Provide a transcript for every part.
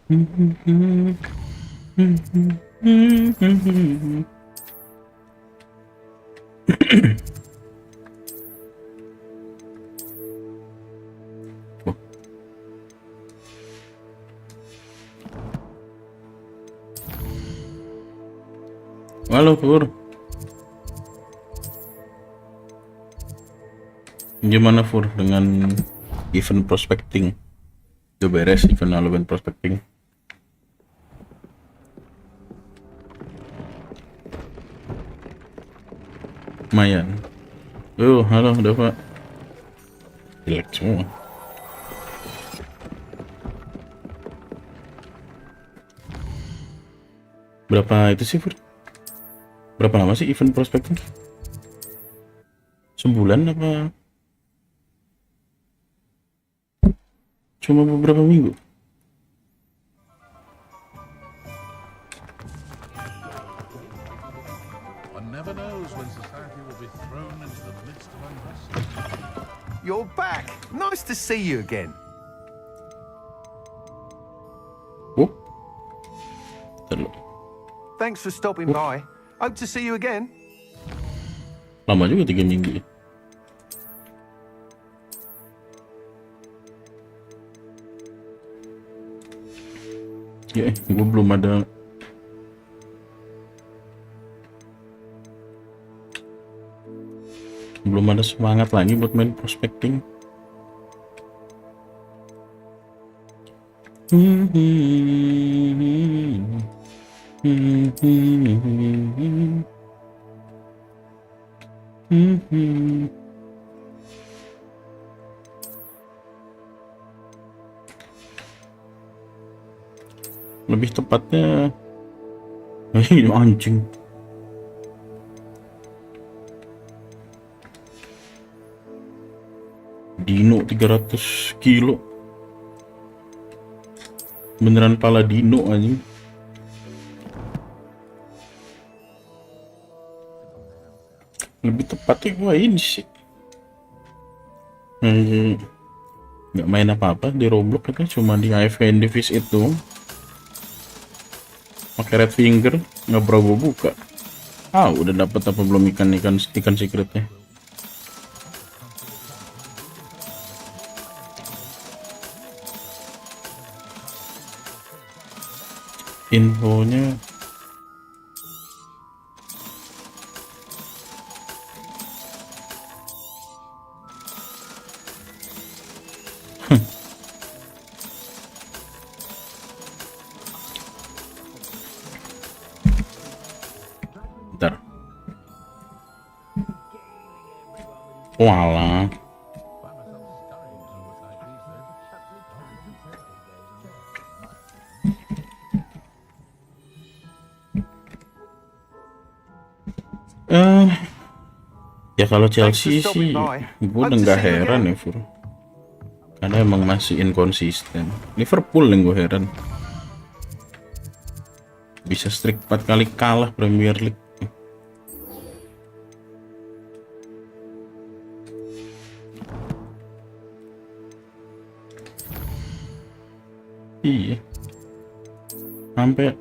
Halo Pur, gimana Pur dengan event prospecting? Udah beres event prospecting? Lumayan. Halo, udah Pak. Jelek semua. Berapa itu sih Pur? Berapa lama sih event prospecting? Sebulan apa? Cuma beberapa minggu? One never knows when society will be thrown into the midst of unrest. You're back. Nice to see you again. Oh, terlalu Thanks for stopping by. Hope to see you again. lama juga 3 minggu. Ya, gue belum ada semangat lagi buat main prospecting. Lebih tepatnya ini anjing. Dino 300 kilo. Beneran pala dino anjing. Lebih tepatnya gua ini sih nggak main apa-apa di Roblox, itu cuma di AFK Indivis itu pakai red finger, nggak pernah gua buka. Udah dapat apa belum ikan secretnya. Infonya bentar. Walah. Ya kalau Chelsea sih gue udah nggak heran ya Fur, karena emang masih inkonsisten. Liverpool yang gue heran, bisa streak 4 kali kalah Premier League. Iya, sampai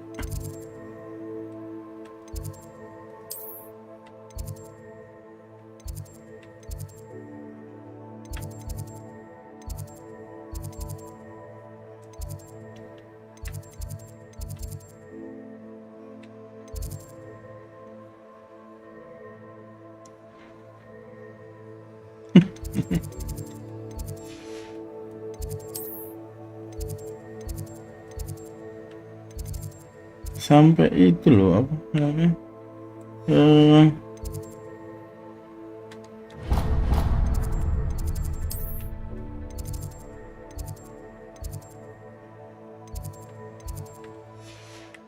sampai itu loh, apa namanya,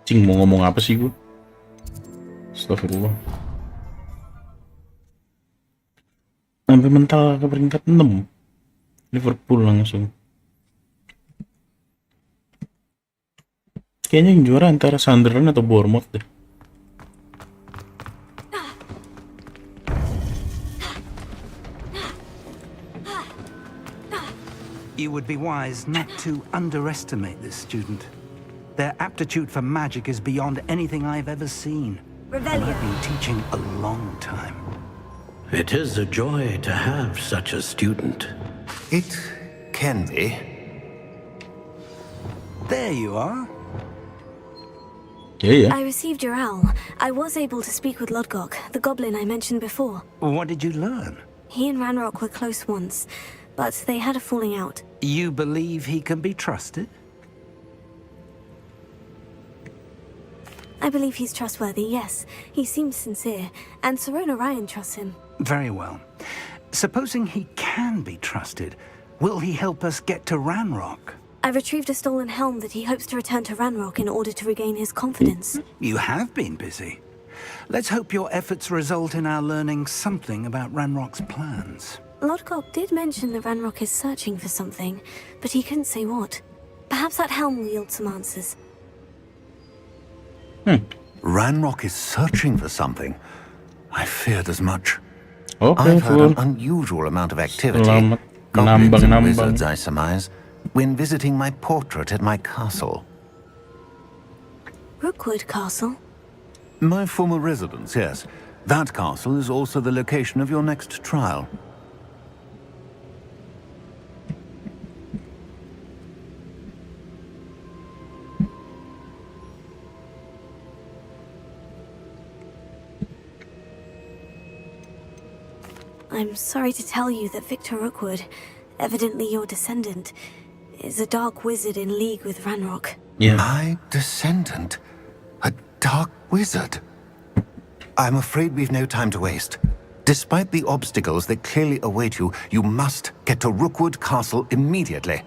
cing, mau ngomong apa sih gue? Astagfirullah. Sampai mental ke peringkat 6 Liverpool langsung. Kayaknya yang juara antara Sunderland atau Bournemouth deh. You would be wise not to underestimate this student. Their aptitude for magic is beyond anything I've ever seen. And I've been teaching a long time. It is a joy to have such a student. It can be. There you are. Yeah. I received your owl. I was able to speak with Lodgok, the goblin I mentioned before. What did you learn? He and Ranrock were close once, but they had a falling out. You believe he can be trusted? I believe he's trustworthy, yes. He seems sincere, and Serona Ryan trusts him. Very well. Supposing he can be trusted, will he help us get to Ranrock? I retrieved a stolen helm that he hopes to return to Ranrock in order to regain his confidence. You have been busy. Let's hope your efforts result in our learning something about Ranrock's plans. Lodgok did mention that Ranrock is searching for something, but he couldn't say what. Perhaps that helm will yield some answers. Ranrock is searching for something. I feared as much. Okay, I've heard Fur. an unusual amount of activity. Selamat Goblins and menambang-nambang. wizards, I surmise, when visiting my portrait at my castle. Rookwood Castle? My former residence, yes. That castle is also the location of your next trial. I'm sorry to tell you that Victor Rookwood, evidently your descendant, is a dark wizard in league with Ranrock. Yeah. My descendant? A dark wizard? I'm afraid we've no time to waste. Despite the obstacles that clearly await you, you must get to Rookwood Castle immediately.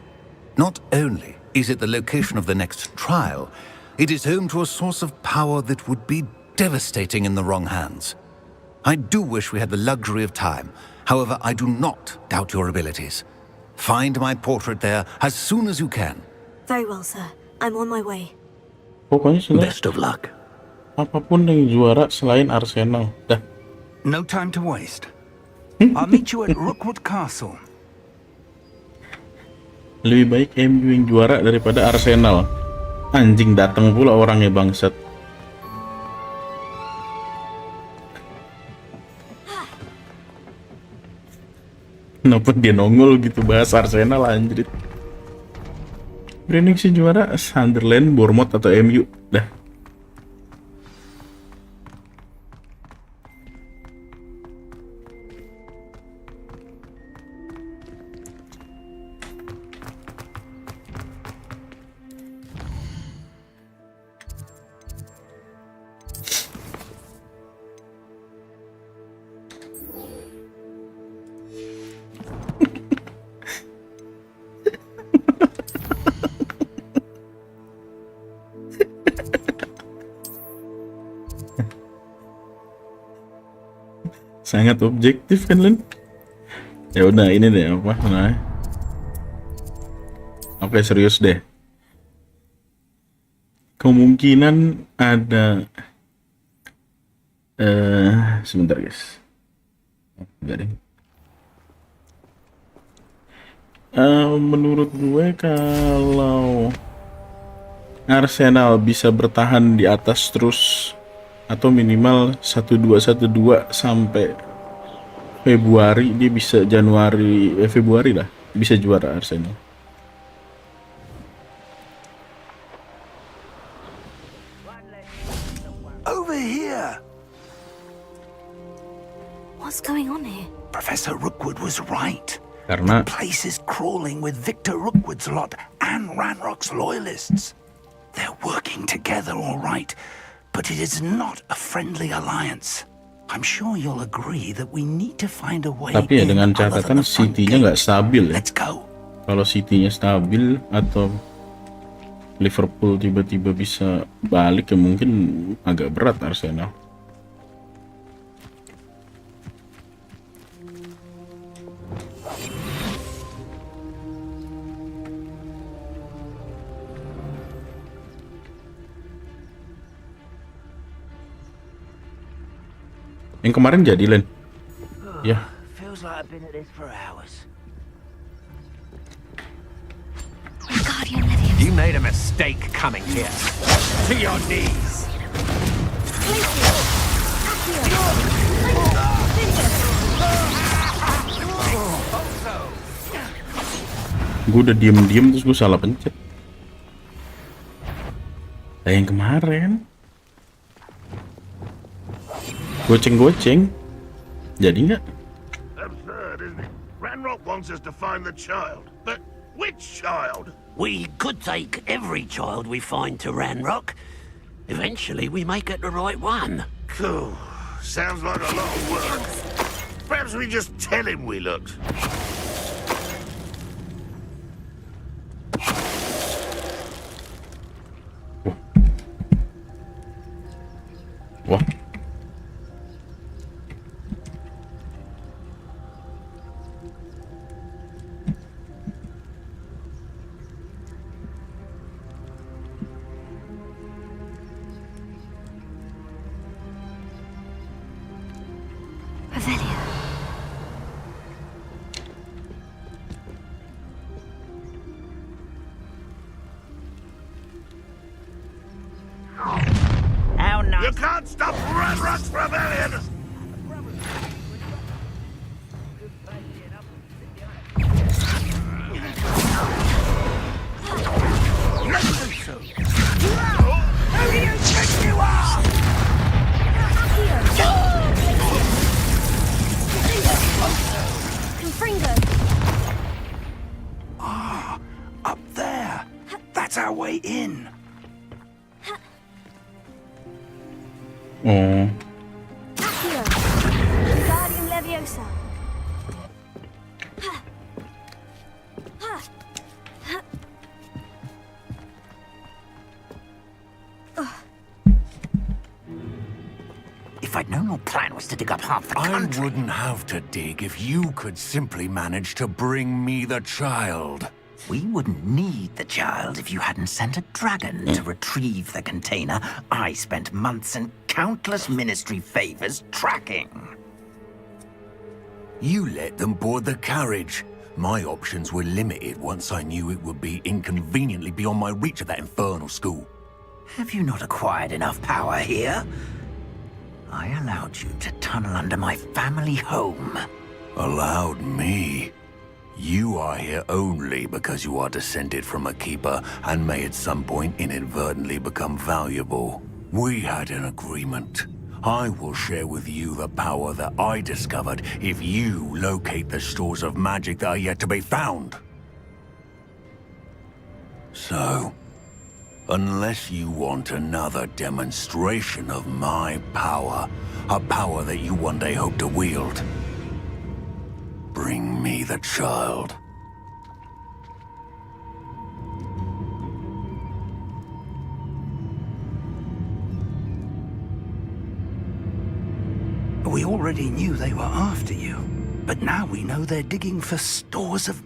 Not only is it the location of the next trial, it is home to a source of power that would be devastating in the wrong hands. I do wish we had the luxury of time. However, I do not doubt your abilities. Find my portrait there as soon as you can. Very well, sir. I'm on my way. Pokoknya sebenarnya Best of luck. apapun yang juara selain Arsenal. Dah. No time to waste. I'll meet you at Rookwood Castle. Lebih baik MU yang juara daripada Arsenal. Anjing, datang pula orangnya bangsat. Kenapa dia nongol gitu bahas Arsenal, anjrit. Prediksi juara Sunderland, Bournemouth atau MU. Dah. Sangat objektif kan, Len? Ya udah, ini deh apa namanya? Oke, serius deh. Kemungkinan ada sebentar, guys. Enggak deh. Menurut gue kalau Arsenal bisa bertahan di atas terus atau minimal 1-2 sampai Februari, dia bisa Februari lah bisa juara Arsenal. Over here! What's going on here? Professor Rookwood was right. Karena Place is crawling with Victor Rookwood's lot and Ranrock's loyalists. They're working together, all right, but it is not a friendly alliance. I'm sure you'll agree that we need to find a way tapi ya in dengan other than catatan the front City-nya gate. nggak stabil ya. Let's go. Kalau City-nya stabil atau Liverpool tiba-tiba bisa balik, ya mungkin agak berat Arsenal. Yang kemarin jadi, Len. Ya. Feels like I've been at this for hours. Guardian Lydia. You made a mistake coming here. To your knees. Gue udah diem-diem terus gue salah pencet. Kayak yang kemarin. Goceng-goceng. Jadi nggak? Absurd, isn't it? Ranrock wants us to find the child. But which child? We could take every child we find to Ranrock. Eventually, we may get the right one. Cool. Sounds like a lot of work. Perhaps we just tell him we looked. Wah. Revelio. How nice. You can't stop Ranrock's rebellion! Who do you think you are? Confringo. Ah, up there. That's our way in. Oh. Accio. Guardium Leviosa. If I'd known your plan was to dig up half the I country... wouldn't have to dig if you could simply manage to bring me the child. We wouldn't need the child if you hadn't sent a dragon to retrieve the container I spent months and countless ministry favors tracking. You let them board the carriage. My options were limited once I knew it would be inconveniently beyond my reach at that infernal school. Have you not acquired enough power here? I allowed you to tunnel under my family home. Allowed me? You are here only because you are descended from a keeper and may at some point inadvertently become valuable. We had an agreement. I will share with you the power that I discovered if you locate the stores of magic that are yet to be found. So, unless you want another demonstration of my power, a power that you one day hope to wield, bring me the child. We already knew they were after you, but now we know they're digging for stores of...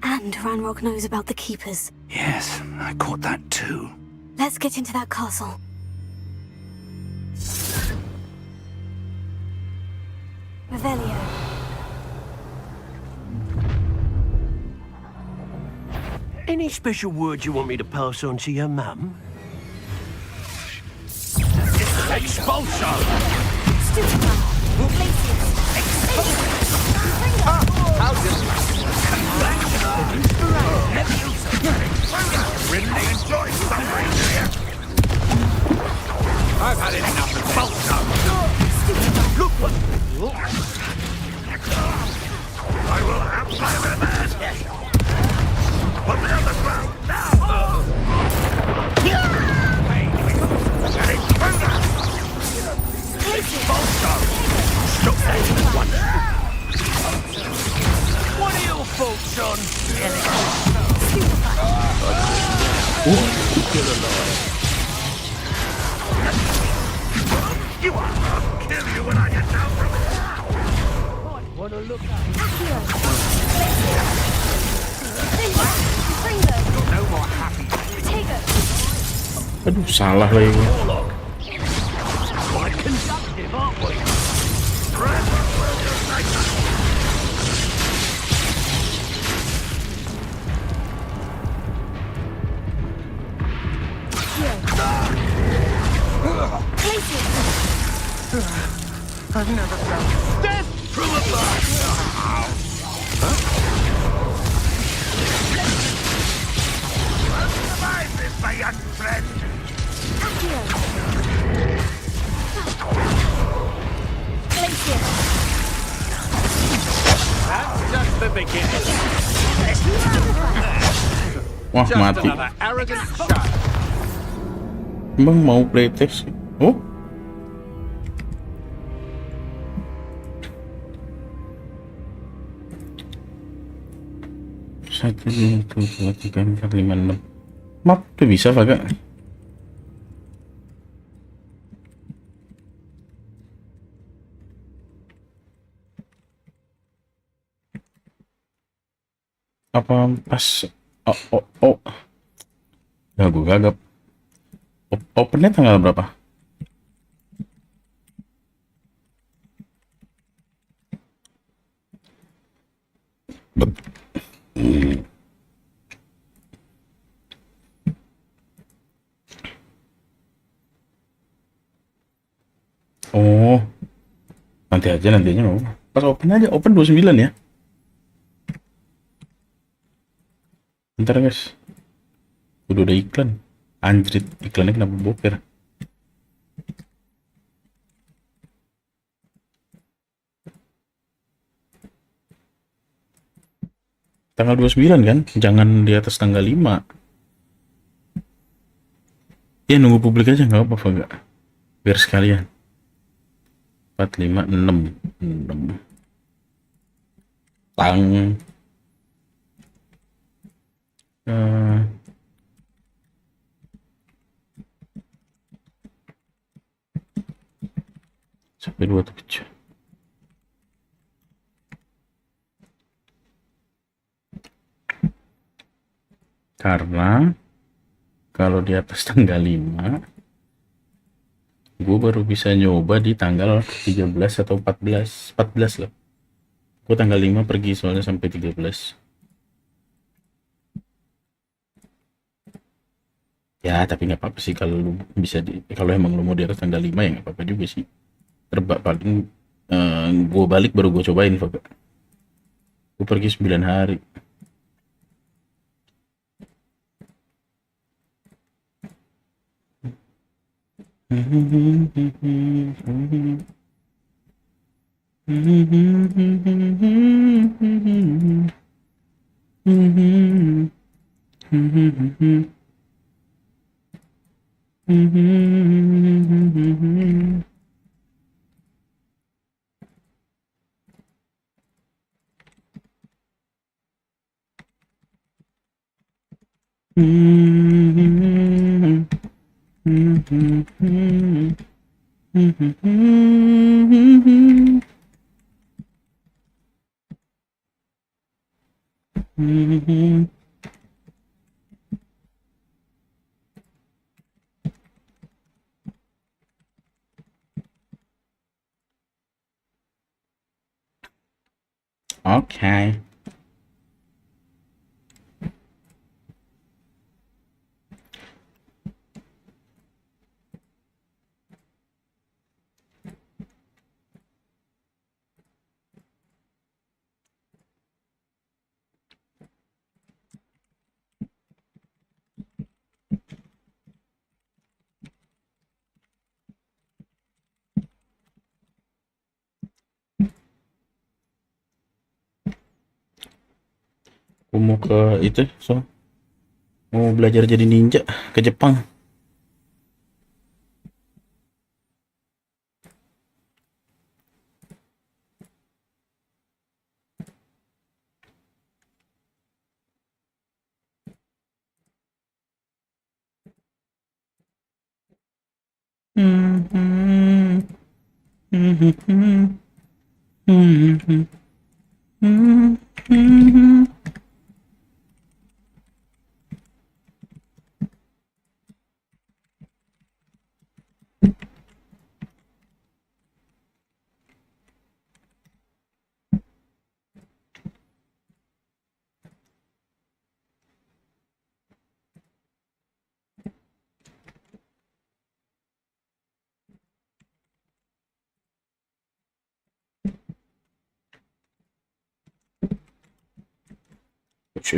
And Ranrock knows about the Keepers. Yes, I caught that too. Let's get into that castle. Revelio. Any special words you want me to pass on to your mum? Expulsion! Stupefy. Glacius. Really enjoy suffering, do you? I've had enough of Bolto. Look what... I will have my revenge! Put me on the ground now! What are your faults, son? You are! I'll kill you when I get down from it! Want to look Accio. Confringo. No more happy. Protego. Aduh, salah lagi gue. quite conductive, aren't we? I've never felt death from above. Survive this, my young friend. That's just the beginning. Wah, Just mati. another arrogant child. Emang mau playtest? Oh, satu, dua, tiga, empat, lima, enam. Map tuh bisa, Faga? Apa pas? Oh, oh, oh. Ya, gue gagap. Opennya tanggal berapa? Oh, nantinya mau. Pas open aja, open 29 ya. Bentar guys, udah ada iklan. Anjrit, iklannya kenapa boker? Tanggal 29 kan? Jangan di atas tanggal 5. Ya nunggu publik aja nggak apa-apa nggak? Biar sekalian. 4, 5, 6. 6. Tang. Eh, sampai 27. Karena kalau di atas tanggal 5 gue baru bisa nyoba di tanggal 13 atau 14 lah. Gue tanggal 5 pergi soalnya sampai 13. Ya tapi nggak apa-apa sih kalau lu bisa kalau emang lu mau di atas tanggal 5 ya nggak apa-apa juga sih. Terbak paling gue balik baru gue cobain, Pak. Gue pergi 9 hari. Oke. Aku mau ke itu, mau belajar jadi ninja ke Jepang.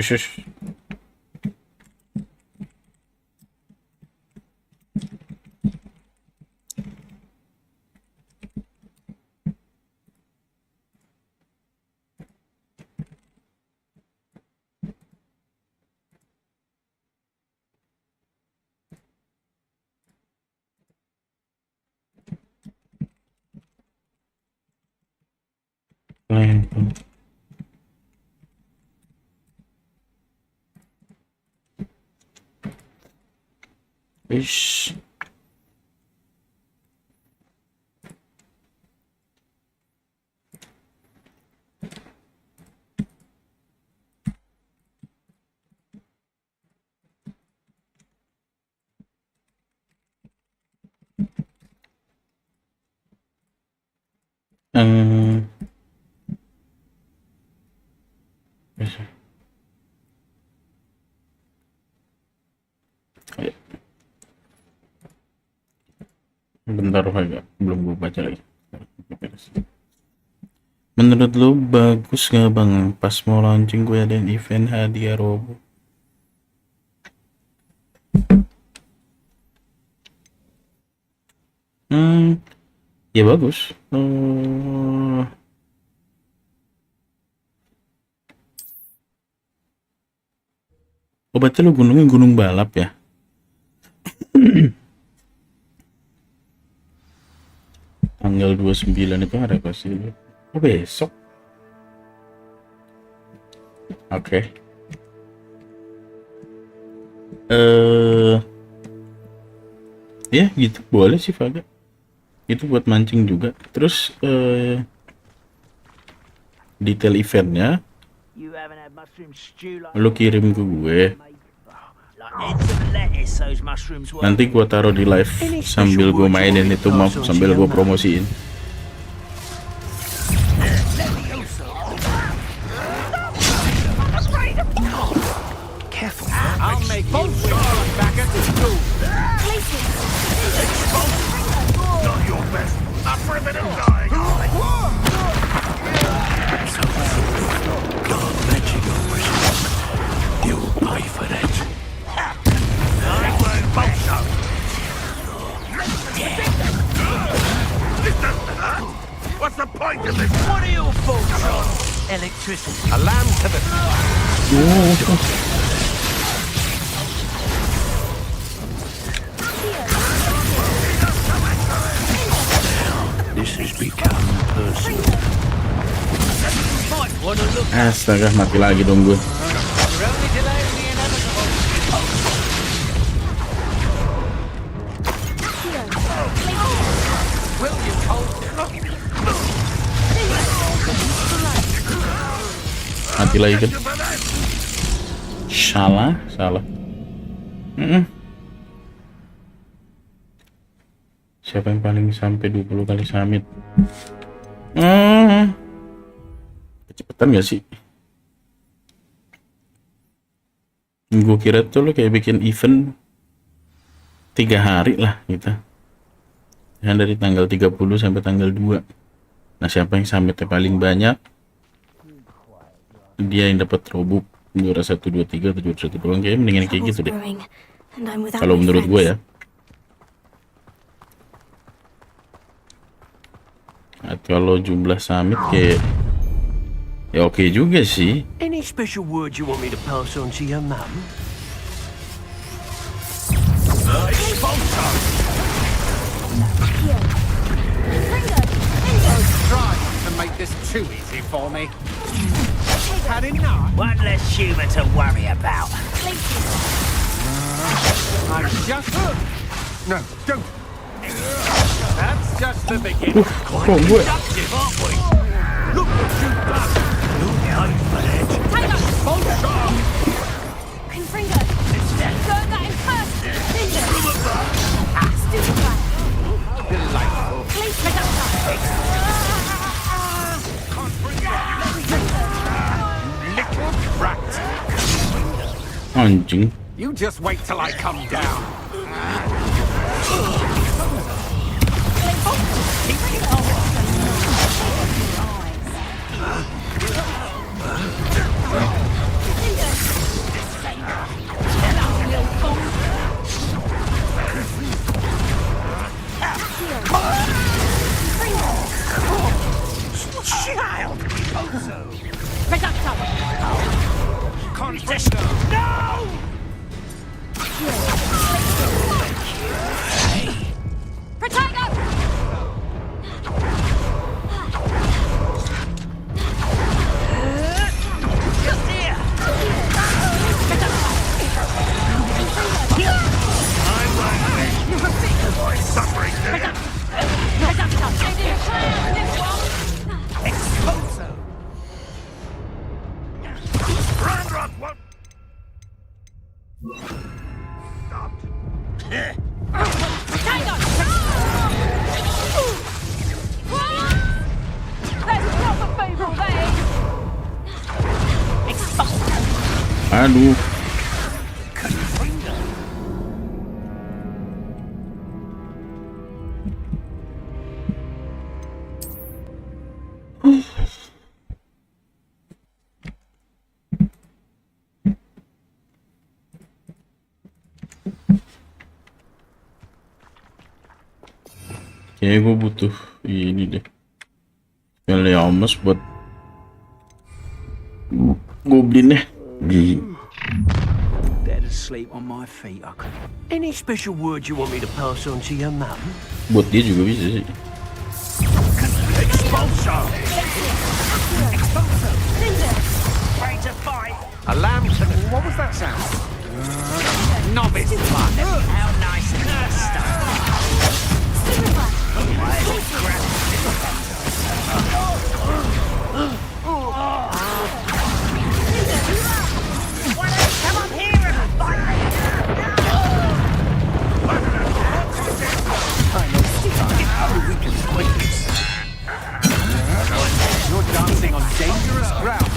Shush. Lempeng. Ish. Bisa. Ayo. Bentar agak belum gue baca lagi. Menurut lu bagus nggak bang? Pas mau launching gue ada event hadiah robot. Ya bagus. Oh berarti lu gunungnya gunung balap ya? Tanggal 29 itu ada apa sih? Oh besok. Oke. Ya gitu boleh sih Faga. Itu buat mancing juga. Terus detail eventnya lu kirim ke gue. Nanti gue taruh di live sambil gue mainin itu, mau sambil gue promosiin. I'll make you back at the school. Not your best. Not for a bit of dying. God magic overseas. You'll pay for that. What's the point of this? What are your thoughts on electricity? A lamb to the... This has become personal. Might want to look. Astaga, mati lagi dong gue. You're only delaying the inevitable. Will you hold? Mati lagi kan? Salah. Siapa yang paling sampai 20 kali summit? Kecepatan gak sih? Gue kira tuh lo kayak bikin event 3 hari lah gitu. Yang dari tanggal 30 sampai tanggal 2. Nah siapa yang summitnya paling banyak, dia yang dapat robuk juara 1, 2, 3 atau juara 1 doang. Kayaknya mendingan kayak gitu deh kalau menurut gue ya. Nah, kalau jumlah summit kayak ya oke juga sih. Any special word you want me to pass on to your mum? Try to make this too easy for me. Had enough. One less human to worry about. I'm just... No, don't. That's just the beginning. Kok gue Productive, aren't we? Look what you've done. You'll pay for that. Confringo! Go at that in person! Stupid guy! Delightful. Please pick up Little brat. anjing. You just wait till I come down. Aduh. Kayaknya gue butuh ini deh. Spelliamus buat goblinnya. Better sleep on my feet. Any special words you want me to pass on to your mum? Buat dia juga bisa sih. Expulso! Ready to fight? A lamb to the... What was that sound? Novice blood. How nice and come up here and fight me! You're dancing on dangerous ground.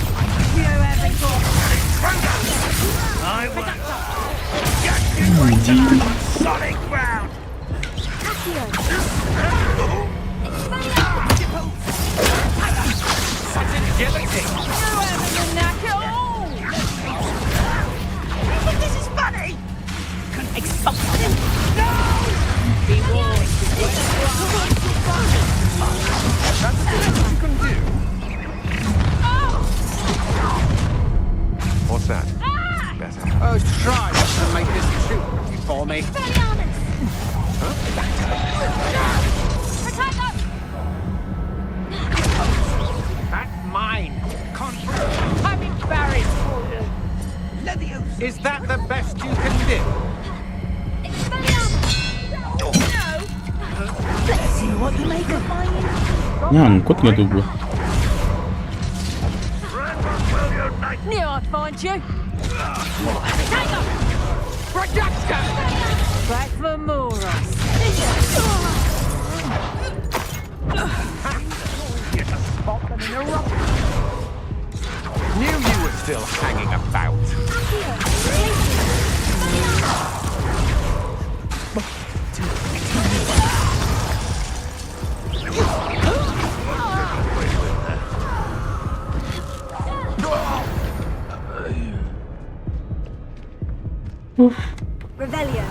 I will get you into solid ground! Such agility. This is funny! Expulsion! That's what you can do. What's that? Better. Oh, try to make this too easy for me. That's mine. I'm embarrassed for you. Is that the best you can do? Nyangkut nggak tuh gue? Knew I'd find you. Take off! Projector! Back for Moros. Get a spot and an eruption. Knew you were still hanging about. Revelio.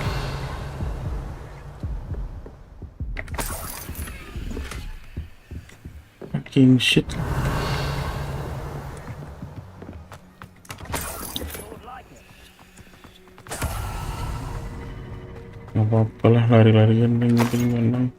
Fucking shit. Gak apa-apa lah, lari-larian yang penting menang.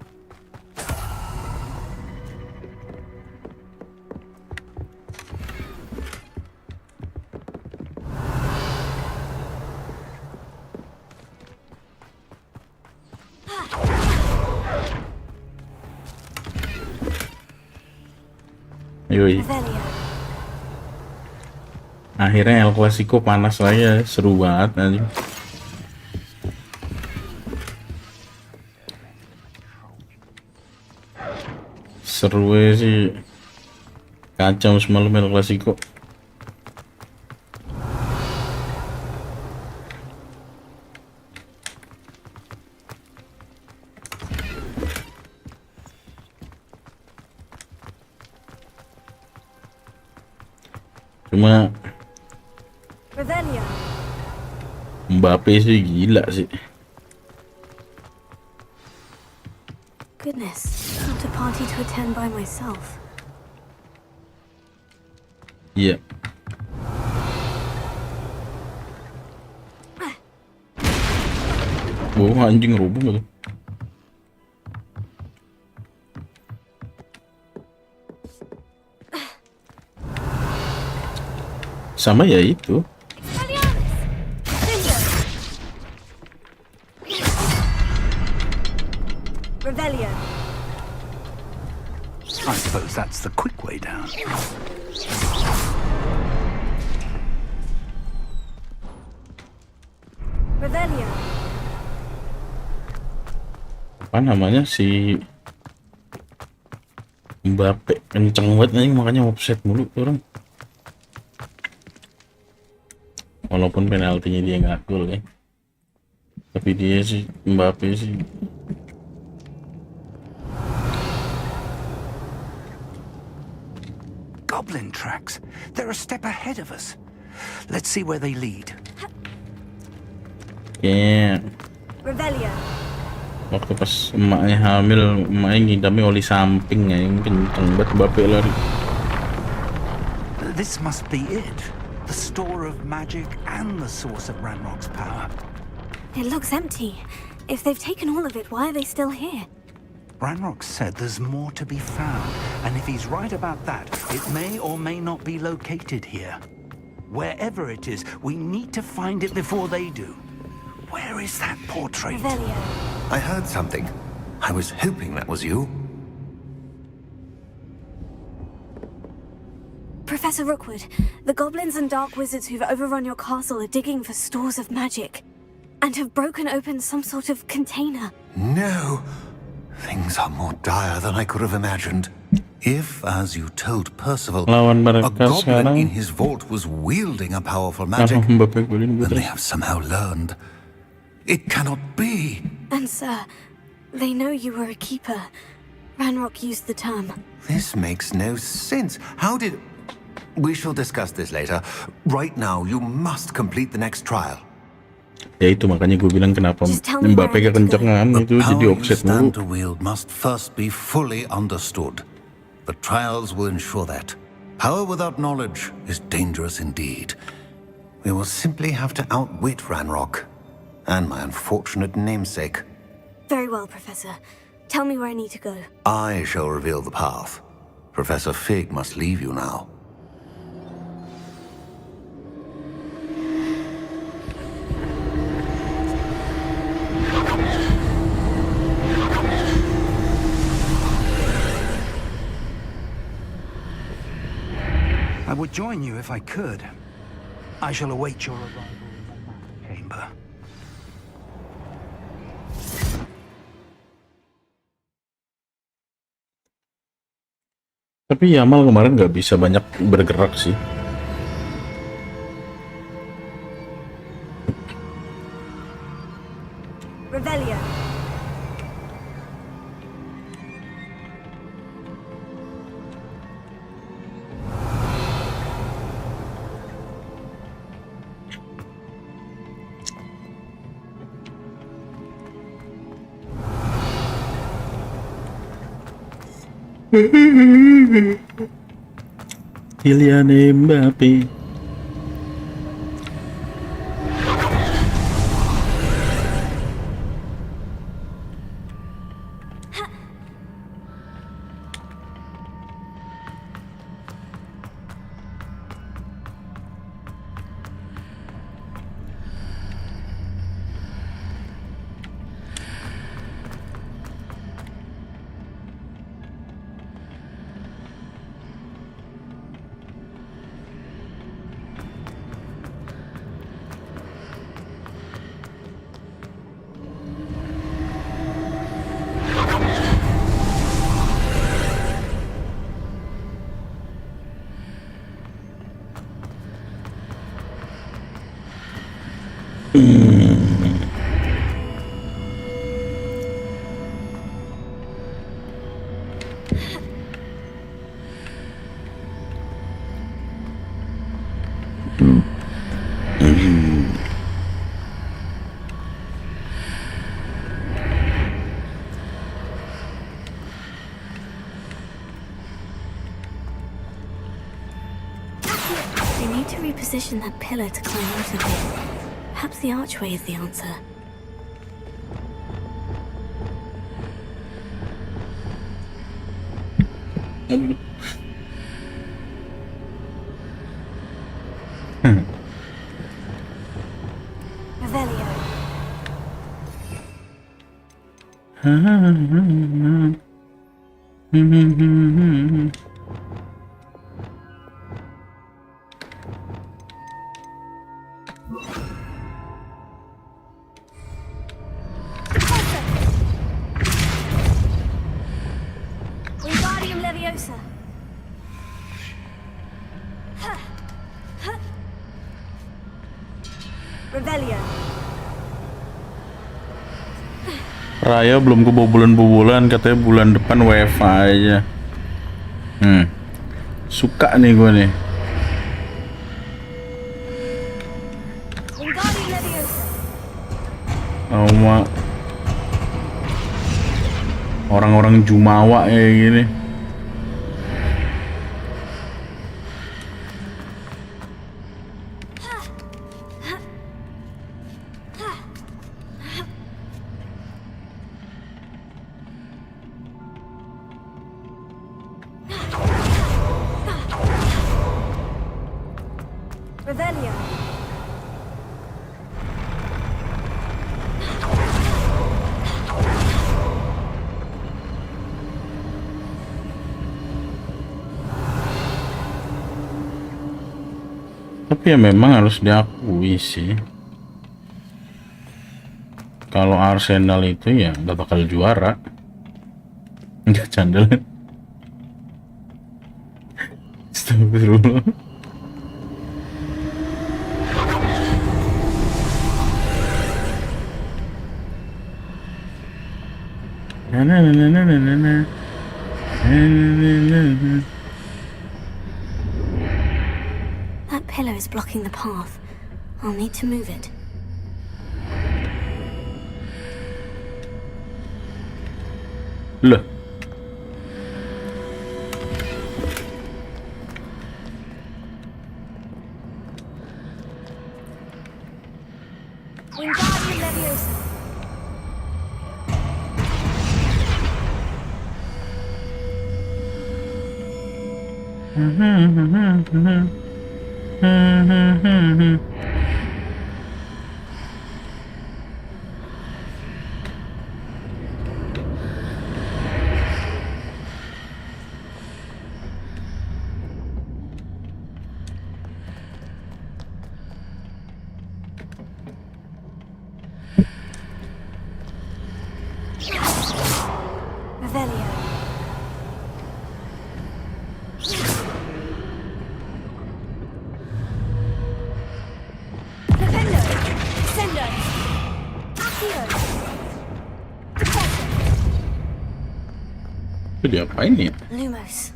Yoi. Revelio. Akhirnya El Clasico panas lagi ya, seru banget anjing. Seru sih, kacau semalam El Clasico. Cuma Revelio. Mbappe sih gila sih. Goodness, not a party to attend by myself. Iya. Oh, anjing roboh tuh. Sama ya itu. Revelio. I suppose that's the quick way down. Revelio. apa namanya si Mbappe kenceng banget nih, makanya offset mulu orang. Walaupun penaltinya dia nggak gol ya, tapi dia sih Mbappe sih. Goblin tracks. They're a step ahead of us. Let's see where they lead. Kayak Revelio. waktu pas emaknya hamil, emaknya ngidamnya oli samping ya, yang kenceng banget Mbappe lari. This must be it. The store of magic and the source of Ranrock's power. It looks empty. If they've taken all of it, why are they still here? Ranrock said there's more to be found, and if he's right about that, it may or may not be located here. Wherever it is, we need to find it before they do. Where is that portrait? Revelio. I heard something. I was hoping that was you. Professor Rookwood, the goblins and dark wizards who've overrun your castle are digging for stores of magic and have broken open some sort of container. No. Things are more dire than I could have imagined. If, as you told Percival, Lawan a mereka goblin sekarang in his vault was wielding a powerful langsung magic, Mbappe golin then gue. they have somehow learned. It cannot be. And sir, they know you were a keeper. Ranrock used the term. This makes no sense. How did... We shall discuss this later. Right now, you must complete the next trial. Ya itu makanya gue bilang kenapa Just tell me Mbappe where I need to kekencengan The itu jadi power you offset stand mulu. to wield must first be fully understood. The trials will ensure that. Power without knowledge is dangerous indeed. We will simply have to outwit Ranrock and my unfortunate namesake. Very well, Professor. Tell me where I need to go. I shall reveal the path. Professor Fig must leave you now. I would join you if I could. I shall await your arrival in the map chamber. Tapi Yamal kemarin nggak bisa banyak bergerak sih. Revelio. Kylian Mbappe. They need to reposition that pillar to climb out of it. Perhaps the archway is the answer. Revelio. Leviosa. Revelio. Raya belum kebobolan-bobolan, katanya bulan depan WFA aja. Suka nih gue nih. Wingardium Leviosa. Sama orang-orang Jumawa kayak gini. Revelio. Tapi ya memang harus diakui sih, kalau Arsenal itu ya nggak bakal juara. Nggak candel. Astagfirullah. Na na na na na na na. That pillar is blocking the path. I'll need to move it. Loh. Wingardium Leviosa. Revelio. Defendo. Sendo. Accio. Itu diapain ya? Lumos.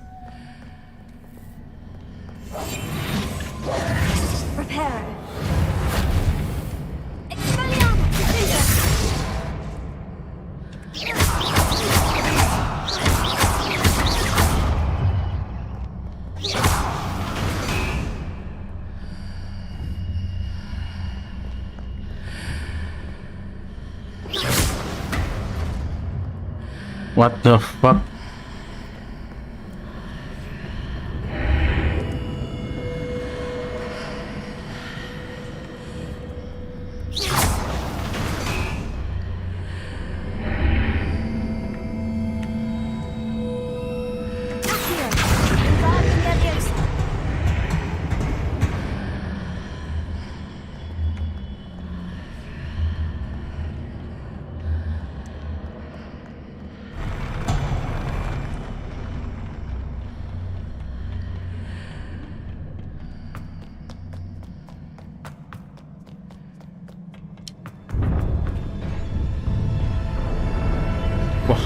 Reparo. Expelliarmus. Defendo. What the fuck? Accio. Wingardium Leviosa. Wah.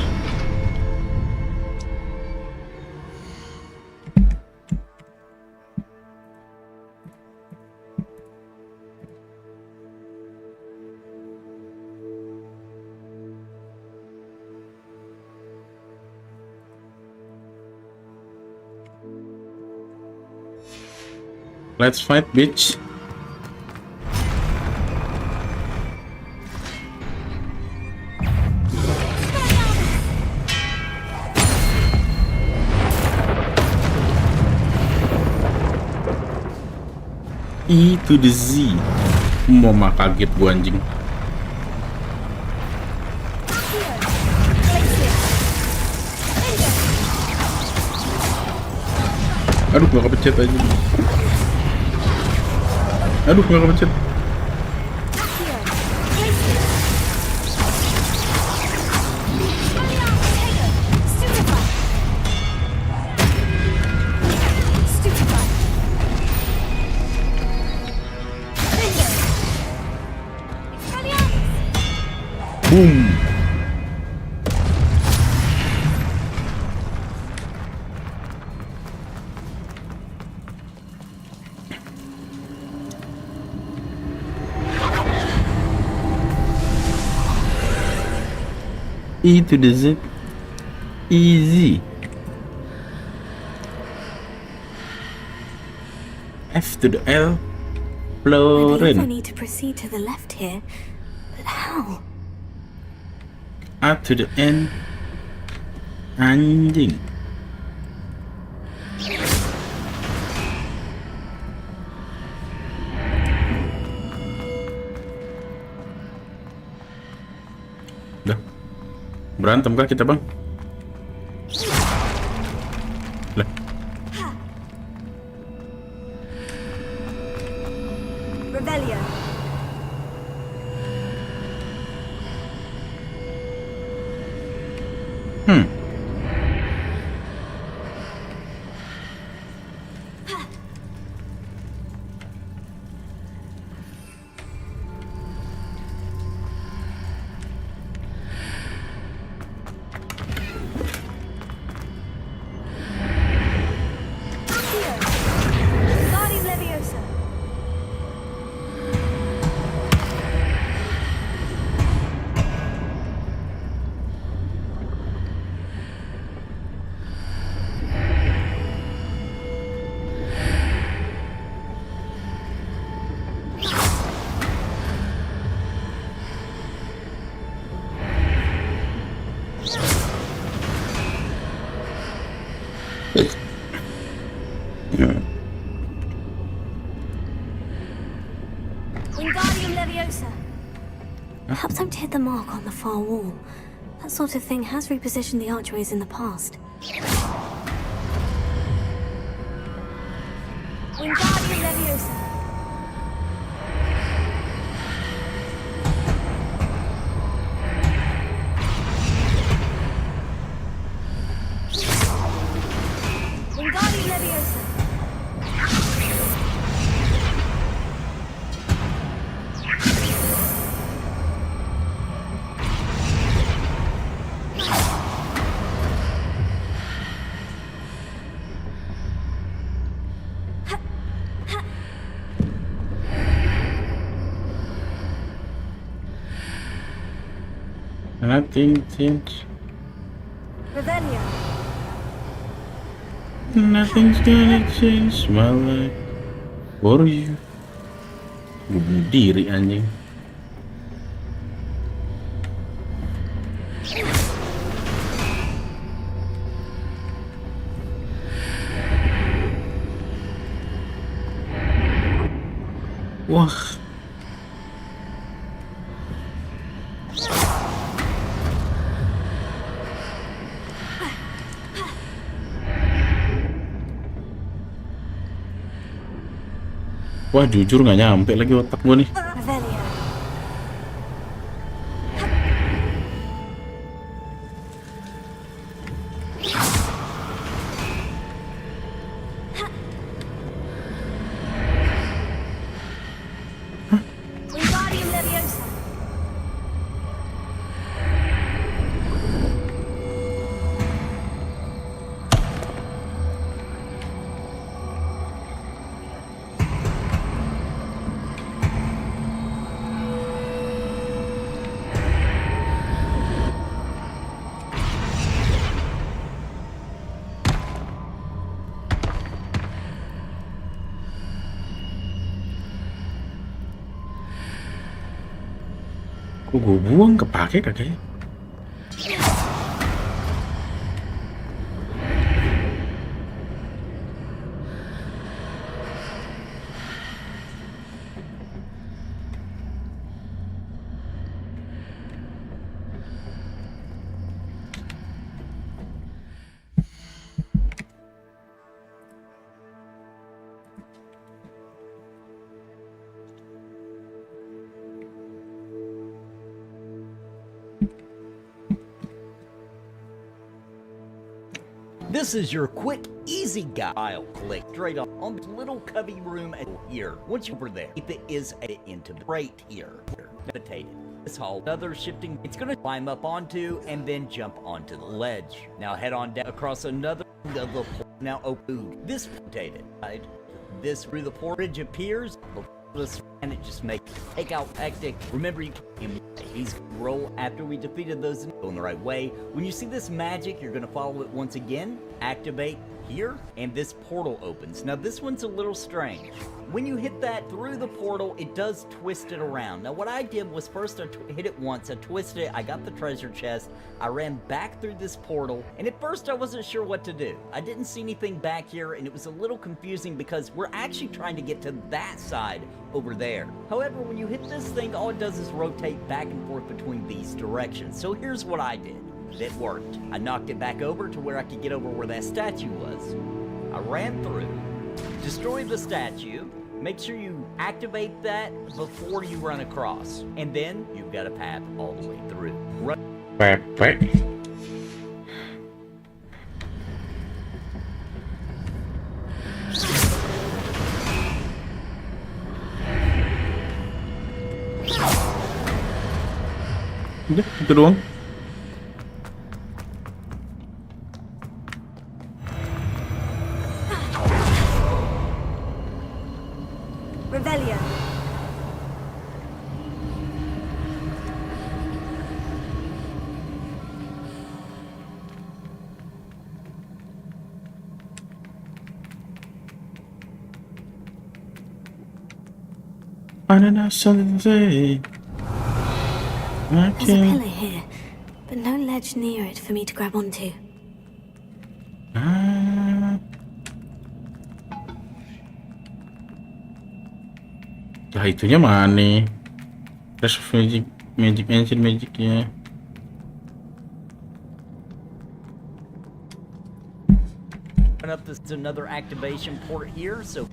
Let's fight, bitch. E to the Z. Mama kaget gua anjing. Aduh, gak kepencet aja. Aduh, gak kepencet. Boom. E to the Z. Easy. F to the L. I believe I Florin. need to proceed to the left here, but how? A to the N. Anjing. Dah. Berantem kah kita, Bang? Lah. Revelio. Guardian Leviosa. Wingardium Leviosa. Perhaps I'm to hit the mark on the far wall. That sort of thing has repositioned the archways in the past. Wingardium Leviosa. Wingardium Leviosa. Nothing changed. Revelio. Nothing's gonna change my life for you. Gue bunuh diri anjing. Wah. Wah, jujur nggak nyampe lagi otak gue nih. Revelio. Wingardium Leviosa. Kok gue buang kepake kakaknya? This is your quick, easy guide. I'll click straight on this little cubby room here. Once you're over there, it is into right here. Meditated. this hall, another shifting, it's gonna climb up onto and then jump onto the ledge. Now head on down across another level. Now open this potato. Right? This through the portage appears. And it just makes take out hectic. Remember, you can he's roll after we defeated those going the right way. When you see this magic, you're gonna follow it once again. Activate here, and this portal opens. Now this one's a little strange. When you hit that through the portal, it does twist it around. Now what I did was first I hit it once, I twisted it, I got the treasure chest, I ran back through this portal, and at first I wasn't sure what to do. I didn't see anything back here, and it was a little confusing because we're actually trying to get to that side over there. However, when you hit this thing, all it does is rotate back and forth between these directions. So here's what I did. It worked. I knocked it back over to where I could get over where that statue was. I ran through, destroyed the statue, make sure you activate that before you run across, and then you've got a path all the way through. Run. Udah, itu doang. Revelio. Sensei. There's a Okay. pillar here, but no ledge near it for me to grab onto. Lah itunya mana? Rest of magic ancient magicnya. Up this is another activation port here, so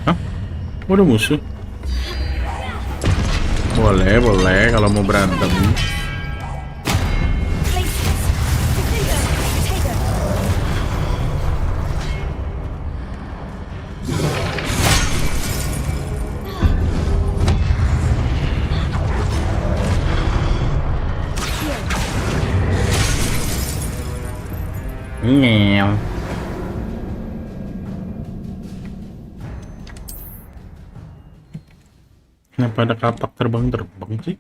Hah? Ada musuh? Boleh, boleh kalau mau berantem. Ngel. Kenapa ada kapak terbang-terbang sih?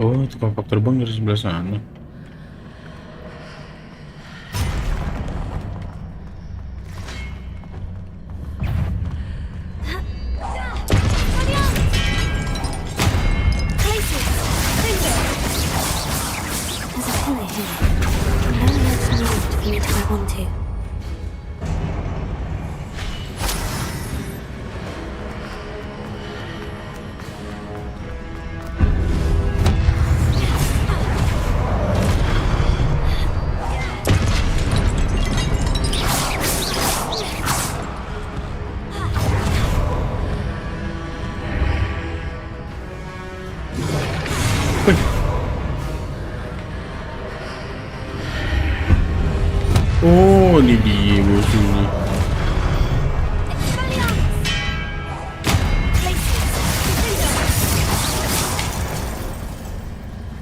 Oh, itu kapak terbang dari sebelah sana. Oh, ini dia musuhnya.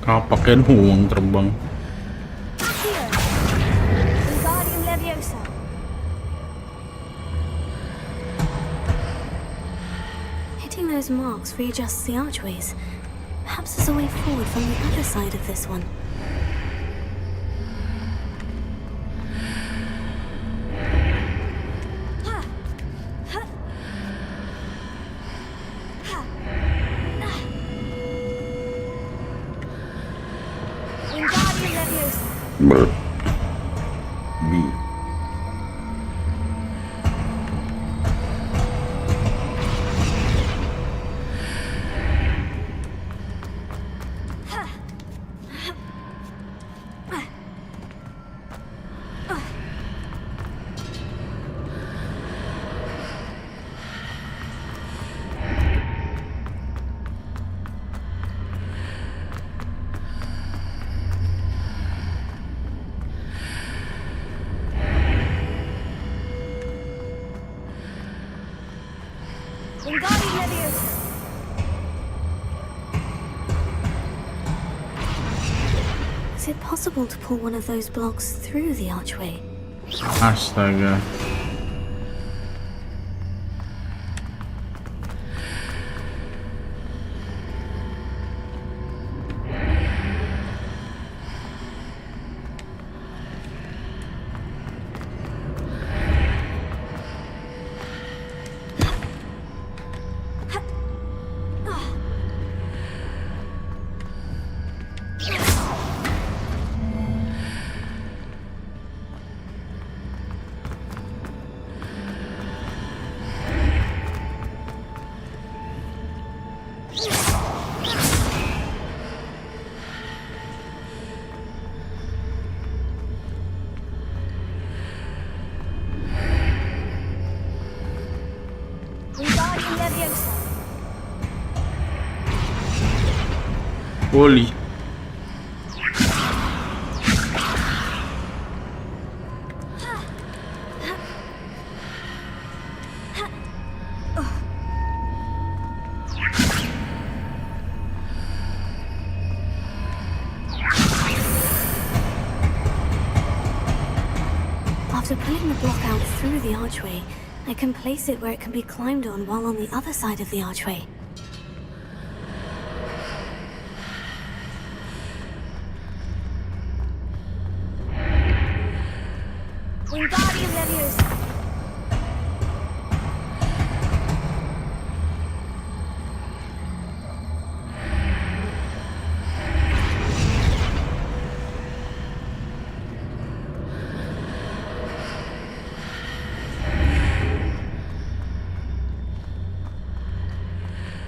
Kapaknya doang terbang. Hitting those marks readjusts the archways. Perhaps there's a way forward from the other side of this one. Ber. Leviosa. Is it possible to pull one of those blocks through the archway? Astaga. Wingardium Leviosa. Oli. After pulling the block out through the archway, I can place it where it can be climbed on while on the other side of the archway. Wingardium Leviosa.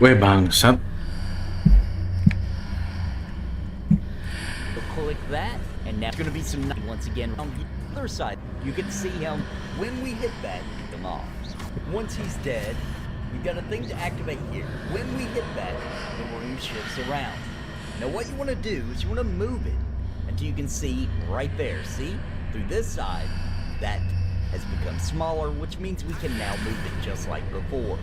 Weh bangsat. Click that, and now it's gonna be some once again on the other side. You can see him when we hit that, get them off. Once he's dead, we've got a thing to activate here. When we hit that, the room shifts around. Now what you want to do is you want to move it until you can see right there. See? Through this side, that has become smaller, which means we can now move it just like before.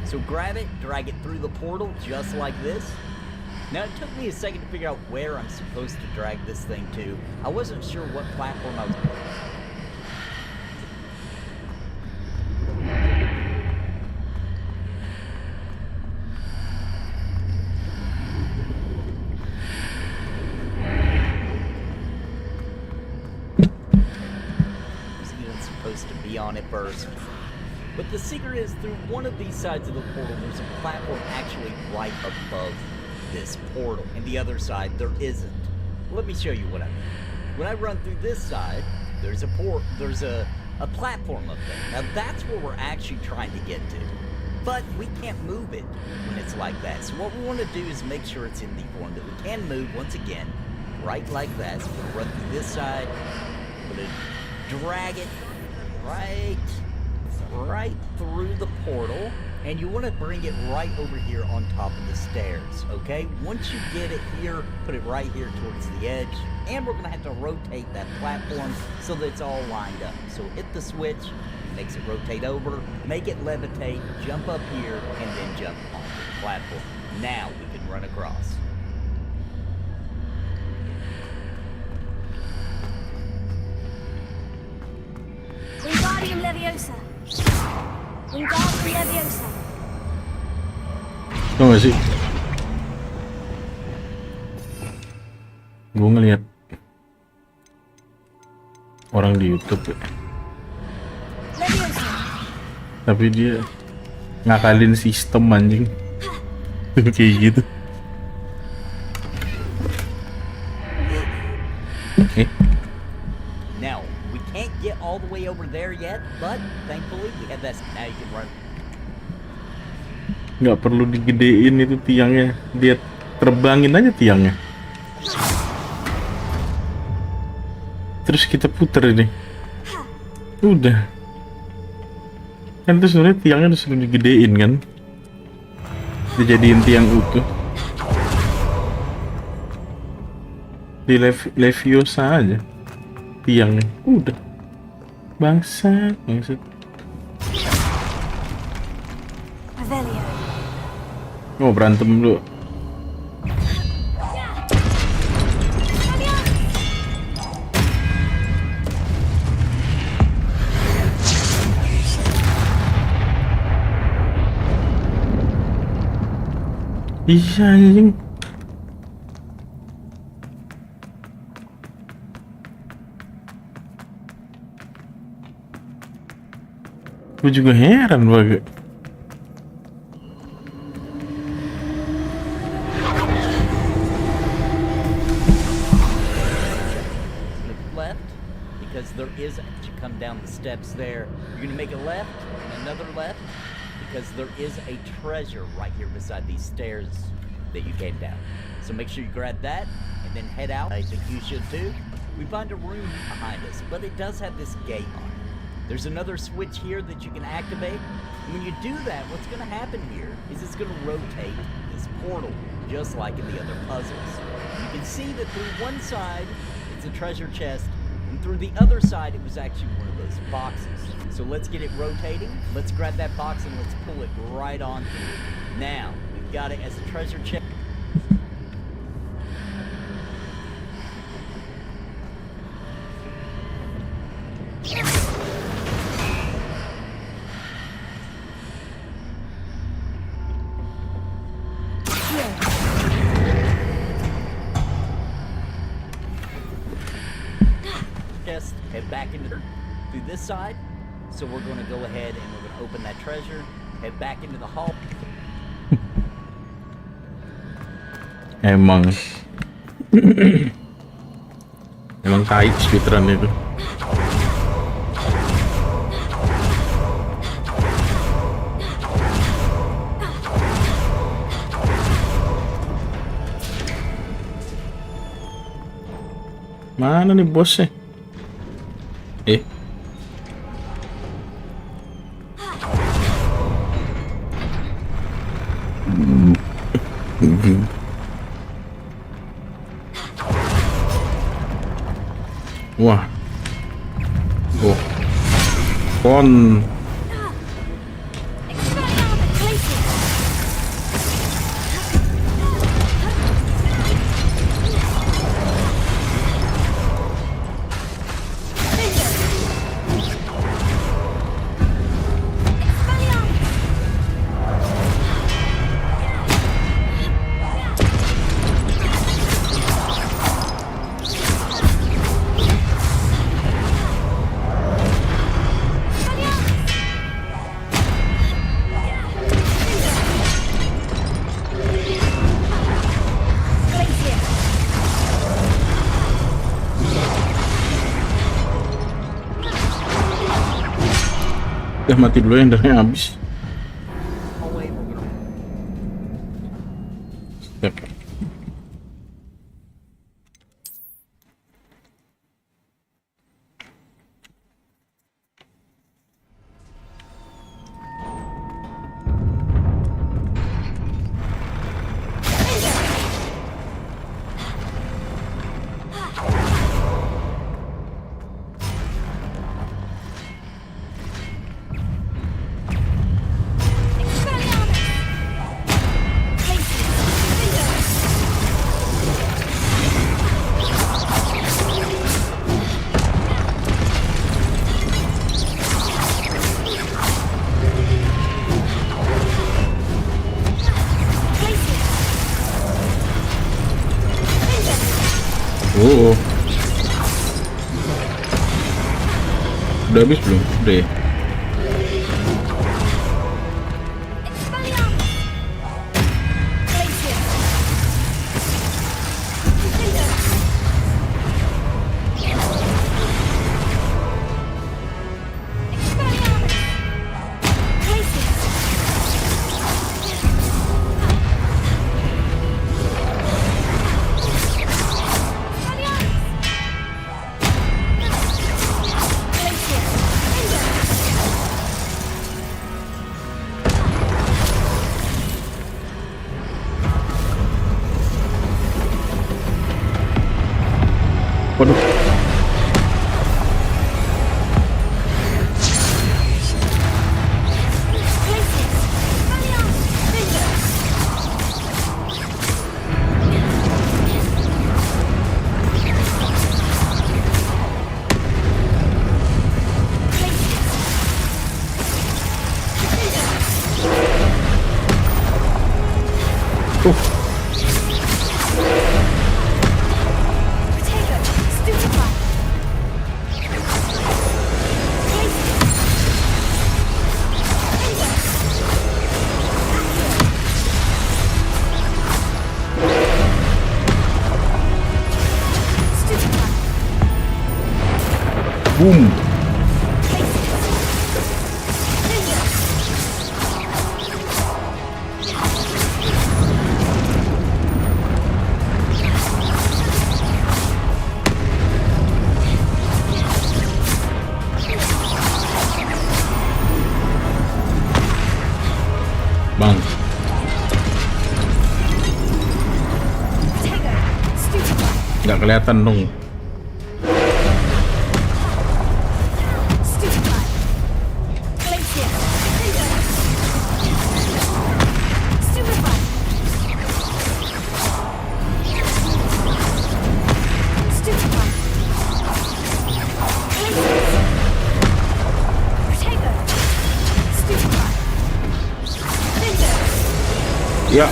So grab it, drag it through the portal just like this. Now it took me a second to figure out where I'm supposed to drag this thing to. I wasn't sure what platform I was... supposed to be on it first. But the secret is through one of these sides of the portal, there's a platform actually right above this portal. And the other side, there isn't. Let me show you what I mean. When I run through this side, there's a platform up there. Now that's where we're actually trying to get to. But we can't move it when it's like that. So what we want to do is make sure it's in the form that we can move once again, right like that. So we're going to run through this side. We're going to drag it right through the portal, and you want to bring it right over here on top of the stairs, okay? Once you get it here, put it right here towards the edge, and we're going to have to rotate that platform so that it's all lined up. So hit the switch, makes it rotate over, make it levitate, jump up here, and then jump onto the platform. Now we can run across. Wingardium Leviosa. Wingardium Leviosa. Tau gak sih? Gue ngeliat orang di YouTube ya. Leviosa. Tapi dia ngakalin sistem anjing. Kayak gitu. Now, we can't get all the way over there yet, but thankfully we have that. Now you can run. Nggak perlu digedein itu tiangnya, dia terbangin aja tiangnya. Terus kita puter ini. Udah. Kan itu sebenarnya tiangnya udah sudah digedein kan. Dijadiin tiang utuh. Di Leviosa aja tiangnya. Udah. Bangsat. Revelio. Oh, berantem dulu. Iya anjing. Gue juga heran banget. Left, because there is, you come down the steps there. You're gonna make a left and another left, because there is a treasure right here beside these stairs that you came down. So make sure you grab that and then head out. I think you should too. We find a room behind us, but it does have this gate on it. There's another switch here that you can activate. When you do that, what's gonna happen here is it's gonna rotate this portal, just like in the other puzzles. You can see that through one side, it's a treasure chest, and through the other side, it was actually one of those boxes. So let's get it rotating. Let's grab that box and let's pull it right on through. Now, we've got it as a treasure chest. Head back into through this side. So we're going to go ahead and we're going to open that treasure. Head back into the hall. Emang tai speedrun itu. Mana nih bosnya? Wah. Oh. Pon. Udah mati dulu yang darahnya habis. Oh. Udah habis belum? Udah ya? Waduh. Potato, stupefy. Boom. Bang. Nggak kelihatan dong. Ya.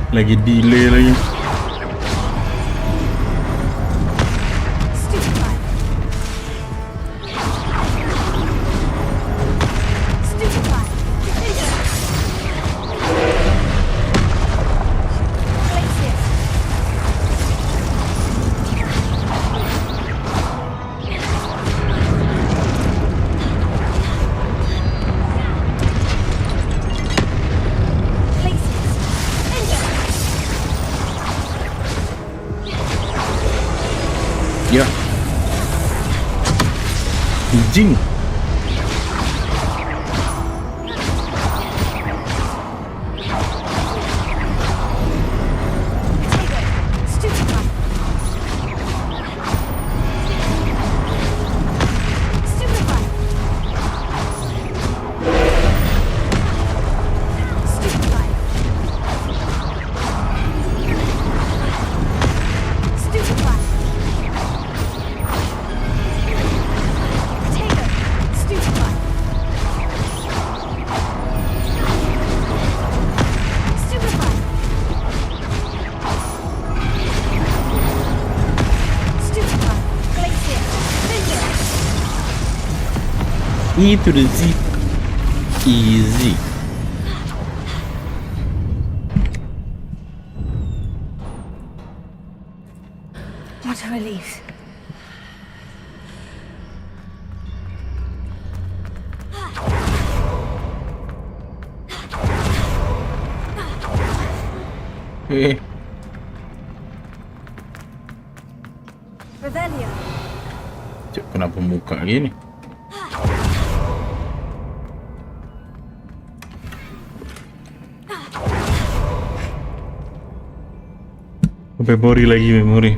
Lagi delay lagi. Ya. Anjing. Itu the Z. Easy. What a relief. Revelio. Cuk, kenapa muka gini? Memori lagi, memori.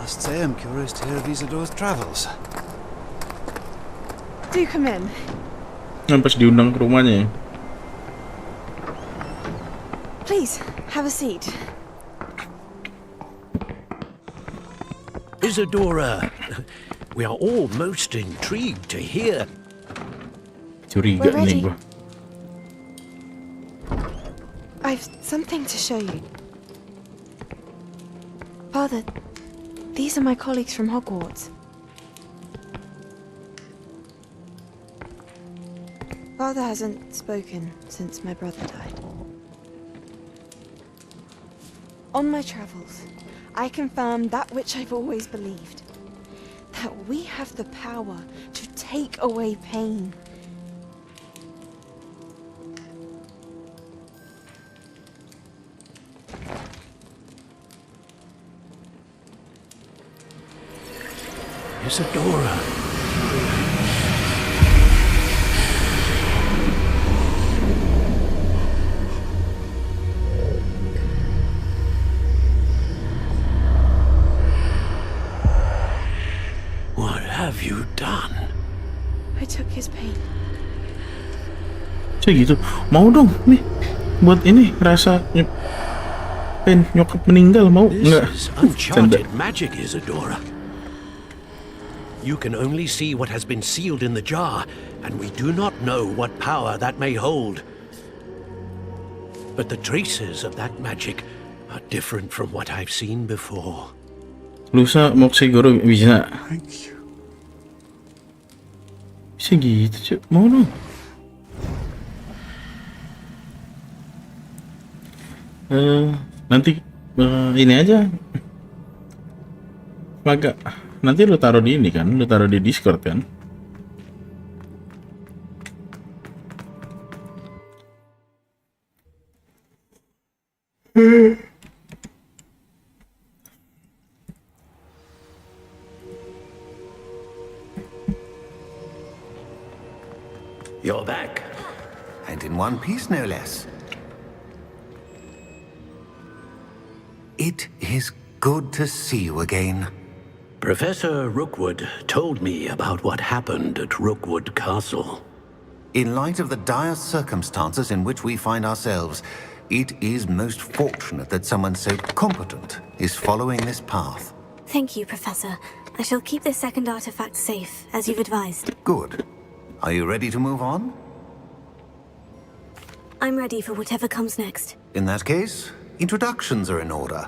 Must say I'm curious to hear of Isadore's travels. Do come in. Pas diundang ke rumahnya ya. Please, have a seat. Isadora, we are all most intrigued to hear. Curiga nih gua. I've something to show you. Father, these are my colleagues from Hogwarts. Father hasn't spoken since my brother died. On my travels, I confirmed that which I've always believed. That we have the power to take away pain. Isadora. What have you done? I took his pain. Cek gitu. Mau dong nih buat ini rasa nyokap meninggal mau nggak? This is uncharted magic, Isadora. You can only see what has been sealed in the jar, and we do not know what power that may hold. But the traces of that magic are different from what I've seen before. Lusa Moxigoro bisa. Bisa gitu cuy. Mau dong. Nanti ini aja. Agak nanti lu taruh di ini kan, lu taruh di Discord kan. You're back. And in one piece, no less. It is good to see you again. Professor Rookwood told me about what happened at Rookwood Castle. In light of the dire circumstances in which we find ourselves, it is most fortunate that someone so competent is following this path. Thank you, Professor. I shall keep this second artifact safe, as you've advised. Good. Are you ready to move on? I'm ready for whatever comes next. In that case, introductions are in order.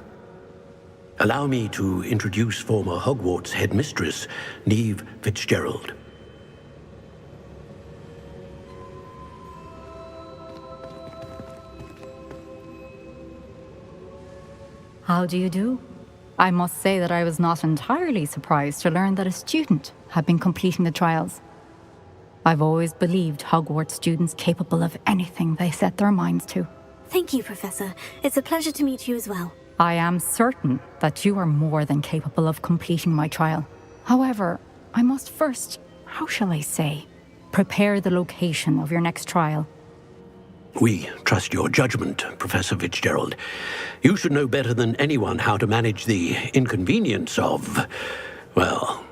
Allow me to introduce former Hogwarts headmistress, Neve Fitzgerald. How do you do? I must say that I was not entirely surprised to learn that a student had been completing the trials. I've always believed Hogwarts students capable of anything they set their minds to. Thank you, Professor. It's a pleasure to meet you as well. I am certain that you are more than capable of completing my trial. However, I must first, how shall I say, prepare the location of your next trial. We trust your judgment, Professor Fitzgerald. You should know better than anyone how to manage the inconvenience of, well...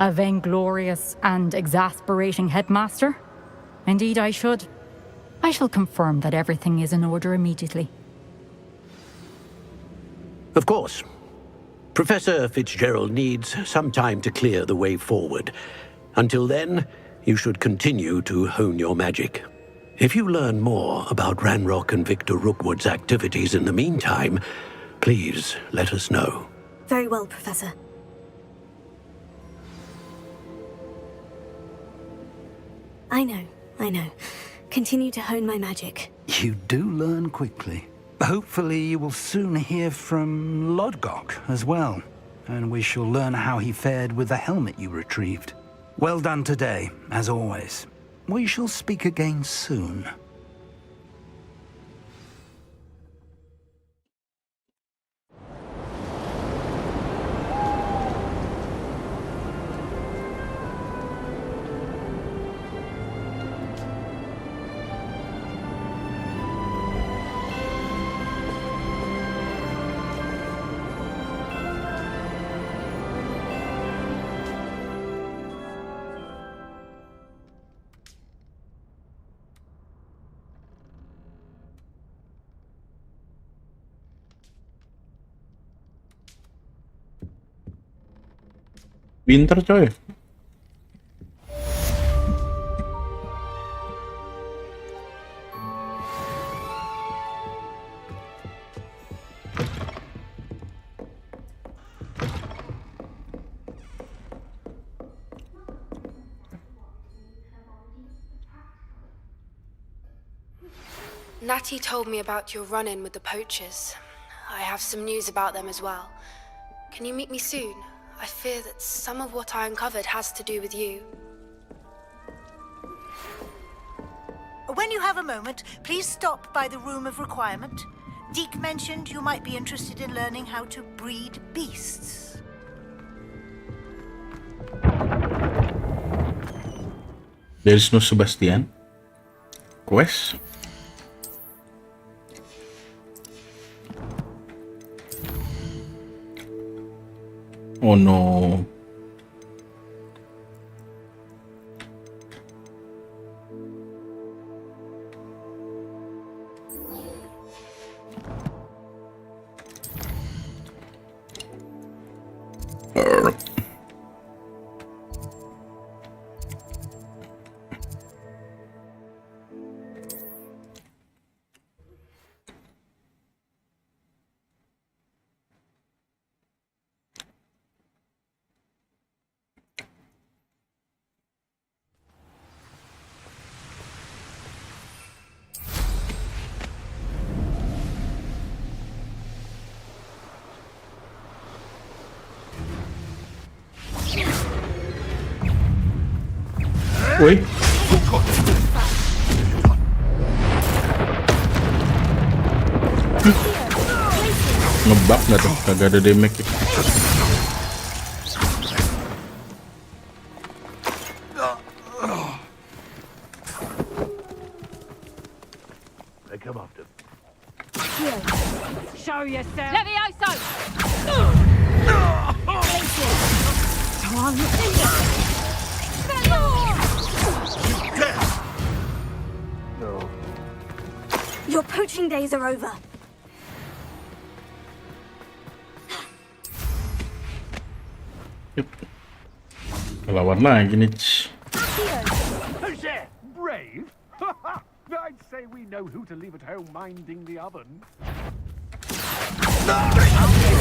A vainglorious and exasperating headmaster? Indeed I should. I shall confirm that everything is in order immediately. Of course. Professor Fitzgerald needs some time to clear the way forward. Until then, you should continue to hone your magic. If you learn more about Ranrock and Victor Rookwood's activities in the meantime, please let us know. Very well, Professor. I know. Continue to hone my magic. You do learn quickly. Hopefully you will soon hear from Lodgok as well, and we shall learn how he fared with the helmet you retrieved. Well done today, as always. We shall speak again soon. Pinter coy. Natty told me about your run-in with the poachers. I have some news about them as well. Can you meet me soon? I fear that some of what I uncovered has to do with you. When you have a moment, please stop by the Room of Requirement. Deke mentioned you might be interested in learning how to breed beasts. There's no Sebastian. Quest. Oh no. Woi. Ngebug nggak tuh? Kagak ada damage. They come after. Show yourself. Levioso! Your poaching days are over. Lawan lagi nih. Who's there? Brave? I'd say we know who to leave at home minding the oven.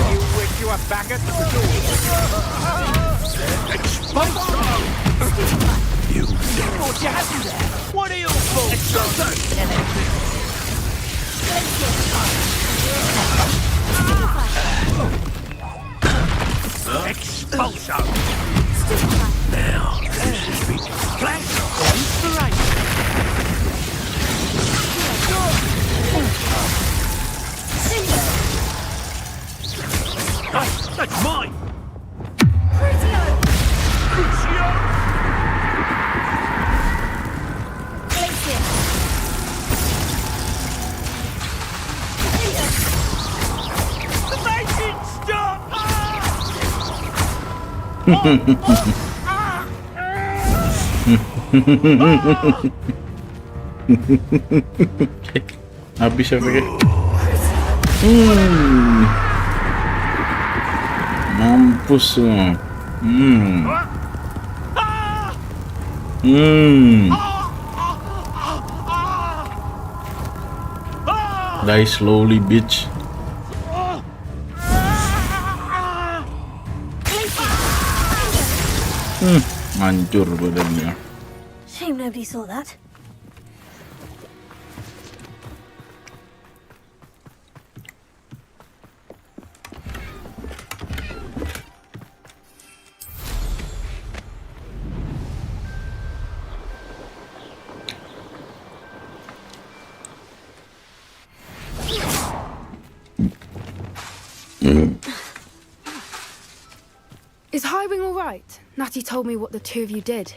You wish you were back at the door. You What you have there? What are you for? Expulso! Now, this is me. Flash inspiration. That's mine! The magic stop! Habis ya pakai. Mampus semua. Die slowly, bitch. Hancur badannya. Shame nobody saw that. Is Highwing all right? Natty told me what the two of you did.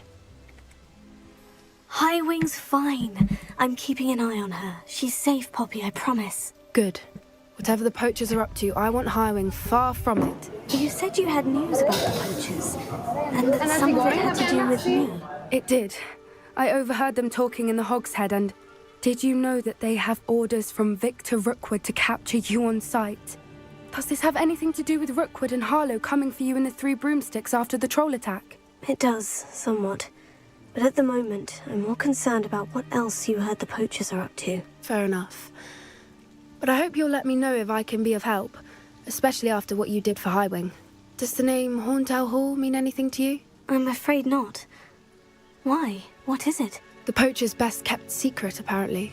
Highwing's fine. I'm keeping an eye on her. She's safe, Poppy, I promise. Good. Whatever the poachers are up to, I want Highwing far from it. You said you had news about the poachers, and that some of it had to do with me. It did. I overheard them talking in the Hogshead, and did you know that they have orders from Victor Rookwood to capture you on sight? Does this have anything to do with Rookwood and Harlow coming for you in the Three Broomsticks after the troll attack? It does, somewhat. But at the moment, I'm more concerned about what else you heard the poachers are up to. Fair enough. But I hope you'll let me know if I can be of help, especially after what you did for Highwing. Does the name Horntail Hall mean anything to you? I'm afraid not. Why? What is it? The poachers' best kept secret, apparently.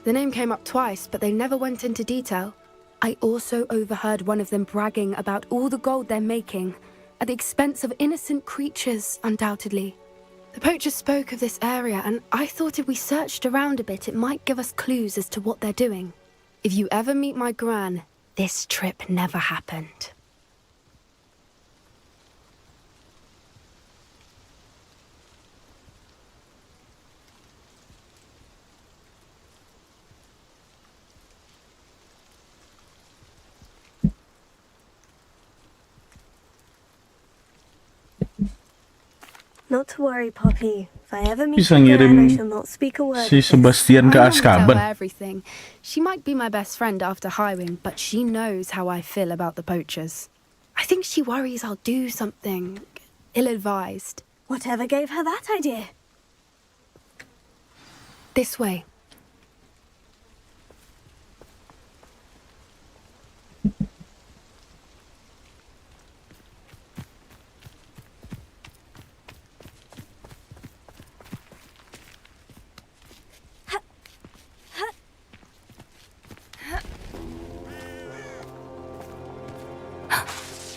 The name came up twice, but they never went into detail. I also overheard one of them bragging about all the gold they're making, at the expense of innocent creatures, undoubtedly. The poachers spoke of this area, and I thought if we searched around a bit, it might give us clues as to what they're doing. If you ever meet my gran, this trip never happened. Not to worry, Poppy. If I ever meet Bisa you again, I ngirim shall not speak a word. si Sebastian ke I won't tell Azkaban. her everything. She might be my best friend after Highwing, but she knows how I feel about the poachers. I think she worries I'll do something ill-advised. Whatever gave her that idea? This way.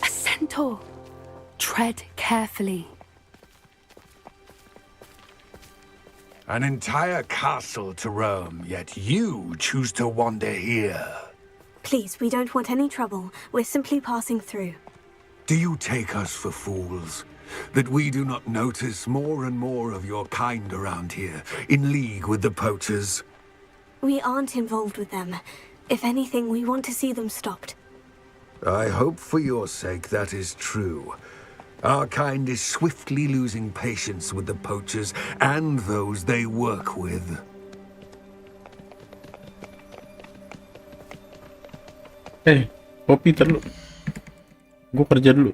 A centaur. Tread carefully. An entire castle to roam, yet you choose to wander here. Please, we don't want any trouble. We're simply passing through. Do you take us for fools? That we do not notice more and more of your kind around here, in league with the poachers? We aren't involved with them. If anything, we want to see them stopped. I hope for your sake that is true. Our kind is swiftly losing patience with the poachers and those they work with. Kopi terlalu. Gue kerja dulu.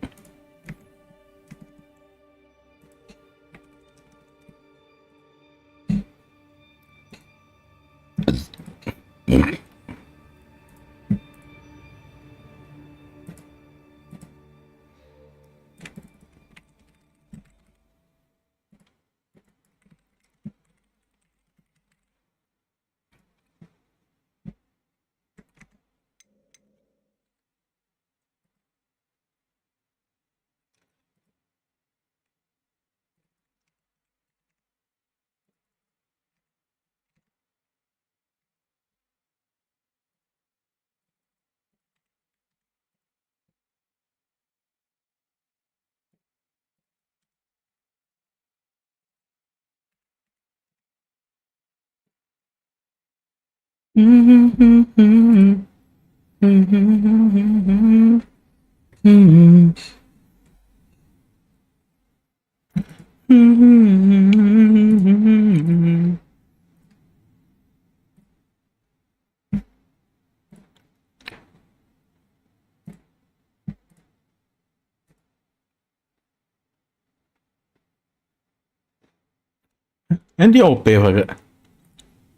Dia OP agak.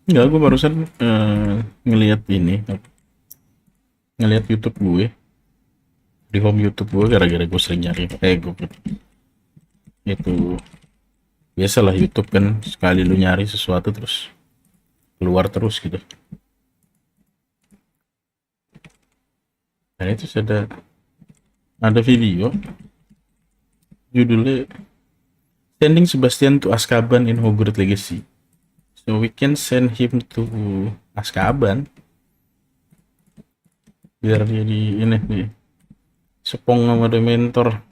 Enggak, gue barusan ngelihat ini, ngelihat YouTube gue di home YouTube gue gara-gara gue sering nyari gue itu biasalah YouTube kan, sekali lu nyari sesuatu terus keluar terus gitu. Dan itu ada video judulnya Sending Sebastian to Azkaban in Hogwarts Legacy. So we can send him to Azkaban biar dia di sepong sama Dementor.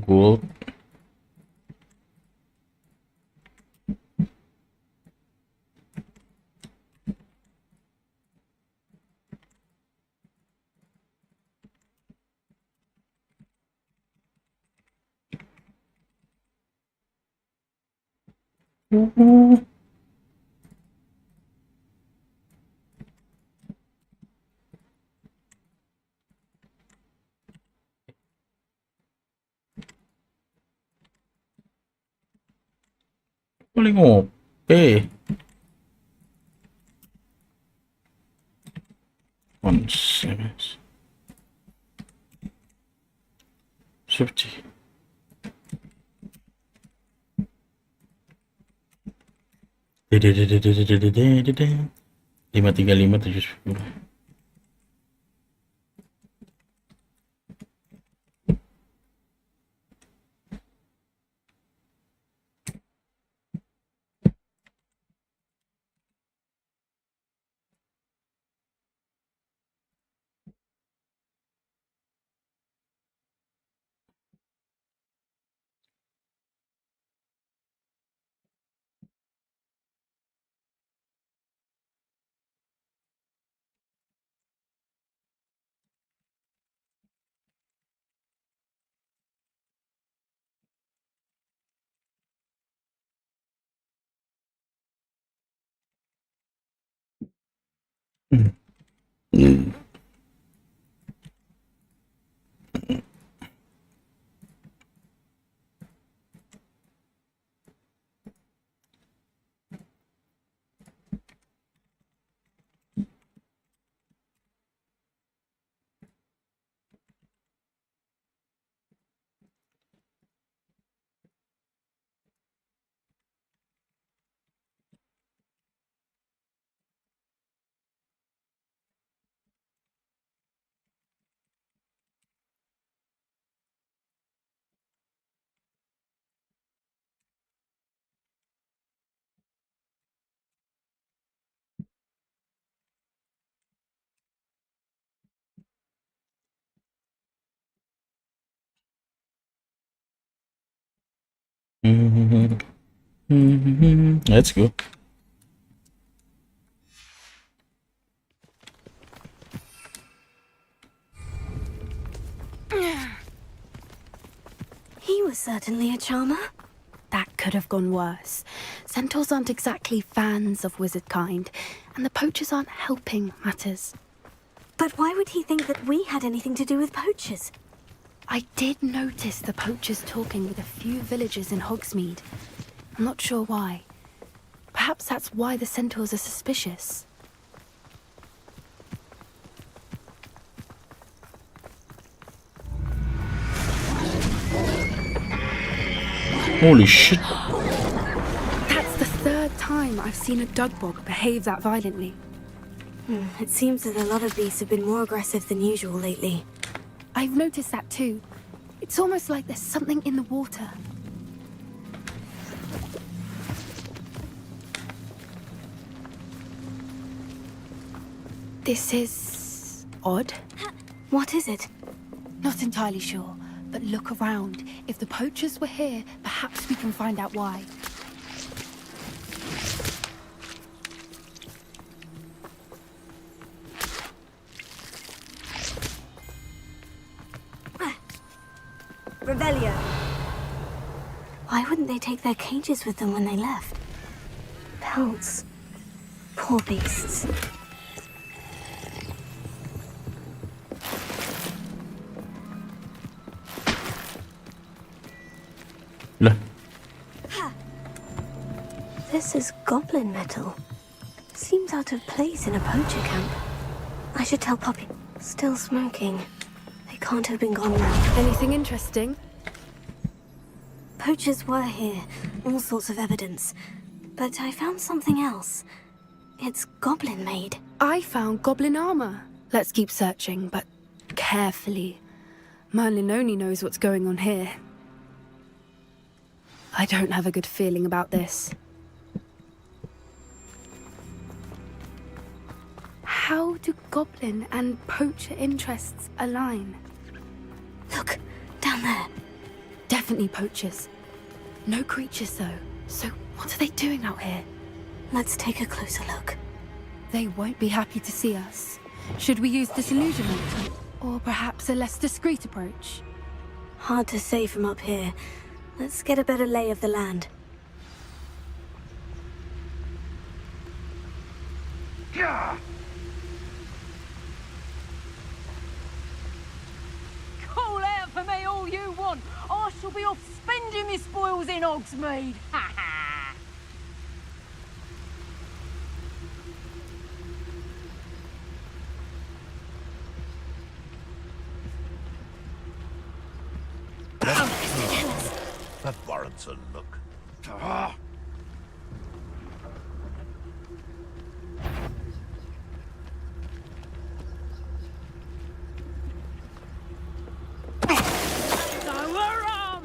Gold. Paling OP. Konsep. Seperti 535 710. Let's go. He was certainly a charmer. That could have gone worse. Centaurs aren't exactly fans of wizard kind, and the poachers aren't helping matters. But why would he think that we had anything to do with poachers? I did notice the poachers talking with a few villagers in Hogsmeade. I'm not sure why. Perhaps that's why the centaurs are suspicious. Holy shit. That's the third time I've seen a dugbog behave that violently. It seems that a lot of beasts have been more aggressive than usual lately. I've noticed that too. It's almost like there's something in the water. This is odd. What is it? Not entirely sure, but look around. If the poachers were here, perhaps we can find out why. Revelio. Why wouldn't they take their cages with them when they left? Pelts. Poor beasts. Lah. This is goblin metal. Seems out of place in a poacher camp. I should tell Poppy. Still smoking. They can't have been gone now. Anything interesting? Poachers were here. All sorts of evidence. But I found something else. It's goblin made. I found goblin armor. Let's keep searching, but carefully. Merlin only knows what's going on here. I don't have a good feeling about this. How do goblin and poacher interests align? Look, down there. Definitely poachers. No creatures though. So what are they doing out here? Let's take a closer look. They won't be happy to see us. Should we use disillusionment? Or perhaps a less discreet approach? Hard to say from up here. Let's get a better lay of the land. Call out for me all you want. I shall be off spending my spoils in Hogsmeade. Ha ha! That warrants a look. So hurrah,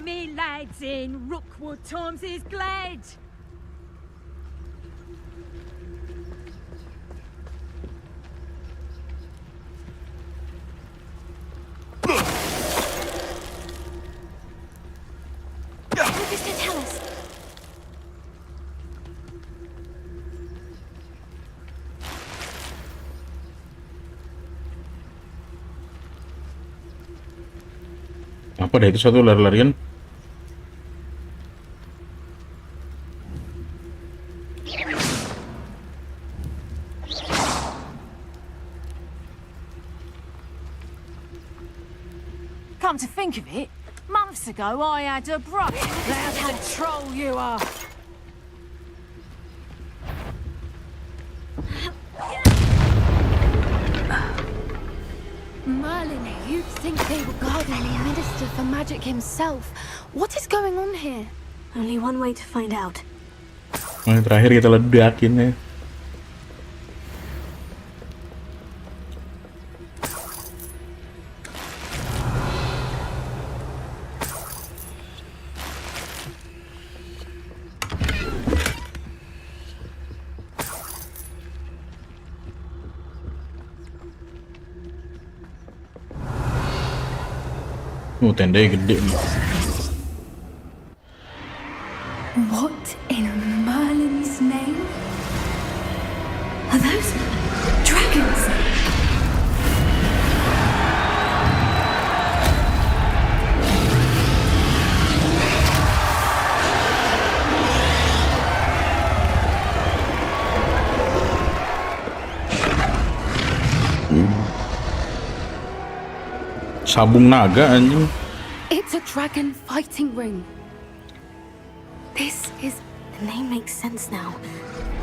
me lads, in Rookwood times is glad. Mr. Tellis. Apa dah itu satu lari-larian? Come to think of it, months ago I had a brush. That's the troll you are. Merlin, you'd think they were guarding the Minister for Magic himself. What is going on here? Only one way to find out. Yang terakhir kita ledakin ya. Tendanya gede nih. Sabung naga anjing. It's a dragon fighting ring. This is... The name makes sense now.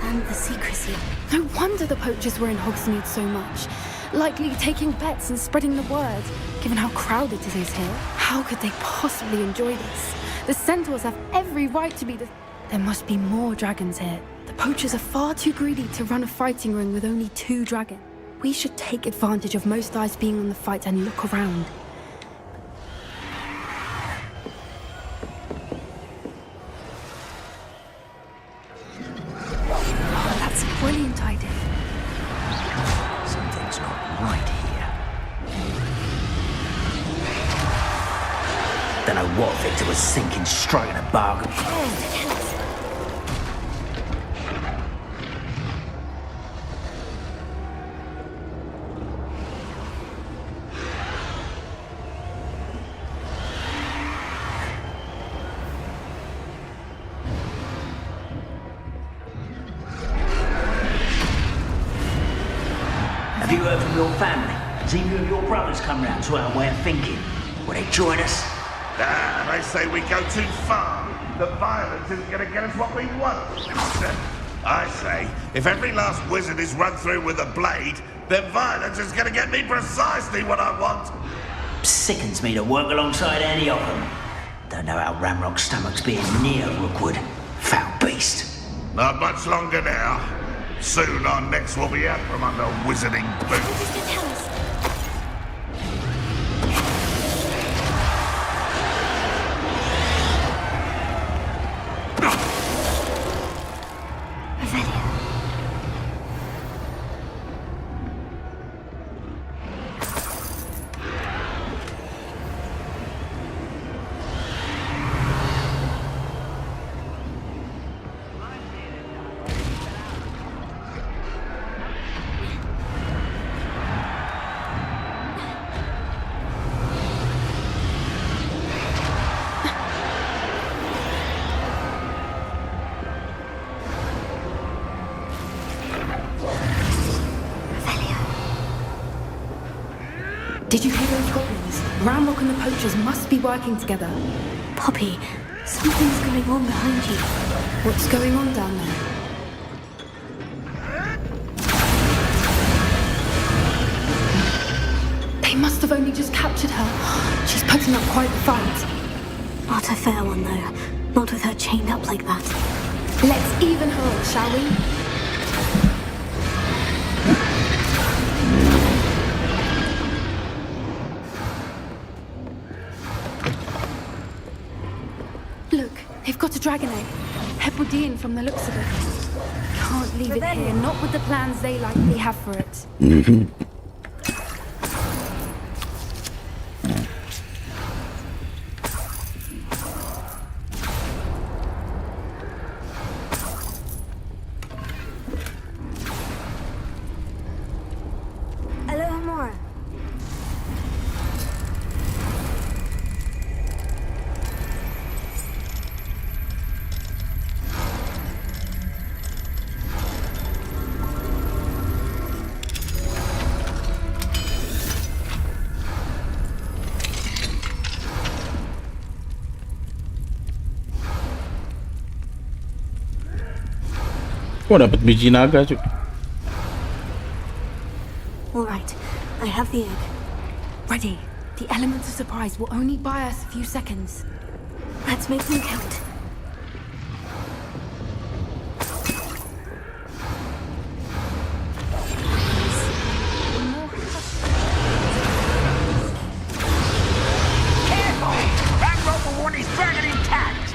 And the secrecy. No wonder the poachers were in Hogsmeade so much. Likely taking bets and spreading the word, given how crowded it is here. How could they possibly enjoy this? The centaurs have every right to be the... There must be more dragons here. The poachers are far too greedy to run a fighting ring with only 2 dragons. We should take advantage of most eyes being on the fight and look around. Oh, that's a brilliant idea. Something's not right here. Don't know what Victor was thinking, striking a bargain. Have you heard from your family? Has either of your brothers come round to our way of thinking? Will they join us? Ah, they say we go too far. The violence isn't going to get us what we want. I say, if every last wizard is run through with a blade, then violence is going to get me precisely what I want. Sickens me to work alongside any of them. Don't know how Ramrock's stomach's being near Rookwood. Foul beast. Not much longer now. Soon our necks will be out from under wizarding boots. Did you hear those goblins? Ramrock and the poachers must be working together. Poppy, something's going on behind you. What's going on down there? They must have only just captured her. She's putting up quite the fight. Not a fair one, though. Not with her chained up like that. Let's even her, shall we? Look, they've got a dragon egg. Hebridean from the looks of it. Can't leave it here, not with the plans they likely have for it. Kok dapat biji naga, cuy? All right, I have the egg. Ready. The element of surprise will only buy us a few seconds. Let's make them count. Careful! Ramrock will want his dragon intact!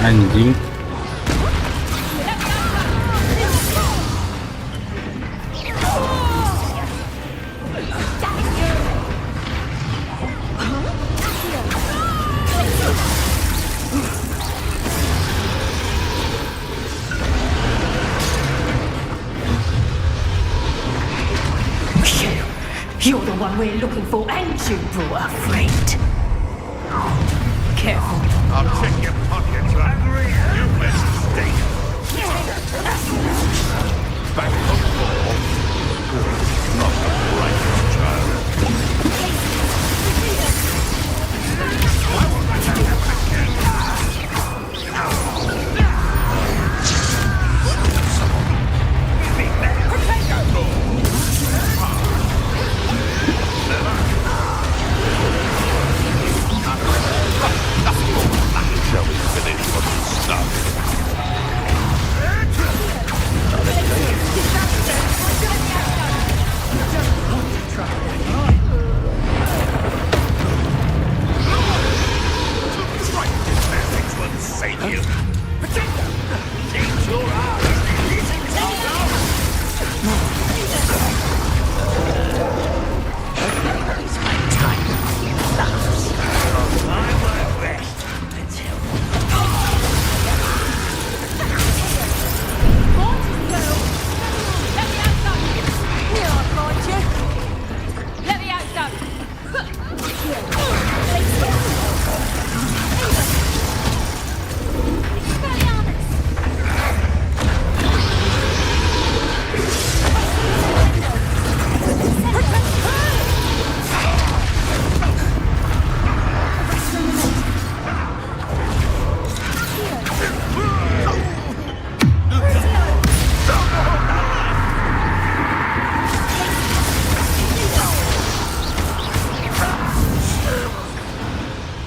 Anjing. You're the one we're looking for, and you brought a friend. Careful. I'll check your pockets, Hungry. You best stay. Back up, not a bright child. Shall we finish what we started? Save you. Change your eyes. It's my time. I won't rest until. Let me out, son.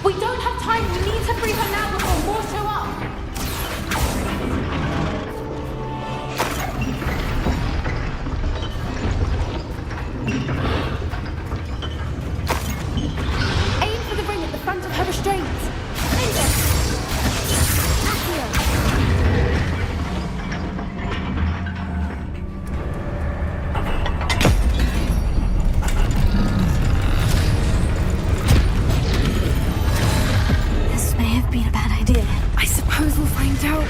We don't have time. We need to free her now before more show up. Aim for the ring at the front of her restraints. This may have been a bad idea. I suppose we'll find out.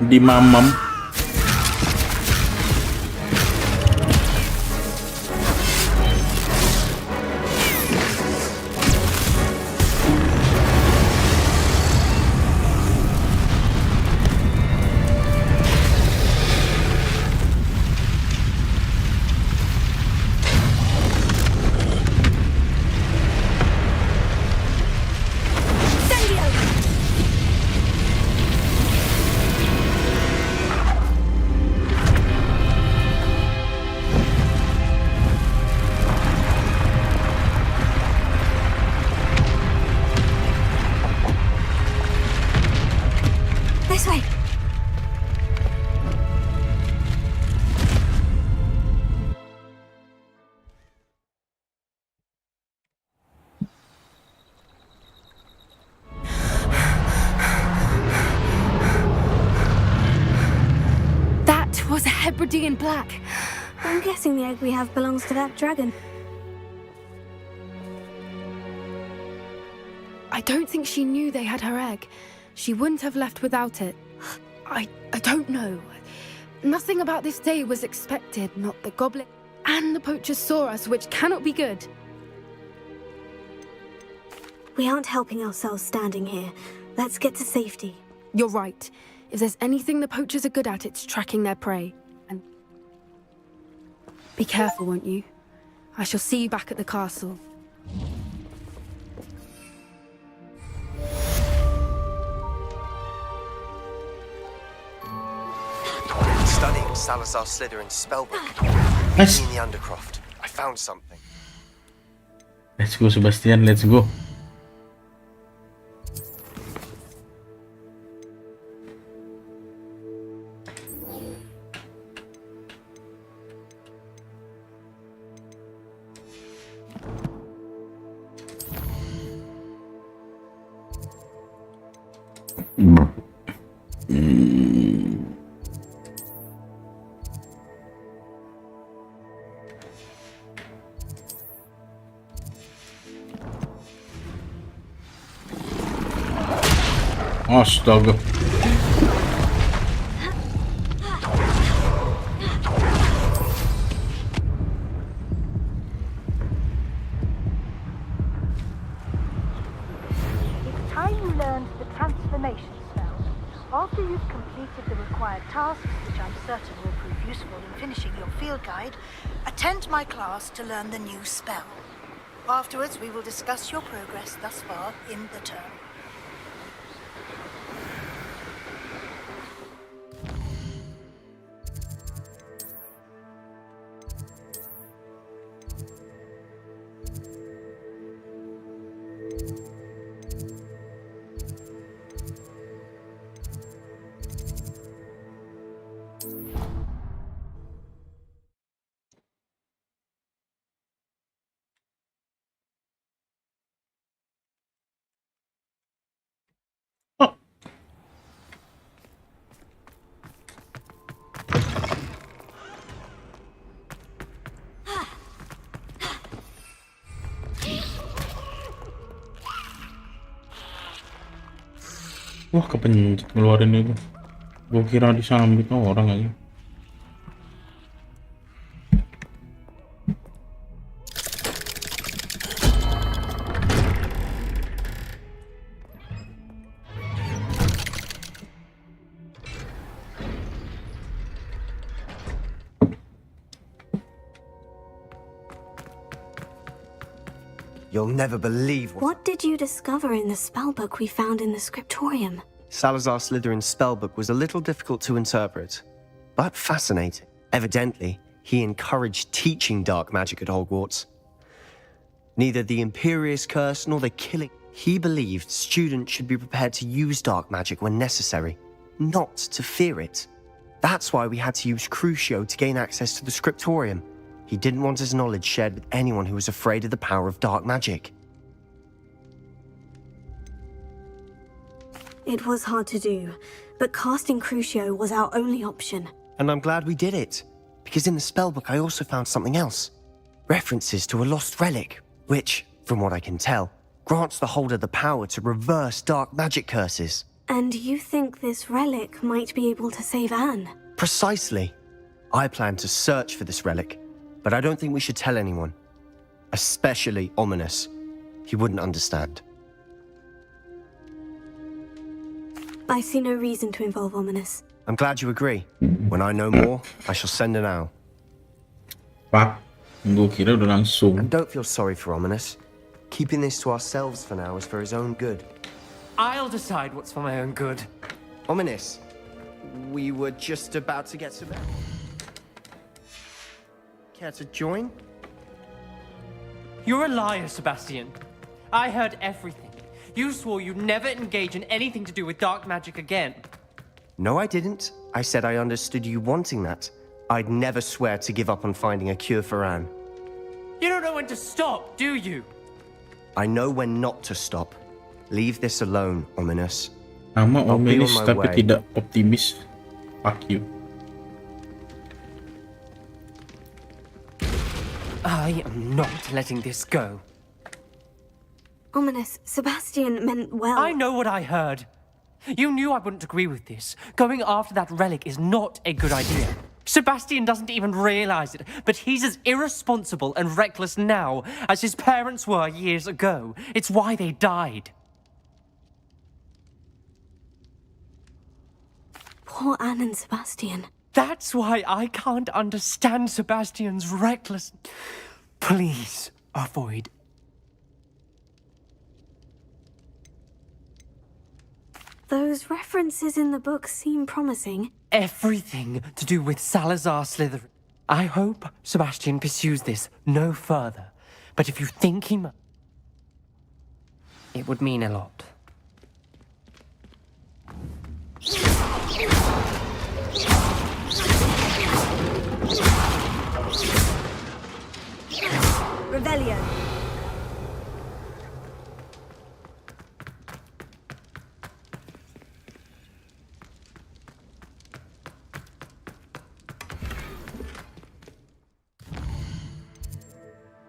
Di mamam. This way. That was a Hebridean black. I'm guessing the egg we have belongs to that dragon. I don't think she knew they had her egg. She wouldn't have left without it. I don't know. Nothing about this day was expected, not the goblin. And the poachers saw us, which cannot be good. We aren't helping ourselves standing here. Let's get to safety. You're right. If there's anything the poachers are good at, it's tracking their prey. And be careful, won't you? I shall see you back at the castle. Studying Salazar Slytherin's spellbook. Nice. In the Undercroft. I found something. Let's go, Sebastian. Let's go. Astaga. It's time you learned the transformation spell. After you've completed the required tasks, which I'm certain will prove useful in finishing your field guide, attend my class to learn the new spell. Afterwards, we will discuss your progress thus far in the term. Wah, kepencet ngeluarin itu. Gue kira disambit orang aja. You'll never believe What did you discover in the spellbook we found in the scriptorium? Salazar Slytherin's spellbook was a little difficult to interpret, but fascinating. Evidently, he encouraged teaching dark magic at Hogwarts. Neither the Imperious Curse nor the killing. He believed students should be prepared to use dark magic when necessary, not to fear it. That's why we had to use Crucio to gain access to the scriptorium. He didn't want his knowledge shared with anyone who was afraid of the power of dark magic. It was hard to do, but casting Crucio was our only option. And I'm glad we did it, because in the spellbook I also found something else. References to a lost relic, which, from what I can tell, grants the holder the power to reverse dark magic curses. And you think this relic might be able to save Anne? Precisely. I plan to search for this relic, but I don't think we should tell anyone. Especially Ominous. He wouldn't understand. I see no reason to involve Ominous. I'm glad you agree. When I know more, I shall send an owl. Pak, gue kira udah langsung. And don't feel sorry for Ominous. Keeping this to ourselves for now is for his own good. I'll decide what's for my own good. Ominous, we were just about to get to bed. Care to join? You're a liar, Sebastian. I heard everything. You swore you'd never engage in anything to do with dark magic again. No, I didn't. I said I understood you wanting that. I'd never swear to give up on finding a cure for Anne. You don't know when to stop, do you? I know when not to stop. Leave this alone, Ominous. Nama I'll be on Ominous my tapi way. tidak optimis. Fuck you. I am not letting this go. Ominous, Sebastian meant well. I know what I heard. You knew I wouldn't agree with this. Going after that relic is not a good idea. Sebastian doesn't even realize it, but he's as irresponsible and reckless now as his parents were years ago. It's why they died. Poor Anne and Sebastian. That's why I can't understand Sebastian's reckless. Please avoid. Those references in the book seem promising. Everything to do with Salazar Slytherin. I hope Sebastian pursues this no further. But if you think he might, it would mean a lot. Revelio.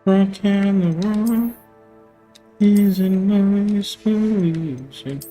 Rockin' the world is a nice solution.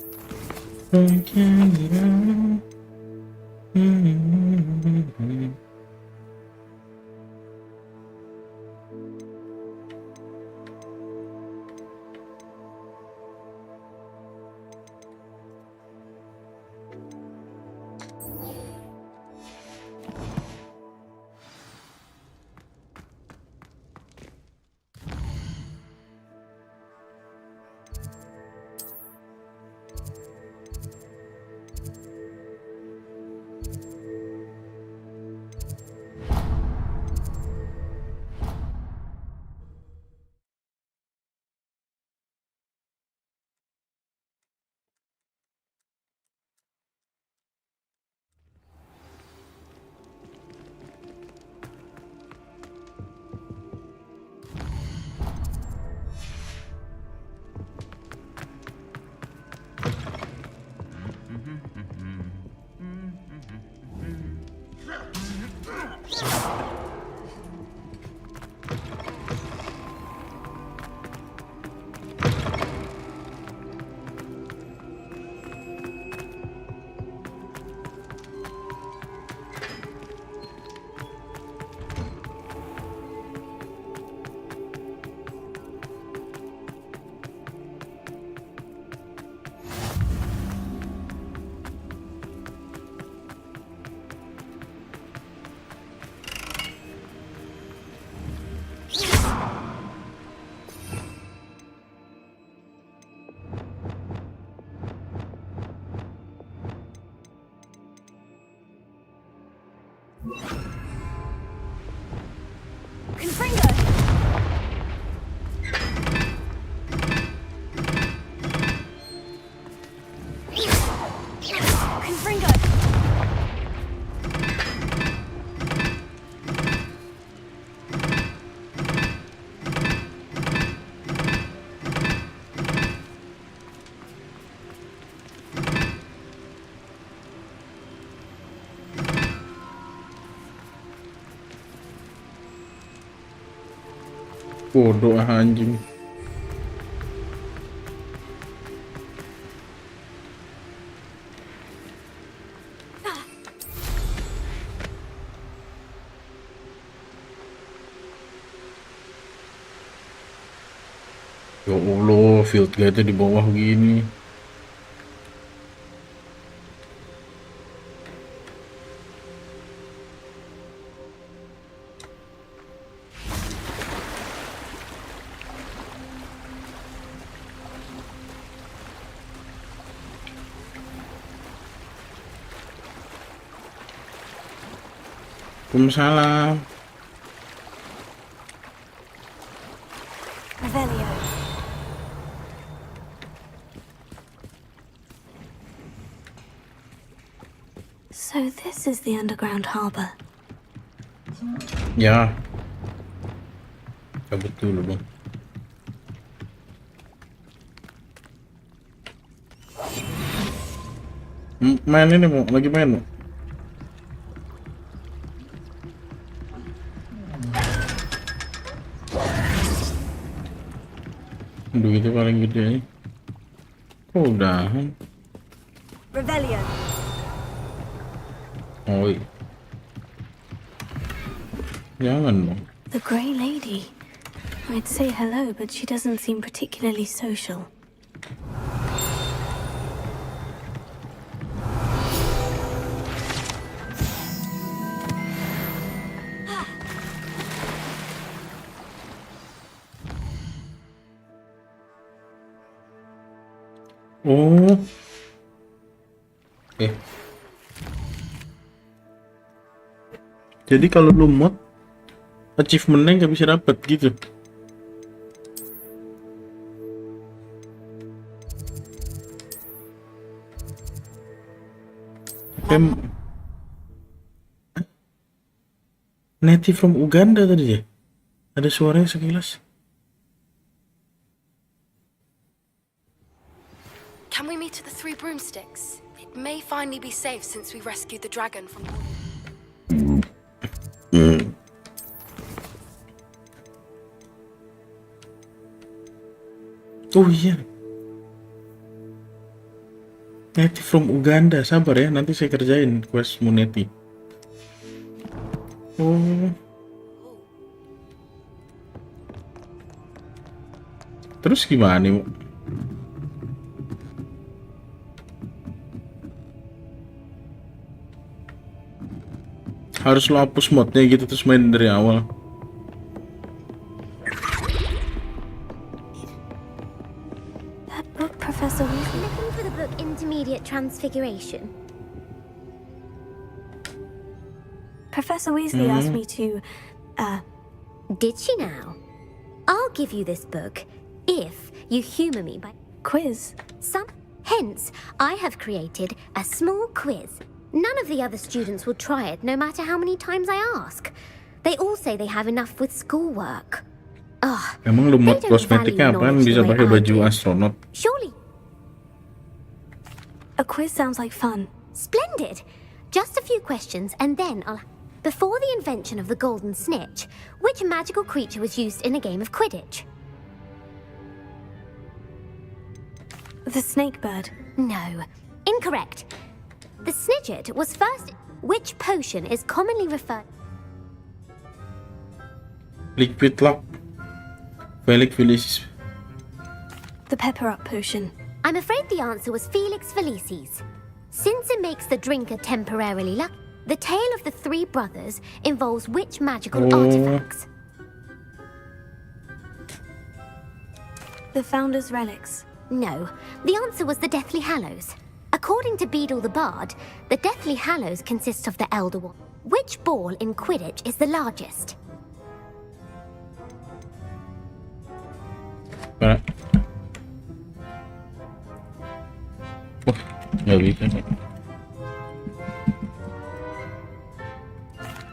Bodoh anjing. Ya Allah, field guide di bawah gini. Waalaikumsalam. Revelio. So this is the underground harbor. Ya. Cabut dulu dong. Main ini mau, lagi main mau. Aduh, itu paling gede. Kok udahan? Revelio. Oh iya. Jangan dong. The Grey Lady. I'd say hello, but she doesn't seem particularly social. Oh. Jadi kalau lu mod achievementnya nggak bisa dapet gitu. Native from Uganda tadi ya? Ada suaranya sekilas. Can we meet at the Three Broomsticks? It may finally be safe since we rescued the dragon from... Oh iya. Native from Uganda, sabar ya, nanti saya kerjain quest Muneti. Oh. Terus gimana nih? Harus lo hapus modnya gitu terus main dari awal. That book, Professor Weasley. Looking for the book Intermediate Transfiguration. Professor Weasley asked me to, Did she now? I'll give you this book if you humor me by quiz. Hence, I have created a small quiz. None of the other students will try it, no matter how many times I ask. They all say they have enough with schoolwork. Emang lu mod kosmetiknya apaan bisa pakai baju astronot? Surely. A quiz sounds like fun. Splendid. Just a few questions, and then I'll... Before the invention of the golden snitch, which magical creature was used in a game of Quidditch? The snake bird. No. Incorrect. The snidget was first... Which potion is commonly referred... Liquid Lock. Felix Felicis. The pepper up potion. I'm afraid the answer was Felix Felicis. Since it makes the drinker temporarily lucky, the tale of the three brothers involves which magical artifacts? The Founder's Relics. No, the answer was the Deathly Hallows. According to Beadle the Bard, the Deathly Hallows consist of the Elder Wand. Which ball in Quidditch is the largest? Nggak bisa.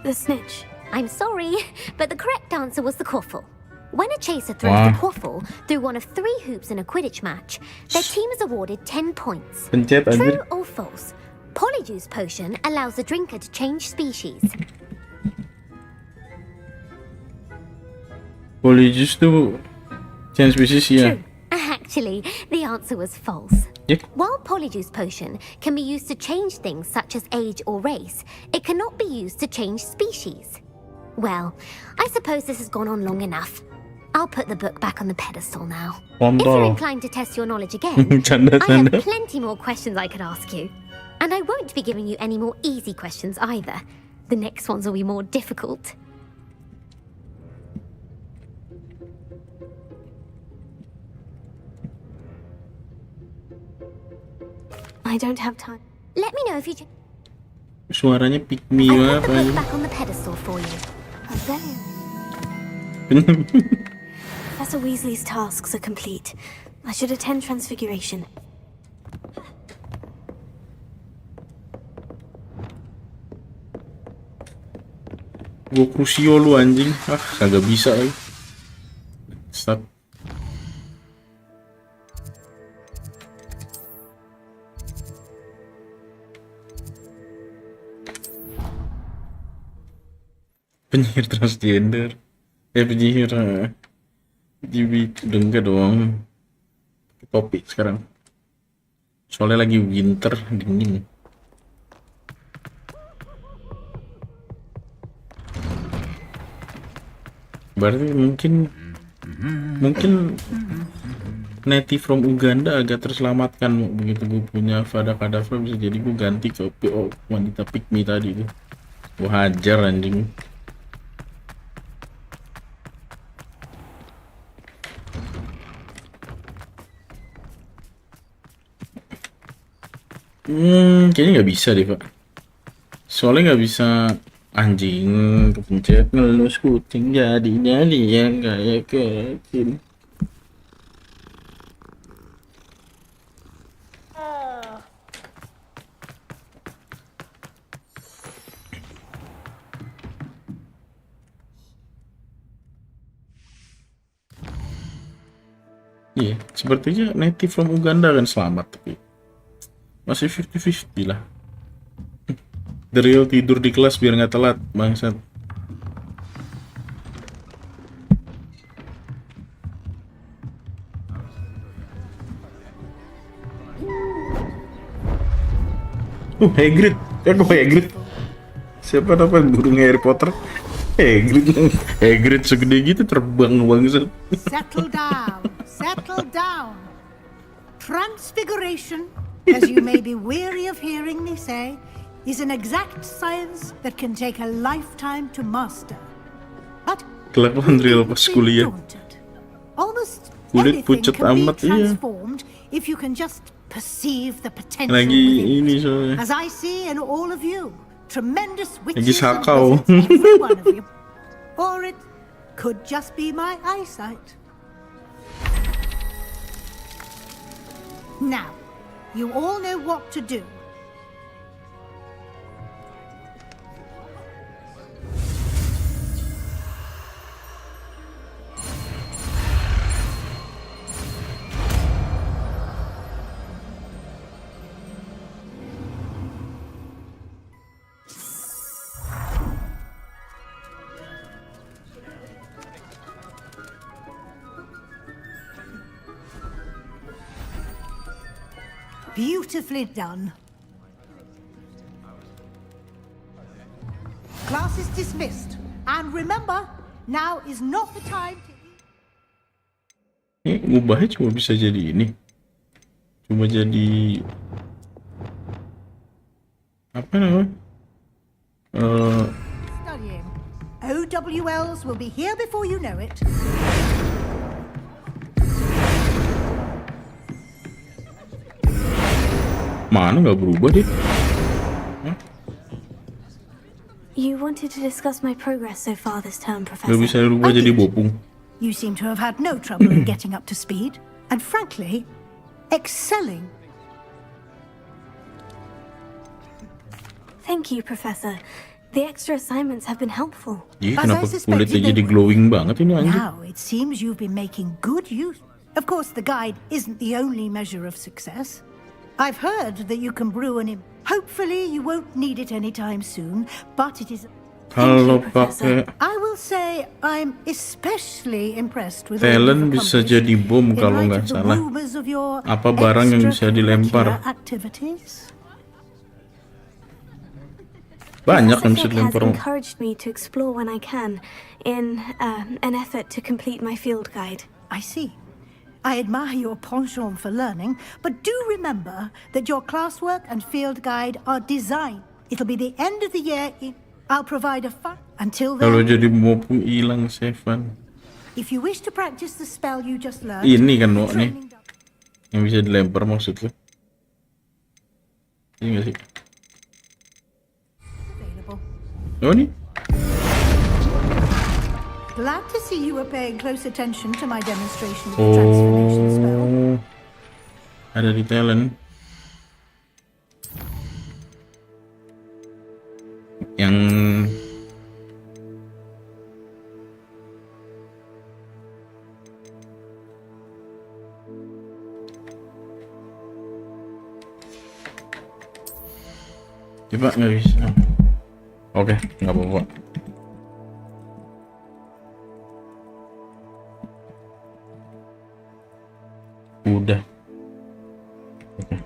The snitch. I'm sorry, but the correct answer was the quaffle. When a chaser throws the quaffle through one of 3 hoops in a Quidditch match, their team is awarded 10 points. Pencet, True anjir. or false? Polyjuice potion allows the drinker to change species. Polyjuice tuh change species ya. True. Actually, the answer was false. Yeah. While Polyjuice potion can be used to change things such as age or race, it cannot be used to change species. Well, I suppose this has gone on long enough. I'll put the book back on the pedestal now. If you're inclined to test your knowledge again, I have plenty more questions I could ask you. And I won't be giving you any more easy questions either. The next ones will be more difficult. I don't have time. Let me know if you... Suaranya pick me I put the apa book ini? back on the pedestal for you. Professor Weasley's tasks are complete. I should attend Transfiguration. Gua Crucio lu anjing. Kagak bisa lagi. Stop. Penyihir transgender. Penyihir GB udah enggak dong. Topi sekarang. Soalnya lagi winter, dingin. Berarti mungkin native from Uganda agak terselamatkan. Begitu gue punya Avadakadavra bisa jadi gue ganti ke wanita pick me tadi tuh. Gue hajar anjing. Kayaknya nggak bisa deh Pak. Soalnya nggak bisa anjing kepencet ngelus kucing jadinya dia kayak kecil. Iya, sepertinya native from Uganda kan selamat tapi masih 50-50 lah. The real tidur di kelas biar nggak telat, bangsat. Hagrid. Kok Hagrid? Siapa namanya burung Harry Potter? Hagrid. Hagrid segede gitu terbang banget. Settle down. Settle down. Transfiguration, as you may be weary of hearing me say, is an exact science that can take a lifetime to master. But Kelakuan real pas kuliah. almost Kulit anything pucat can be amat, iya. transformed if you can just perceive the potential Lagi within ini it. soalnya. As I see in all of you, tremendous Lagi witches and sakau. wizards, every one of you. Or it could just be my eyesight. Now, you all know what to do. Beautifully done. Class is dismissed. And remember, now is not the time to... Ngubahnya cuma bisa jadi ini. Cuma jadi apa namanya? Studying. OWLs will be here before you know it. Mana nggak berubah deh? You wanted to discuss my progress so far this term, Professor. Nggak bisa berubah jadi bopung. You seem to have had no trouble in getting up to speed, and frankly, excelling. Thank you, Professor. The extra assignments have been helpful. Iya, As I kenapa suspected kulitnya they jadi would. glowing banget ini anjir? Now it seems you've been making good use. Of course, the guide isn't the only measure of success. I've heard that you can brew an Hopefully you won't need it anytime soon, but it is... Kalau pakai I will say I'm especially impressed with all talent you've bisa accomplished jadi bom in kalau light nggak of the salah. rumors of your Apa barang yang bisa dilempar? extracurricular activities. Banyak yang bisa Professor Fig has dilempar. encouraged me to explore when I can, in an effort to complete my field guide. I see. I admire your penchant for learning, but do remember that your classwork and field guide are designed. It'll be the end of the year. I'll provide a fun. Until Kalau then, jadi bopung hilang Seven. if you wish to practice the spell you just learned, Ini kan the Wak, nih training yang bisa dilempar maksud lu? Ini nggak sih? available. Oh nih? Glad to see you were paying close attention to my demonstration of the transformation spell. Oh, ada di talent. Yang coba nggak bisa. Oke, nggak apa-apa. Udah. Oke.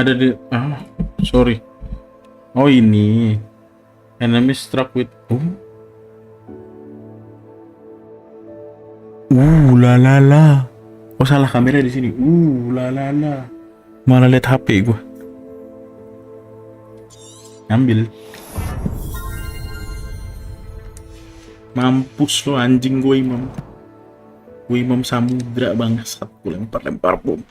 Ada di sorry. Oh ini enemy struck with la la la. Oh salah kamera di sini. La la la. Malah lihat HP gua. Ambil. Mampus lo anjing, gue imam. Gue imam samudra bangsat. Gue lempar bom.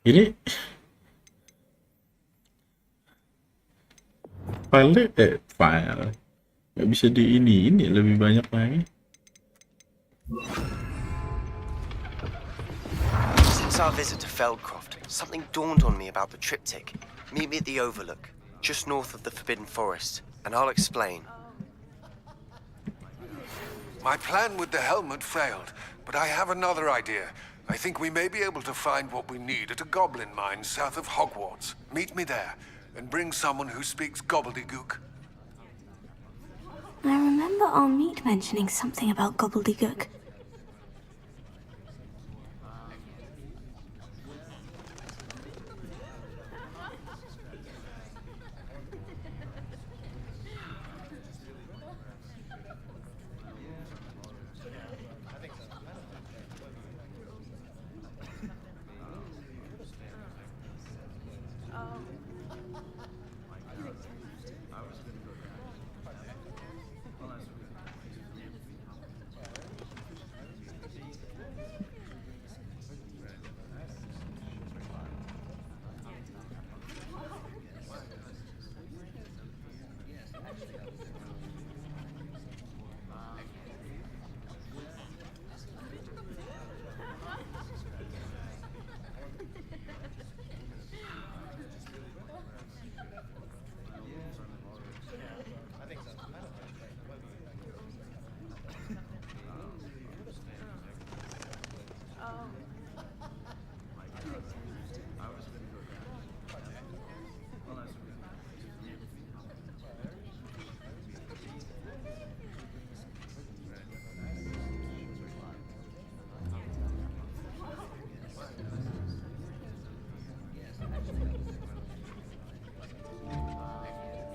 Ini file nggak bisa di ini lebih banyak lagi. Since our visit to Feldcroft, something dawned on me about the triptych. Meet me at the Overlook, just north of the Forbidden Forest, and I'll explain. My plan with the helmet failed, but I have another idea. I think we may be able to find what we need at a goblin mine south of Hogwarts. Meet me there, and bring someone who speaks gobbledygook. I remember our meet mentioning something about gobbledygook.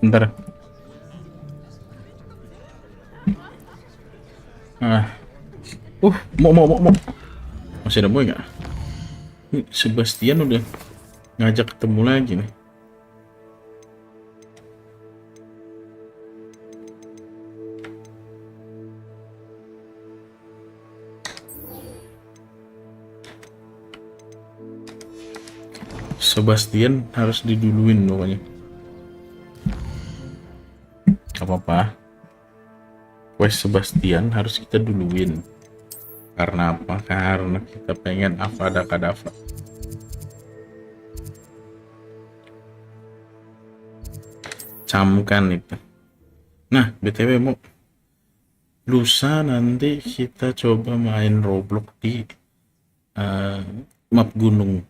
Bentar. Mau. Masih ada boy nggak? Sebastian udah ngajak ketemu lagi nih. Sebastian harus diduluin pokoknya. Gak apa-apa. Quest Sebastian harus kita duluin. Karena apa? Karena kita pengen Avadakadavra. Camkan itu. Nah, BTW mau lusa nanti kita coba main Roblox di map gunung.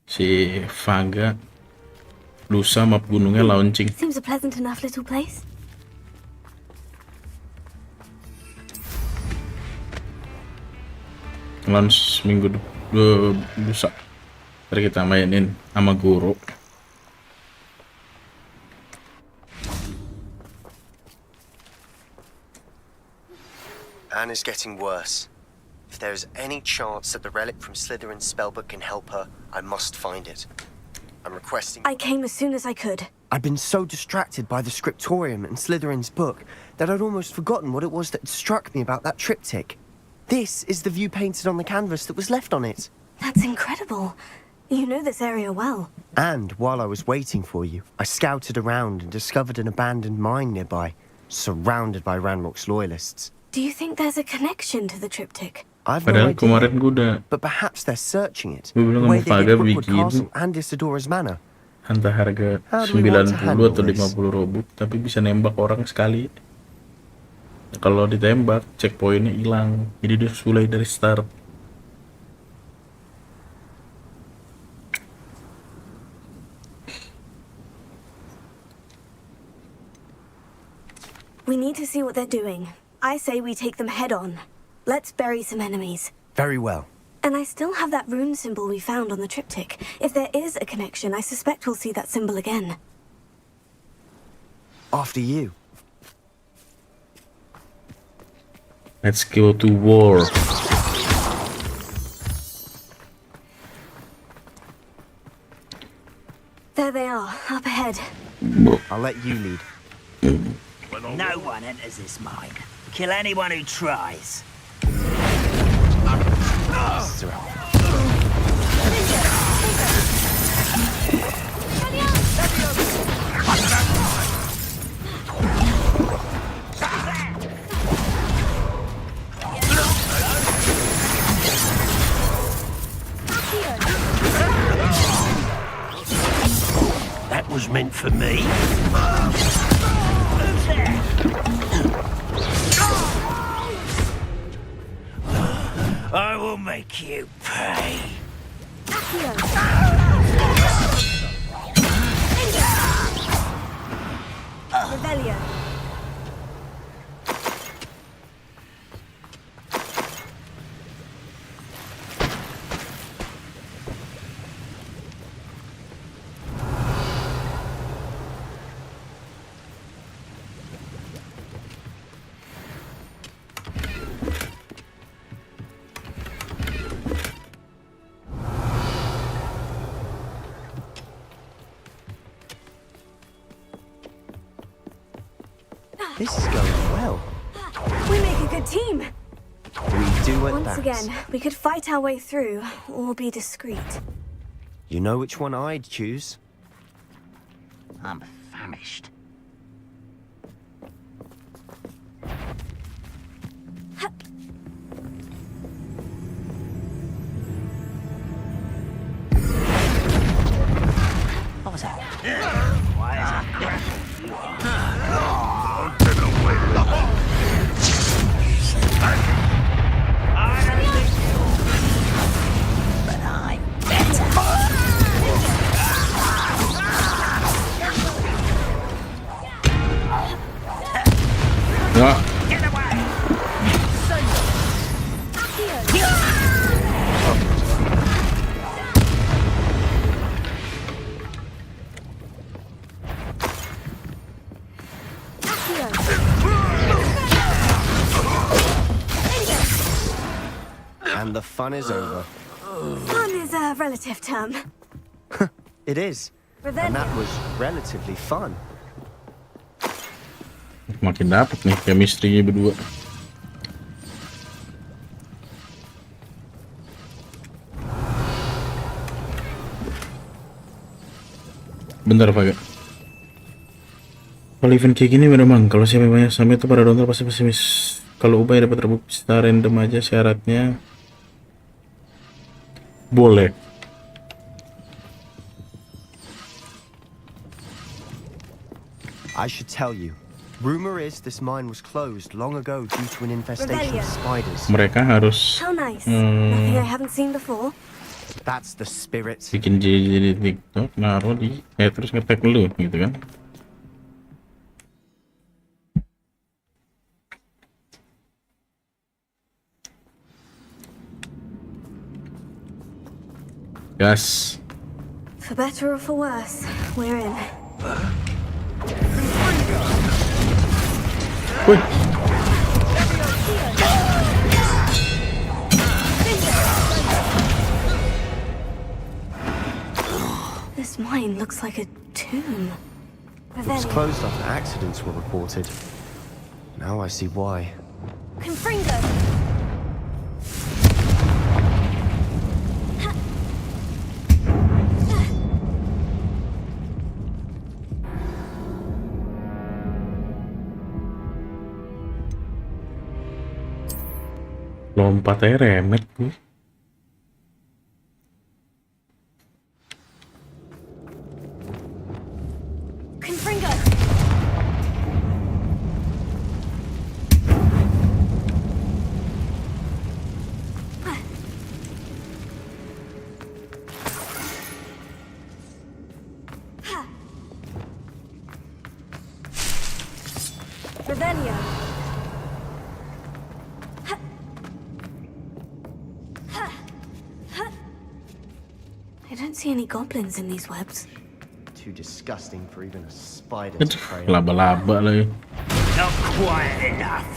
Si Vaga lusa map gunungnya launching. Seems a pleasant enough little place. Launch minggu lusa. Ntar kita mainin sama guru. Anne is getting worse. If there is any chance that the relic from Slytherin's spellbook can help her, I must find it. I'm requesting... I came as soon as I could. I'd been so distracted by the scriptorium and Slytherin's book that I'd almost forgotten what it was that struck me about that triptych. This is the view painted on the canvas that was left on it. That's incredible. You know this area well. And while I was waiting for you, I scouted around and discovered an abandoned mine nearby, surrounded by Ranrock's loyalists. Do you think there's a connection to the triptych? I've no Padahal kemarin idea, gue udah but perhaps they're searching it. gue bilang Where sama they Vaga get Rookwood bikin Castle and Isidora's Manor. antara harga How do we want to 90 handle atau this? 50 robux, tapi bisa nembak orang sekali. Kalau ditembak, checkpointnya hilang. Jadi dia harus mulai dari start. We need to see what they're doing. I say we take them head on. Let's bury some enemies. Very well. And I still have that rune symbol we found on the triptych. If there is a connection, I suspect we'll see that symbol again. After you. Let's go to war. There they are, up ahead. I'll let you lead. No one enters this mine. Kill anyone who tries. That was meant for me. I will make you pay. Revelio. This is going well. We make a good team. We do at Once that. again, we could fight our way through, or be discreet. You know which one I'd choose? I'm famished. What was that? Why is but I'm better. Ja. And the fun is over. Fun is a relative term. It is. And that was relatively fun. Makin dapet nih chemistry-nya berdua. Bentar, Pak. Kalau event kayak gini memang kalau siapa banyak sama itu para donor pasti pesimis. Kalau ubah dapat terbukti secara random aja syaratnya boleh. I should tell you. Rumor is this mine was closed long ago due to an infestation of spiders. Mereka harus How nice. Nothing I haven't seen before. That's the spirit. bikin jadi TikTok, naruh di terus nge-tag lu gitu kan. Gas. For better or for worse, we're in. Wih. This mine looks like a tomb. It was closed after accidents were reported. Now I see why. Confringo! Lompatnya remet gue. Confringo! Revelio. I don't see any goblins in these webs. Too disgusting for even a spider to Aduh, prey on. laba-laba lagi. Not quiet enough.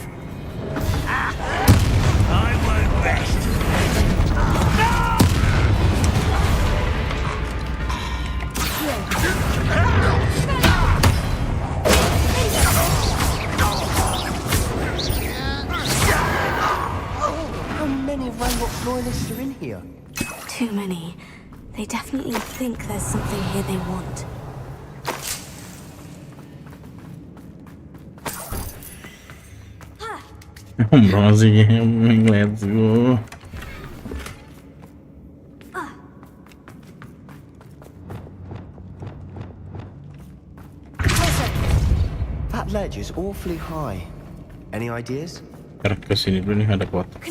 I won't rest. How many of Ranrock's loyalists are in here? Too many. They definitely think there's something here they want. Bronzy gaming, let's go. That ledge is awfully high. Any ideas? Ntar kesini dulu nih ada kotak.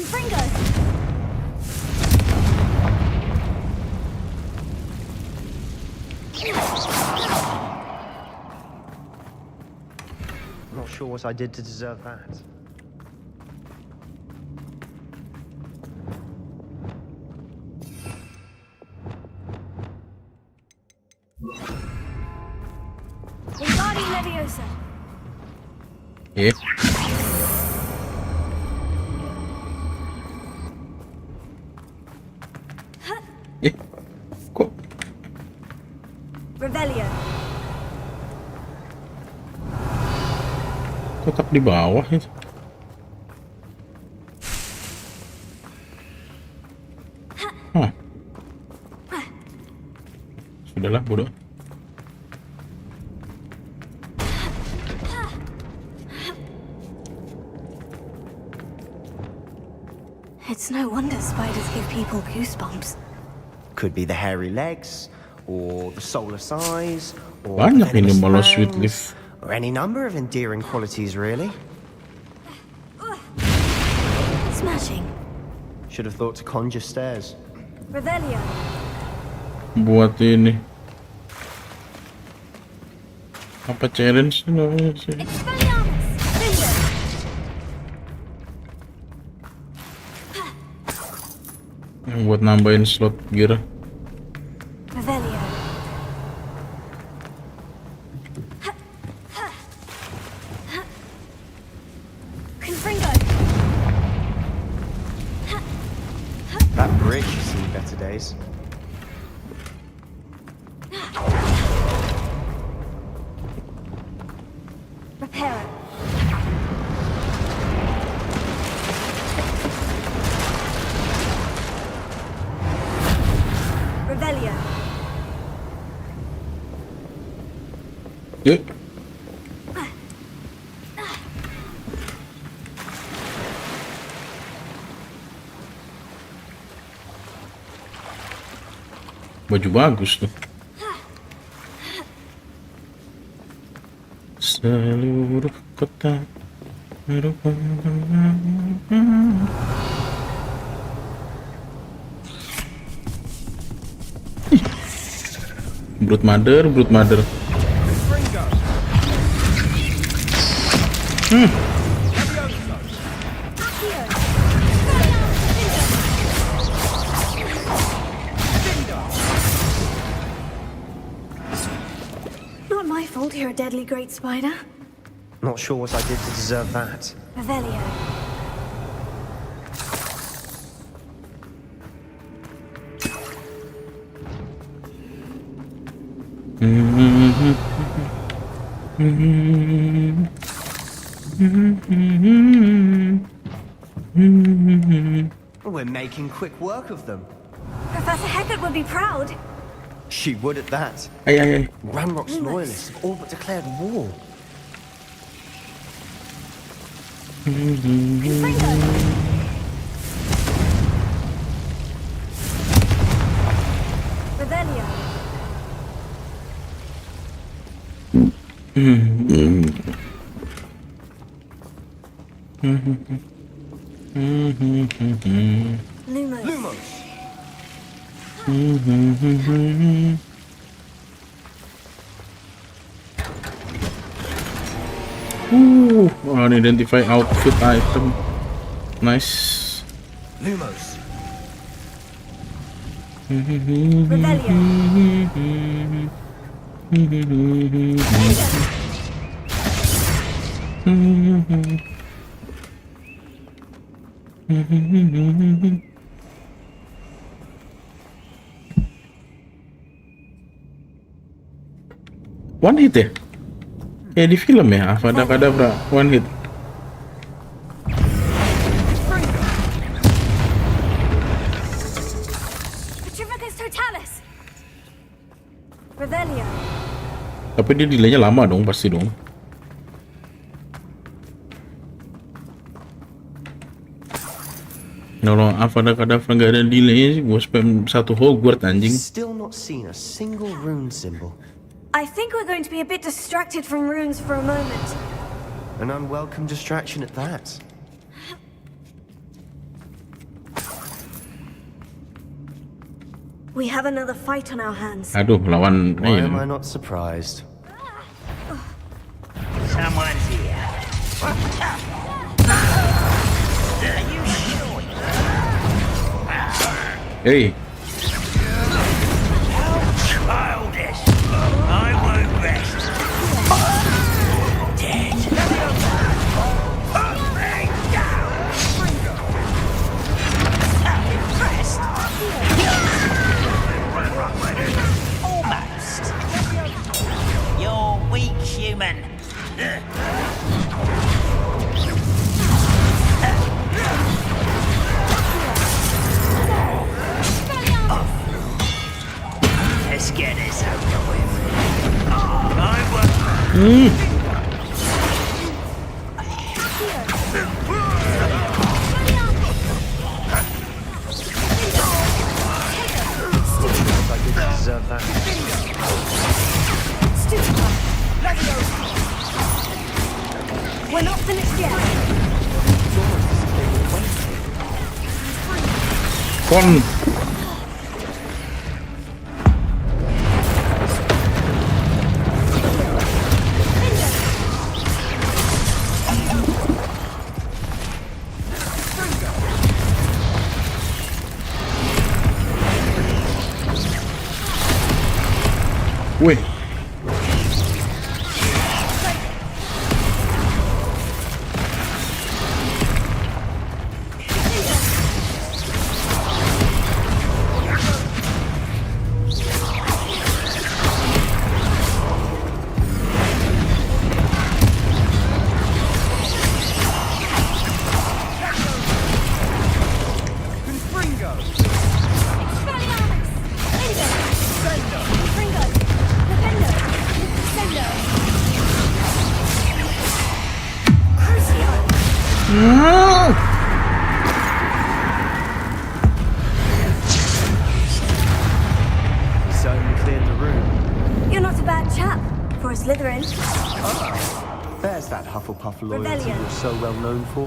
I'm not sure what I did to deserve that. Wingardium Leviosa. Yeah. Kok Revelio. kotak di bawah itu? Hah. Sudahlah, bodoh. It's no wonder spiders give people goosebumps. Could be the hairy legs, or the soulless eyes, or Banyak ini venomous malah fangs, sweet leaf. or any number of endearing qualities, really. Smashing. Should have thought to conjure stairs. Revelio. Buat ini. Apa challenge namanya sih? Yang buat nambahin slot gear. Revelio. Confringo. That bridge has seen better days. Reparo. Revelio. Ya. Baju bagus tuh. Seluruh kota Brute mother, brute mother. Not my fault you're a deadly great spider. Not sure what I did to deserve that. Revelio. We're making quick work of them. Professor Hecat would be proud. She would at that. Ay. Ranrock's loyalists have all but declared war. Revelio. Lumos. Unidentified outfit item. Nice. Lumos. One hit ya? Kayak di film ya, Avadakadavra, one hit. Tapi dia delaynya lama dong, pasti dong. Kalau Avadakadavra nggak ada delay sih, gue spam satu Hogwarts anjing. Still not seen a single rune symbol. I think we're going to be a bit distracted from runes for a moment. An unwelcome distraction at that. We have another fight on our hands. Aduh, lawan Why am I not surprised? Someone's here. Are you sure? Hey. How childish. I won't rest. Dead. Rest. Almost. You're weak, human. Let's get this over with. I won't. I didn't deserve that. We're not finished yet. Con. Wih. You're not a bad chap for a Slytherin. There's that Hufflepuff loyalty Rebellion. you're so well known for.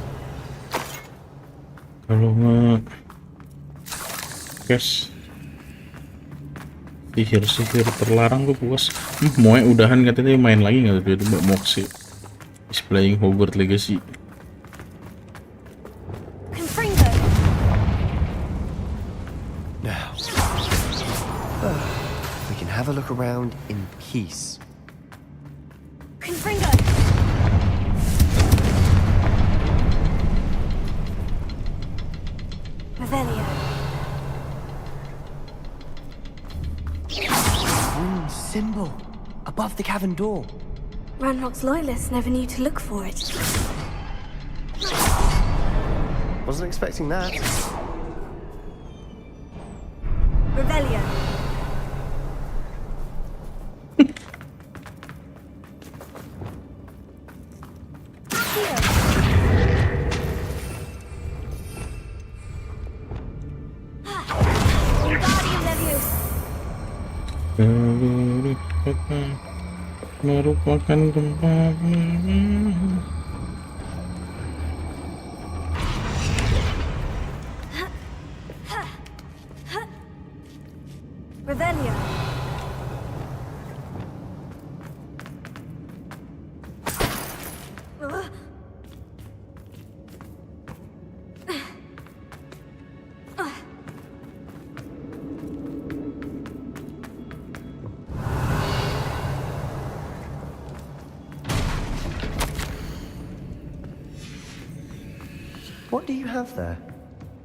Kalau nggak guys, sihir terlarang gue puas. Mau udahan katanya main lagi nggak tuh Mbak Moxie is playing Hogwarts Legacy. Now, we can have a look around in peace. Confringo. Revelio. Rune symbol above the cavern door. Ranrock's loyalists never knew to look for it. Wasn't expecting that. Revelio. Merupakan tempat Revelio. What do you have there?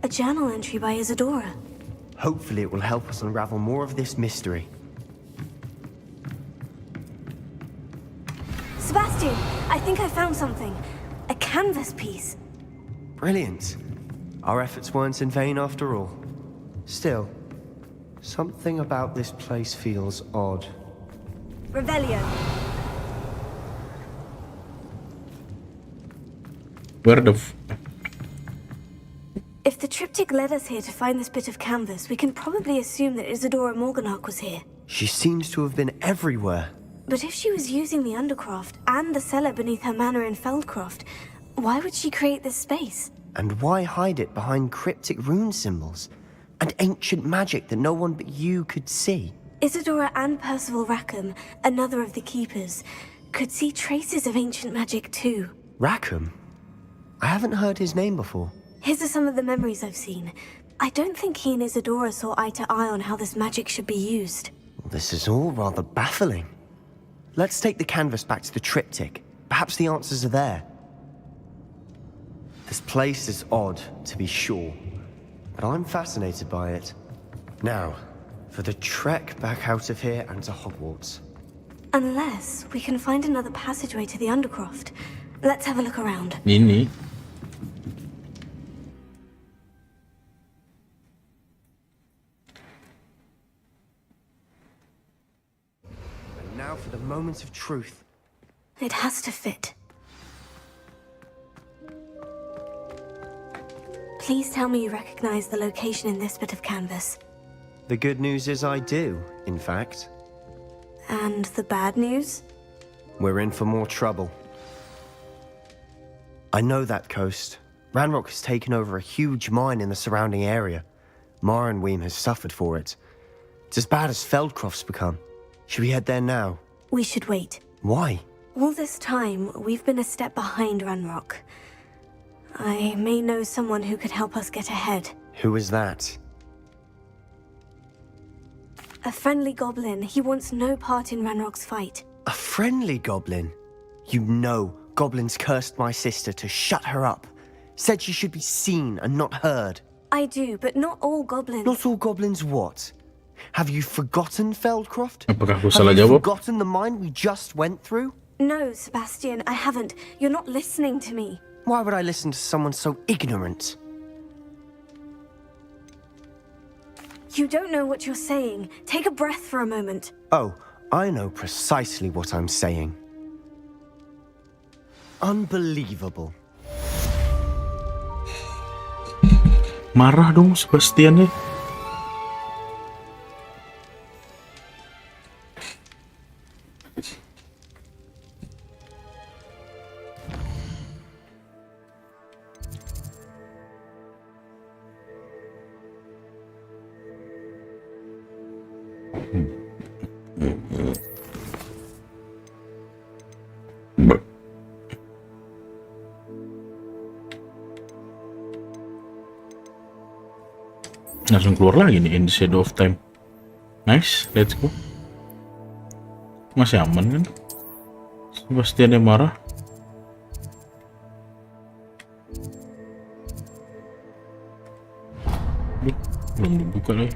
A journal entry by Isadora. Hopefully it will help us unravel more of this mystery. Sebastian, I think I found something. A canvas piece. Brilliant. Our efforts weren't in vain after all. Still, something about this place feels odd. Revelio. Where the If the triptych led us here to find this bit of canvas, we can probably assume that Isadora Morganach was here. She seems to have been everywhere. But if she was using the Undercroft and the cellar beneath her manor in Feldcroft, why would she create this space? And why hide it behind cryptic rune symbols? And ancient magic that no one but you could see? Isadora and Percival Rackham, another of the Keepers, could see traces of ancient magic too. Rackham? I haven't heard his name before. His are some of the memories I've seen. I don't think he and Isadora saw eye to eye on how this magic should be used. This is all rather baffling. Let's take the canvas back to the triptych. Perhaps the answers are there. This place is odd, to be sure, but I'm fascinated by it. Now, for the trek back out of here and to Hogwarts. Unless we can find another passageway to the Undercroft. Let's have a look around. Ini. And now for the moment of truth. It has to fit. Please tell me you recognize the location in this bit of canvas. The good news is I do, in fact. And the bad news? We're in for more trouble. I know that coast. Ranrock has taken over a huge mine in the surrounding area. Marrenweem has suffered for it. It's as bad as Feldcroft's become. Should we head there now? We should wait. Why? All this time, we've been a step behind Ranrock. I may know someone who could help us get ahead. Who is that? A friendly goblin. He wants no part in Ranrock's fight. A friendly goblin? You know, goblins cursed my sister to shut her up. Said she should be seen and not heard. I do, but not all goblins. Not all goblins what? Have you forgotten Feldcroft? Apakah aku Have salah you jawab? forgotten the mine we just went through? No, Sebastian, I haven't. You're not listening to me. Why would I listen to someone so ignorant? You don't know what you're saying. Take a breath for a moment. Oh, I know precisely what I'm saying. Unbelievable. Marah dong Sebastian ya. Langsung keluar lagi nih in the shadow of time. Nice, let's go. Masih aman kan? Sebastian yang marah. Belum dibuka lagi.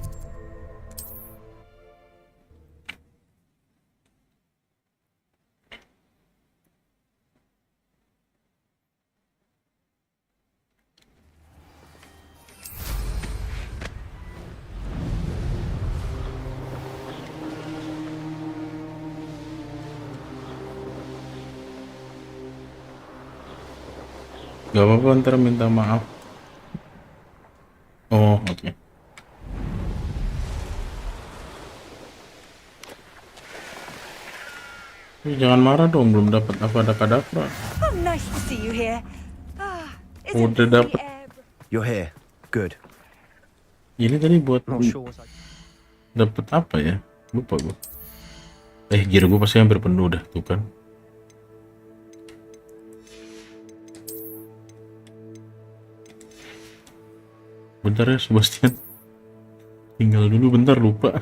Gak apa-apa, ntar minta maaf. Oh, oke. Jangan marah dong, belum dapat Avadakadavra. Oh, nice to see you here. Udah dapat. You're here. Good. Ini tadi buat Not sure what dapat apa ya? Lupa gue. Gear gue pasti hampir penuh dah tuh kan. Bentar ya Sebastian. Tinggal dulu bentar, lupa.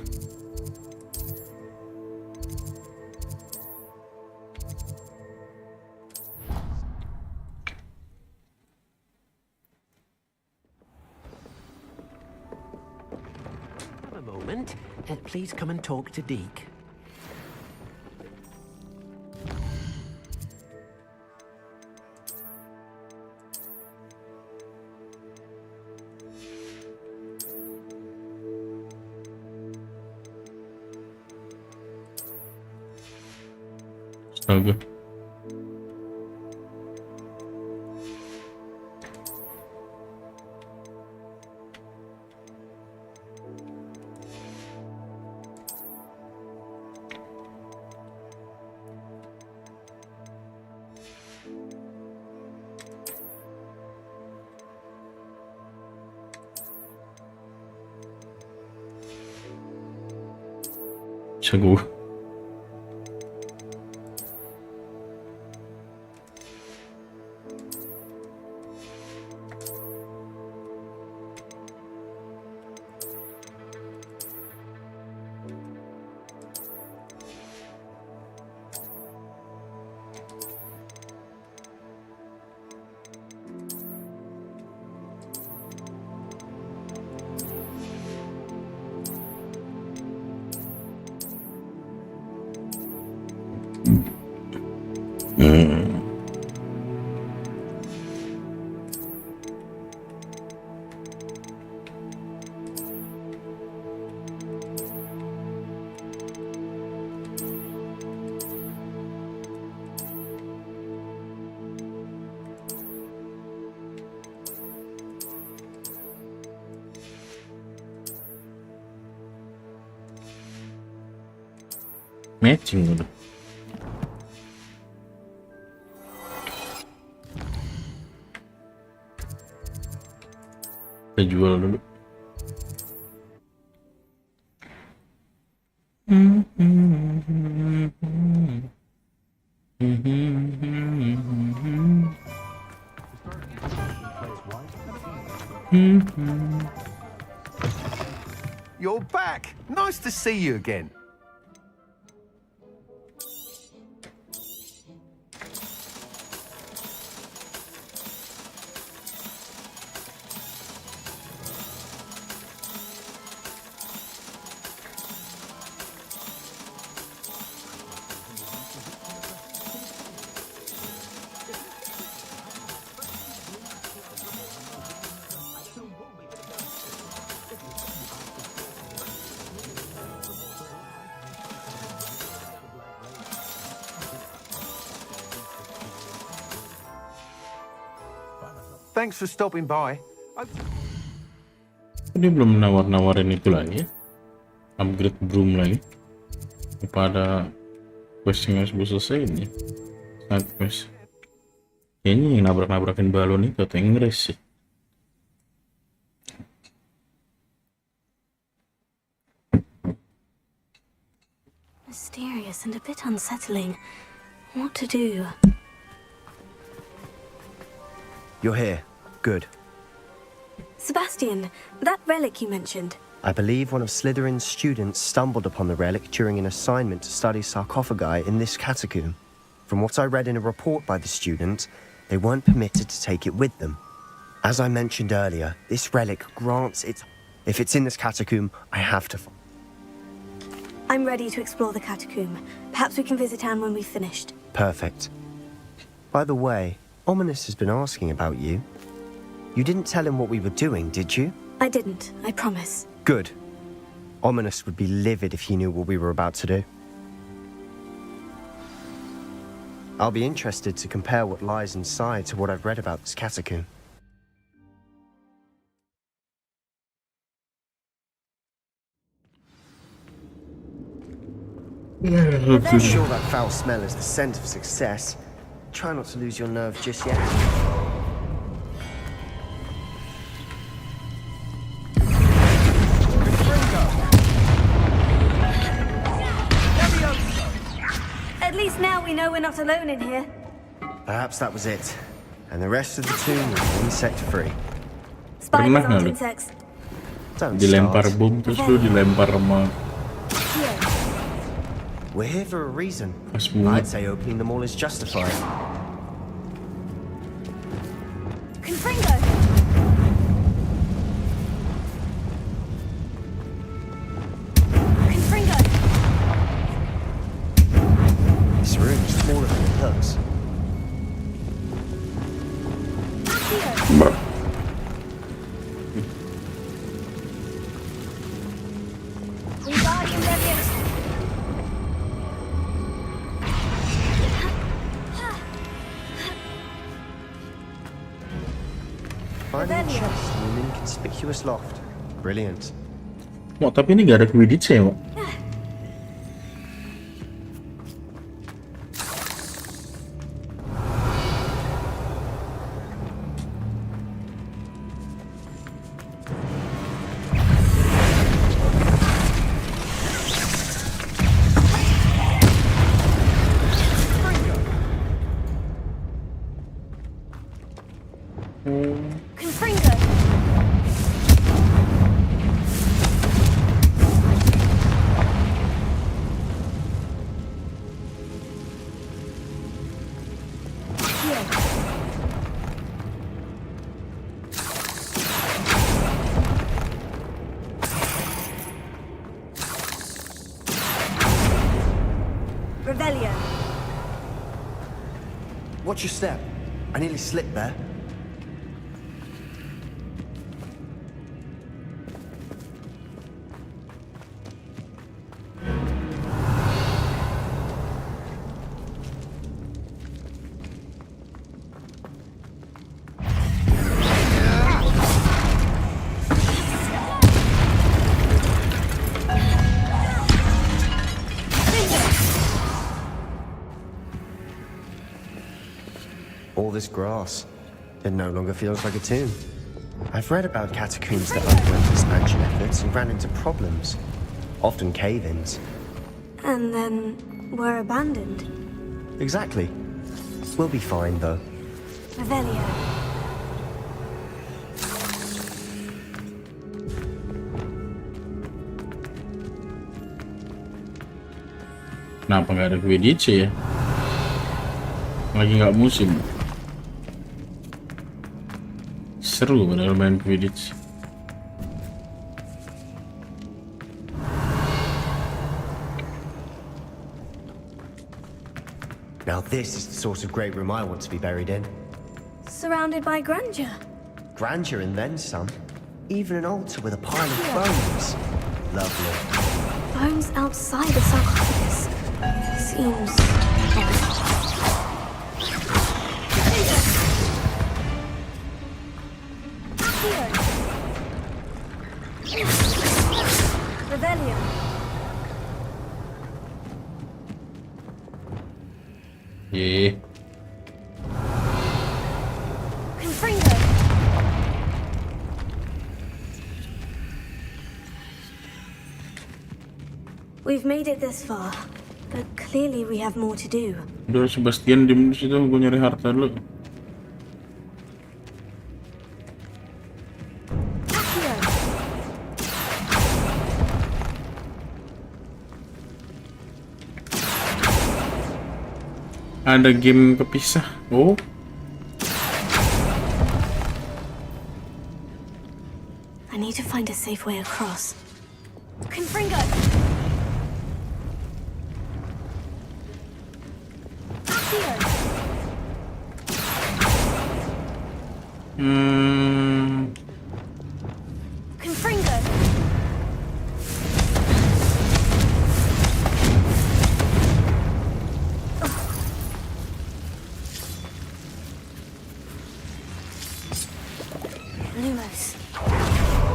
Dikit. Please come and talk to Deke. Astaga. Jago. Matching udah. Kita jual dulu. You're back. Nice to see you again. Thanks for stopping by. Dia belum nawar-nawarin itu lagi ya? Upgrade broom lagi. Kepada quest yang harus gue selesaiin ya. Side quest. Kayaknya yang nabrak-nabrakin balon itu atau yang ngeres sih. Mysterious and a bit unsettling. What to do? You're here. Good. Sebastian, that relic you mentioned. I believe one of Slytherin's students stumbled upon the relic during an assignment to study sarcophagi in this catacomb. From what I read in a report by the student, they weren't permitted to take it with them. As I mentioned earlier, this relic grants its... If it's in this catacomb, I have to... I'm ready to explore the catacomb. Perhaps we can visit Anne when we've finished. Perfect. By the way, Ominous has been asking about you. You didn't tell him what we were doing, did you? I didn't, I promise. Good. Ominous would be livid if he knew what we were about to do. I'll be interested to compare what lies inside to what I've read about this catacomb. I'm sure that foul smell is the scent of success. Try not to lose your nerve just yet. At least now we know we're not alone in here. Perhaps that was it. And the rest of the tomb was insect-free. Spiders aren't insects. Don't dilempar start. bom terus lu dilempar sama We're here for a reason. semua. I'd say opening them all is justified. smaller than it looks. Finding a chest in an inconspicuous loft. Brilliant. Wah, tapi ini gak ada Quidditch ya, Wak? Revelio. Watch your step. I nearly slipped there. All this grass, it no longer feels like a tomb. I've read about catacombs that underwent expansion efforts and ran into problems, often cave-ins. And then were abandoned. Exactly. We'll be fine, though. Revelio. Kenapa nggak ada Quidditch ya? Lagi nggak musim. Seru bener main Quidditch. Now this is the sort of great room I want to be buried in. Surrounded by grandeur. Grandeur and then some. Even an altar with a pile of bones. Lovely. Bones outside the sarcophagus. Seems odd. Revelio. Yeah. Confringo. We've made it this far, but clearly we have more to do. Udah Sebastian diem di situ, gue nyari harta dulu. Ada game kepisah. Oh. I need to find a safe way across. Confringo. Confringo. Lumos.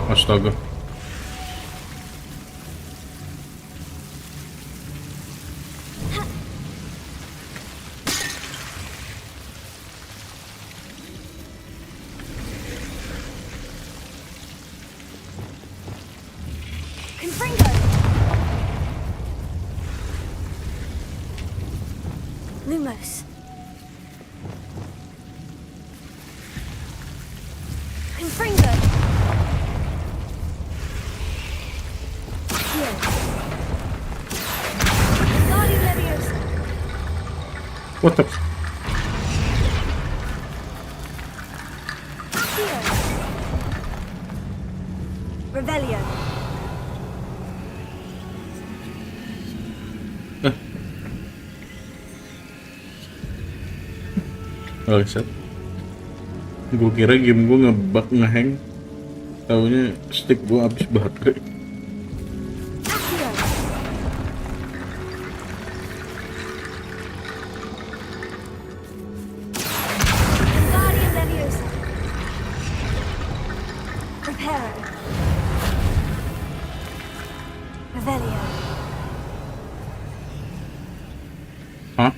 Astaga. Confringo. Lumos. Confringo. Here. Guardian Leviosa. What the? Here. Revelio. Bangsat. Gue kira game gue ngebug ngehang. Taunya stick gue habis baterai. Wingardium Leviosa. Prepare. Revelio. Hah?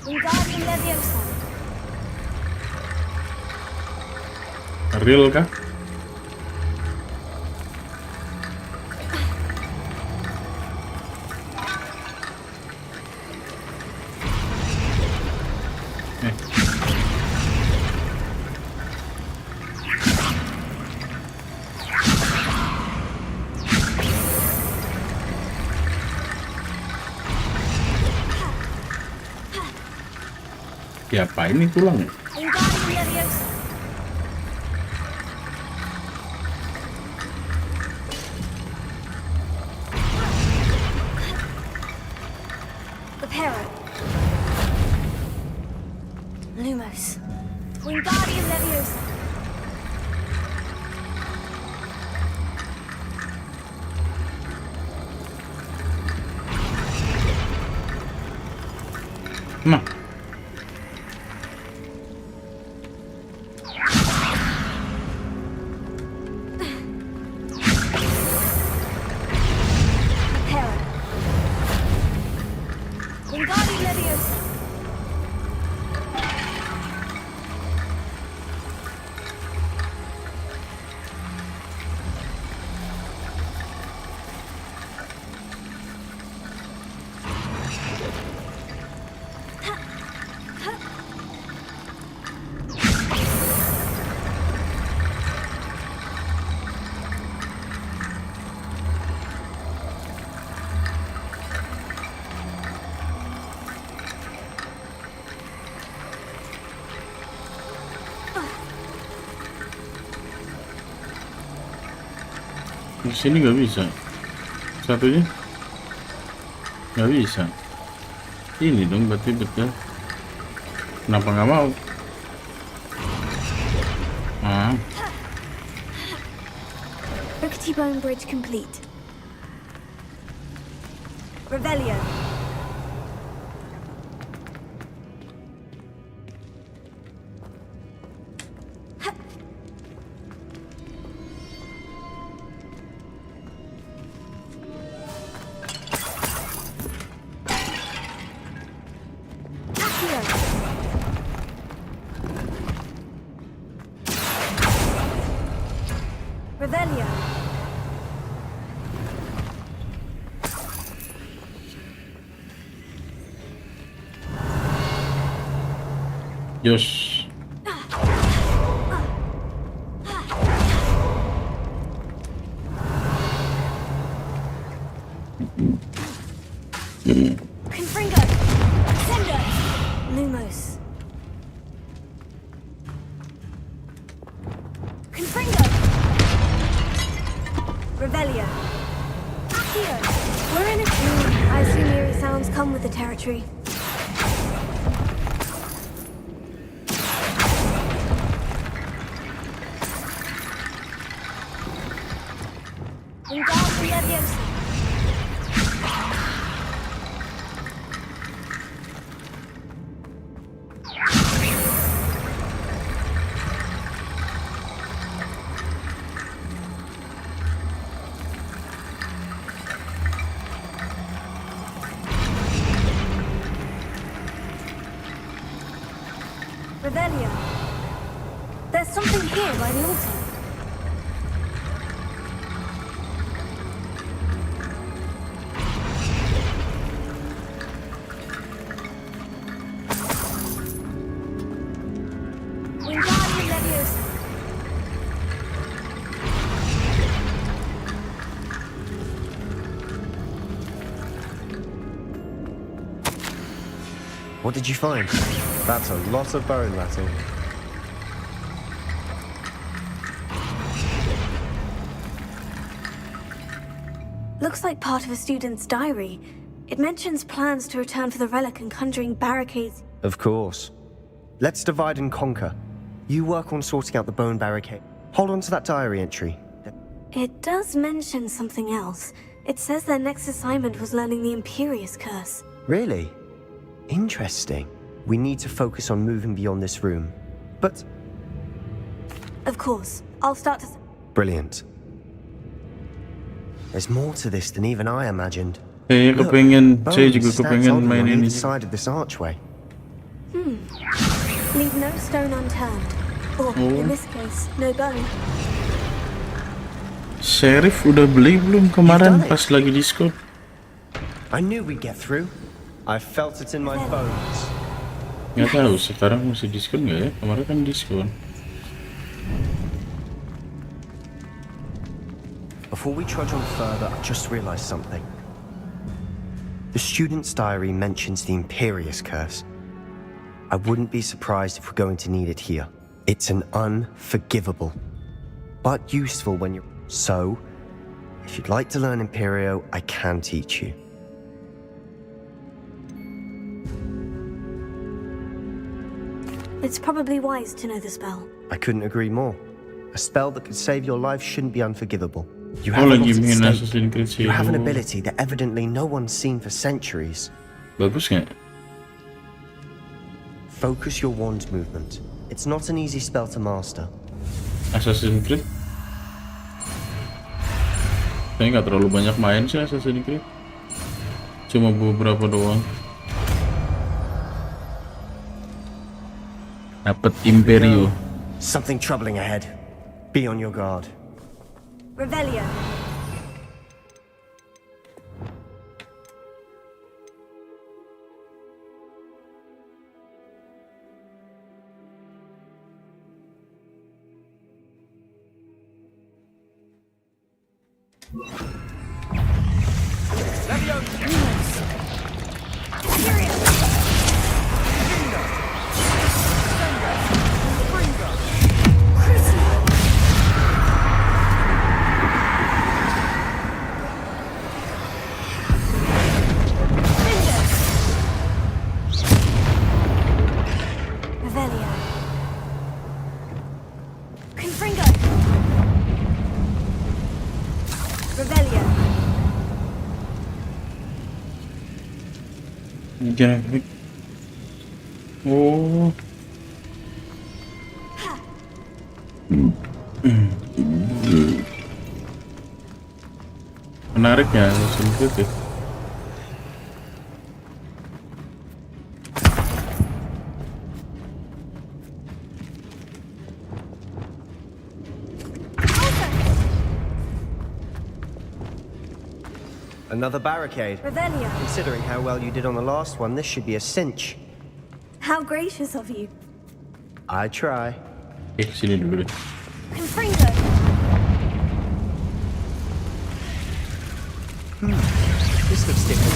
Wingardium Leviosa. Real kah? Siapa ini tulang? Wingardium Leviosa. Prepare. Lumos. Wingardium Leviosa. Nah. Wingardium Leviosa. Di sini nggak bisa. Satunya nggak bisa. Ini dong berarti betul. Kenapa nggak mau? Rickety Bone Bridge complete. Revelio. Revelio. Jos. Confringo. Sendo. Lumos. Confringo. Revelio. Accio. We're in a queue. I assume eerie sounds come with the territory. Wingardium Leviosa. Revelio. There's something here by the altar. Wingardium Leviosa. What did you find? That's a lot of bone, Natty. Looks like part of a student's diary. It mentions plans to return for the relic and conjuring barricades. Of course. Let's divide and conquer. You work on sorting out the bone barricade. Hold on to that diary entry. It does mention something else. It says their next assignment was learning the Imperious Curse. Really? Interesting. We need to focus on moving beyond this room. But... Of course. I'll start to... Brilliant. There's more to this than even I imagined. Saya Look, kepengen, saya bones juga stacked kepengen oddly main on ini. either side of this archway. Leave no stone unturned. Or, in this case, no bone. Sheriff udah beli belum kemarin pas lagi diskon? I knew we'd get through. I felt it in my bones. Nggak tahu sekarang masih diskon nggak ya? Kemarin kan diskon. Before we trudge on further, I just realized something. The student's diary mentions the Imperious Curse. I wouldn't be surprised if we're going to need it here. It's an unforgivable, but useful when you're... So, if you'd like to learn Imperio, I can teach you. It's probably wise to know the spell. I couldn't agree more. A spell that could save your life shouldn't be unforgivable. You have a lot at stake. You have an ability that evidently no one's seen for centuries. Bagus nggak? Focus your wand movement. It's not an easy spell to master. Assassin's Creed? Saya nggak terlalu banyak main sih Assassin's Creed. Cuma beberapa doang. Dapat Imperio. Something troubling ahead. Be on your guard. Revelio. Jangan. Oh. Menarik ya, sempit ya. Another barricade. Revelio. Considering how well you did on the last one, this should be a cinch. How gracious of you. I try. Sini dulu deh. Confringo. This looks different.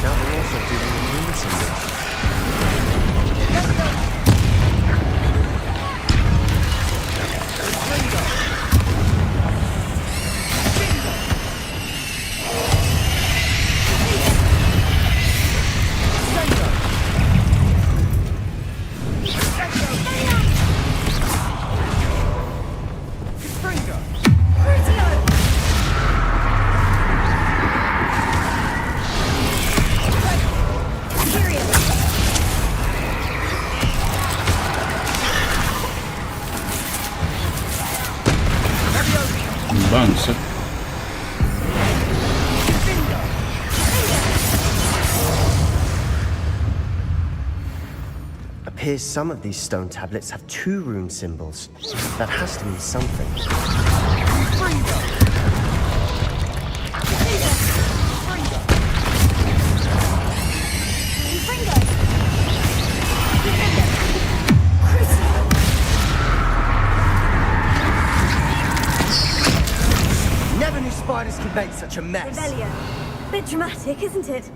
Now we're also doing a moon symbol. Bangsat. Appears some of these stone tablets have 2 rune symbols. That has to mean something. Never knew spiders could make such a mess. Revelio. Bit dramatic, isn't it?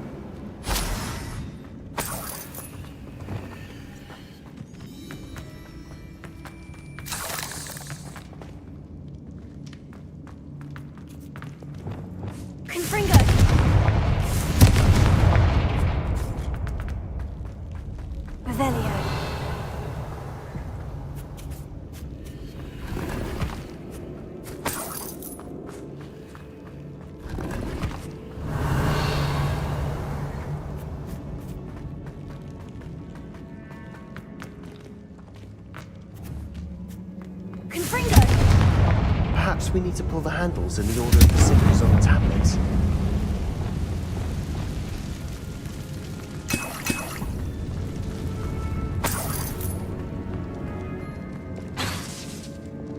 Perhaps we need to pull the handles in the order of the symbols on the tablets.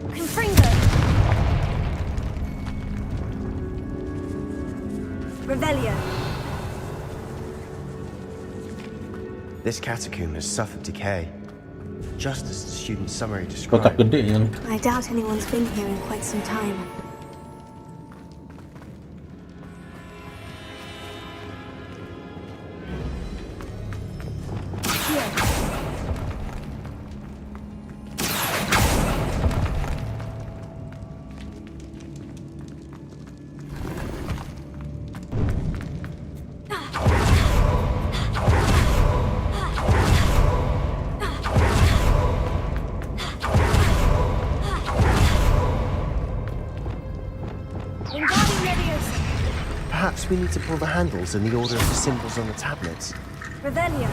Confringo! Revelio. This catacomb has suffered decay, just as the student's summary Kotak described. gede ya. I doubt anyone's been here in quite some time. Perhaps we need to pull the handles in the order of the symbols on the tablets. Revelio.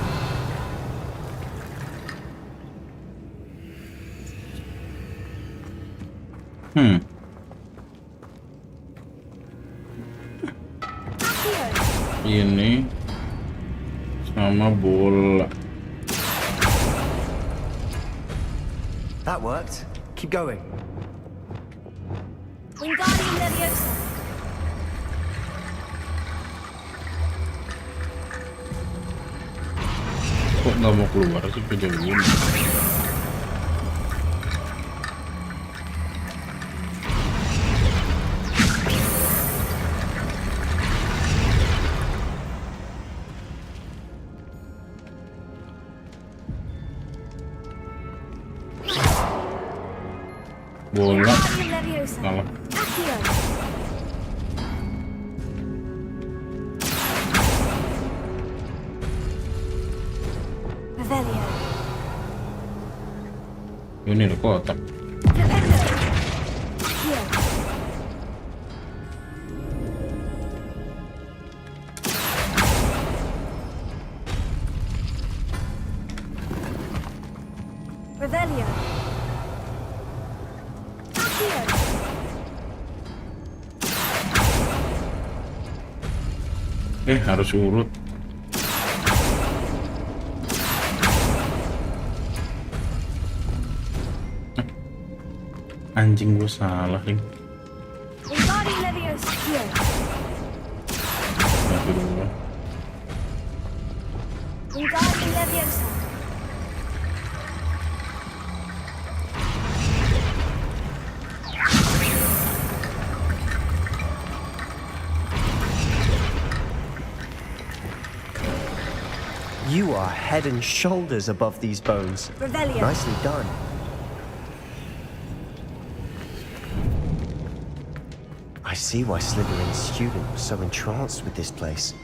Ini sama bola. That worked. Keep going. Wingardium Leviosa. Kok nggak mau keluar sih video ini? Bola kalah. Revelio. Ini ada kotak. Revelio. Harus urut. Anjing, gue salah nih. Wingardium Leviosa. Wingardium Leviosa. You are head and shoulders above these bones. Revelio. Nicely done. I see why Slytherin's student was so entranced with this place.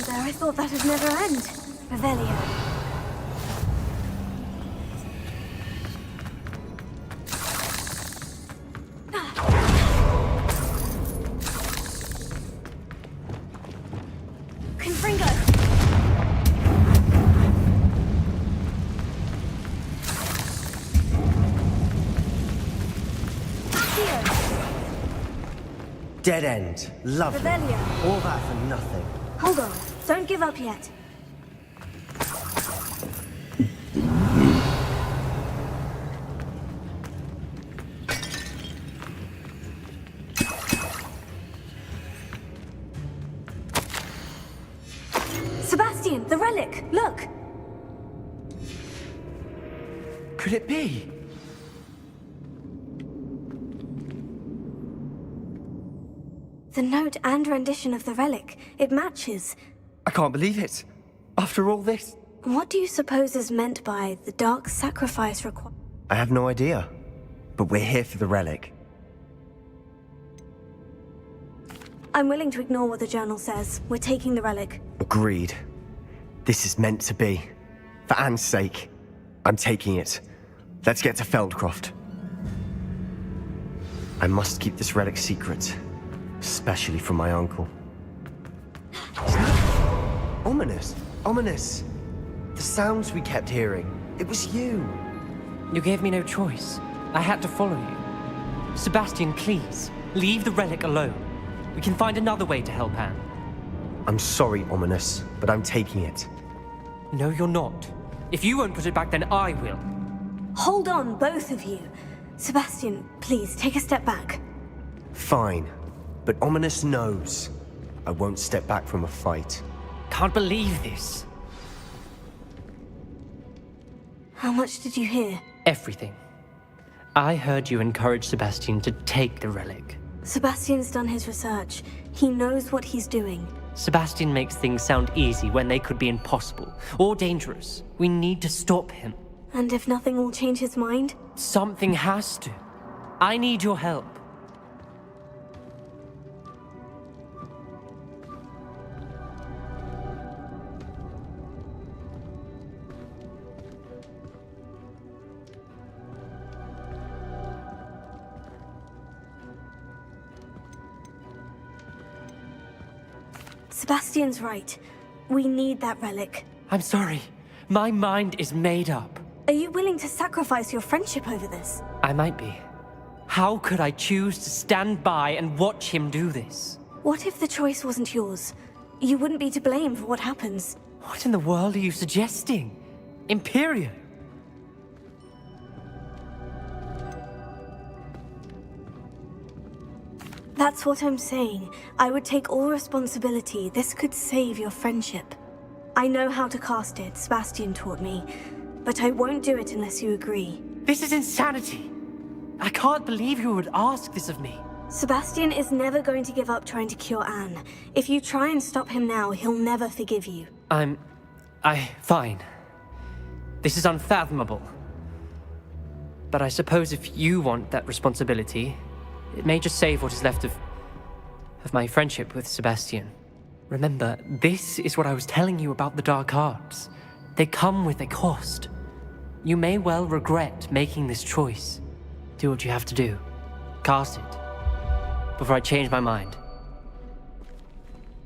I thought that'd never end. Revelio. Dead end. Lovely. Revelio. All that for nothing. Hold on. Don't give up yet. Sebastian, the relic! Look! Could it be? The note and rendition of the relic. It matches. I can't believe it. After all this. What do you suppose is meant by the dark sacrifice required? I have no idea. But we're here for the relic. I'm willing to ignore what the journal says. We're taking the relic. Agreed. This is meant to be. For Anne's sake. I'm taking it. Let's get to Feldcroft. I must keep this relic secret. Especially from my uncle. Ominous! Ominous! The sounds we kept hearing. It was you. You gave me no choice. I had to follow you. Sebastian, please, leave the relic alone. We can find another way to help Anne. I'm sorry, Ominous, but I'm taking it. No, you're not. If you won't put it back, then I will. Hold on, both of you. Sebastian, please, take a step back. Fine. But Ominous knows. I won't step back from a fight. Can't believe this. How much did you hear? Everything. I heard you encourage Sebastian to take the relic. Sebastian's done his research. He knows what he's doing. Sebastian makes things sound easy when they could be impossible or dangerous. We need to stop him. And if nothing will change his mind? Something has to. I need your help. Sebastian's right. We need that relic. I'm sorry. My mind is made up. Are you willing to sacrifice your friendship over this? I might be. How could I choose to stand by and watch him do this? What if the choice wasn't yours? You wouldn't be to blame for what happens. What in the world are you suggesting? Imperio? That's what I'm saying. I would take all responsibility. This could save your friendship. I know how to cast it, Sebastian taught me. But I won't do it unless you agree. This is insanity! I can't believe you would ask this of me. Sebastian is never going to give up trying to cure Anne. If you try and stop him now, he'll never forgive you. Fine. This is unfathomable. But I suppose if you want that responsibility, it may just save what is left of my friendship with Sebastian. Remember, this is what I was telling you about the dark arts. They come with a cost. You may well regret making this choice. Do what you have to do. Cast it. Before I change my mind.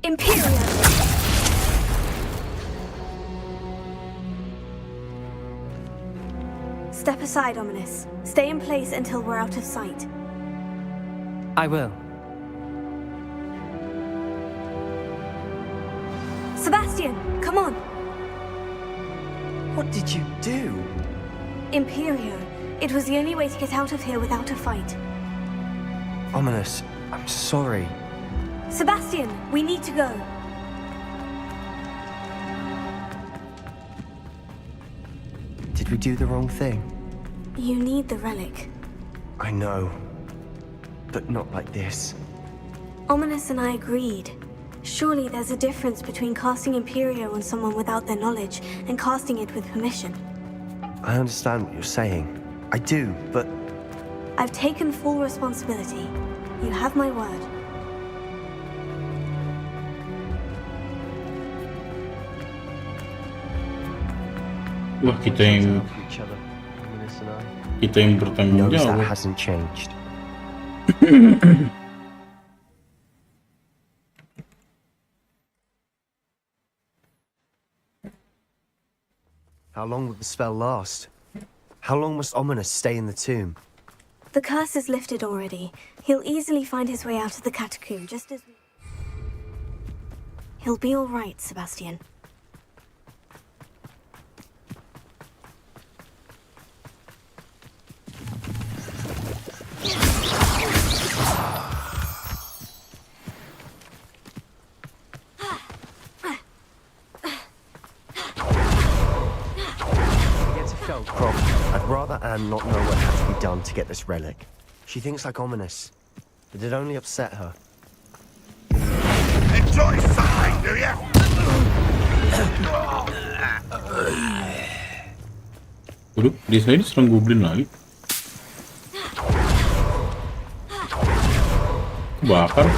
Imperial! Step aside, Ominous. Stay in place until we're out of sight. I will. Sebastian, come on! What did you do? Imperio. It was the only way to get out of here without a fight. Ominous, I'm sorry. Sebastian, we need to go. Did we do the wrong thing? You need the relic. I know. But not like this. Ominous and I agreed. Surely there's a difference between casting Imperio on someone without their knowledge and casting it with permission. I understand what you're saying. I do, but... I've taken full responsibility. You have my word. Wah, kita yang bertanggung Knows jawab. that hasn't changed. How long will the spell last? How long must Ominous stay in the tomb? The curse is lifted already. He'll easily find his way out of the catacomb, just as we... He'll be all right, Sebastian. Croc, I'd rather Anne not know what had to be done to get this relic. She thinks like ominous, but it only upset her. Enjoy something, do ya? Waduh, desa ini serang goblin lagi. Kebakar.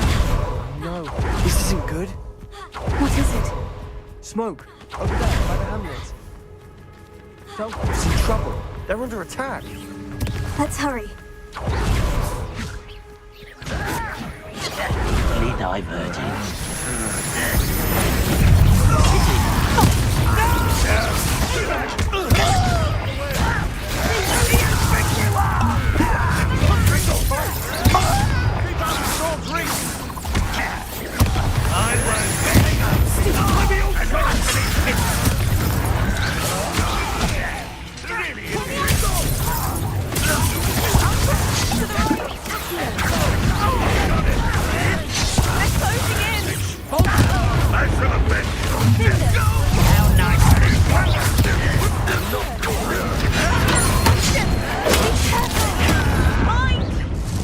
No, this isn't good. What is it? Smoke, over there, by the hamlet. Felton's in trouble. They're under attack. Let's hurry. Diverting.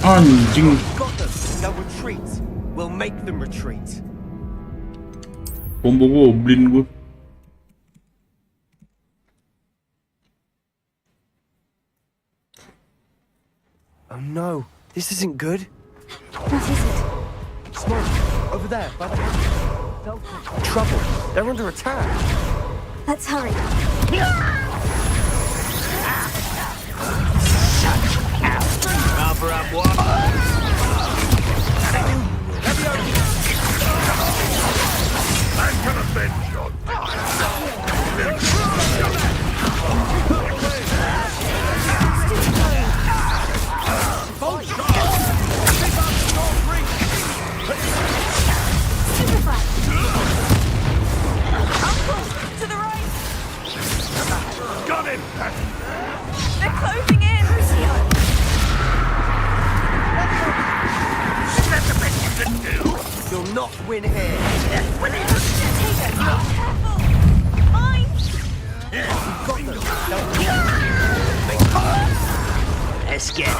Anjing. Got them. They'll retreat. We'll make them retreat. Combo goblin gue. Oh no, this isn't good. What is it? Smoke, over there, by the hamlet. Trouble. They're under attack. Let's hurry. Cover up, what? I'm gonna bend your... To the right! Got him! They're closing in! That's the best you can do! You'll not win here. Mine! Let's get it.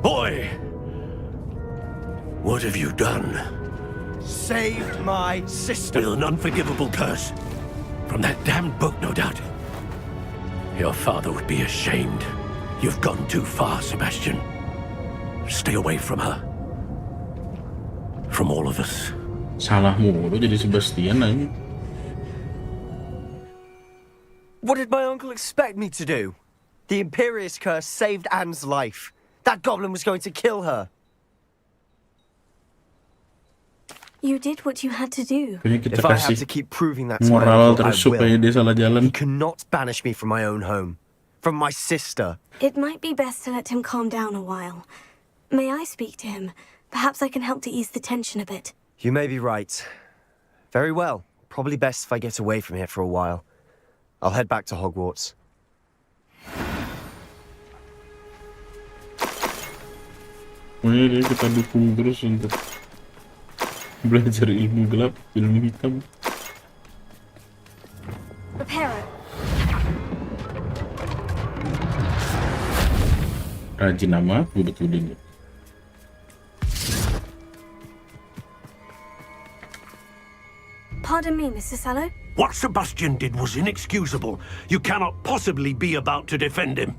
Boy! What have you done? Saved my sister. With an unforgivable curse. From that damned book, no doubt. Your father would be ashamed. You've gone too far, Sebastian. Stay away from her. From all of us. Salah mulu jadi Sebastian aja. What did my uncle expect me to do? The Imperious curse saved Anne's life. That goblin was going to kill her. You did what you had to do. If I have to keep proving that to my moral uncle, I terus supaya dia salah jalan. will. He cannot banish me from my own home. From my sister. It might be best to let him calm down a while. May I speak to him? Perhaps I can help to ease the tension a bit. You may be right. Very well. Probably best if I get away from here for a while. I'll head back to Hogwarts. Pokoknya dia kita dukung terus untuk belajar ilmu gelap, ilmu hitam. Reparo. Rajin nama, gue betulin. Pardon me, Mr. Sallow. What Sebastian did was inexcusable. You cannot possibly be about to defend him.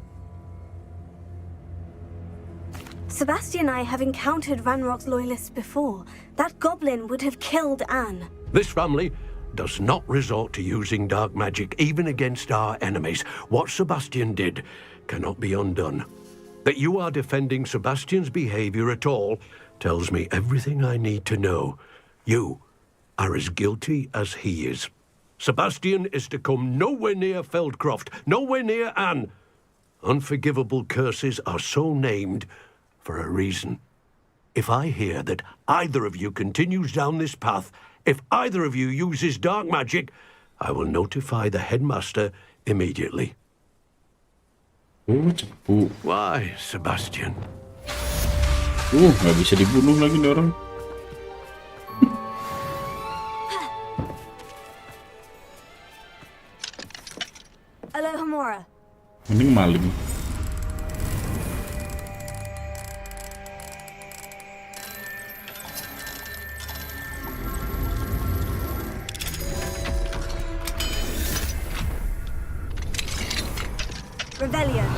Sebastian and I have encountered Ranrock's loyalists before. That goblin would have killed Anne. This family does not resort to using dark magic even against our enemies. What Sebastian did cannot be undone. That you are defending Sebastian's behavior at all tells me everything I need to know. You are as guilty as he is. Sebastian is to come nowhere near Feldcroft, nowhere near Anne. Unforgivable curses are so named for a reason. If I hear that either of you continues down this path, if either of you uses dark magic, I will notify the headmaster immediately. Why, Sebastian? Nggak bisa dibunuh lagi nih orang. Alohomora. Mending maling. Rebellion.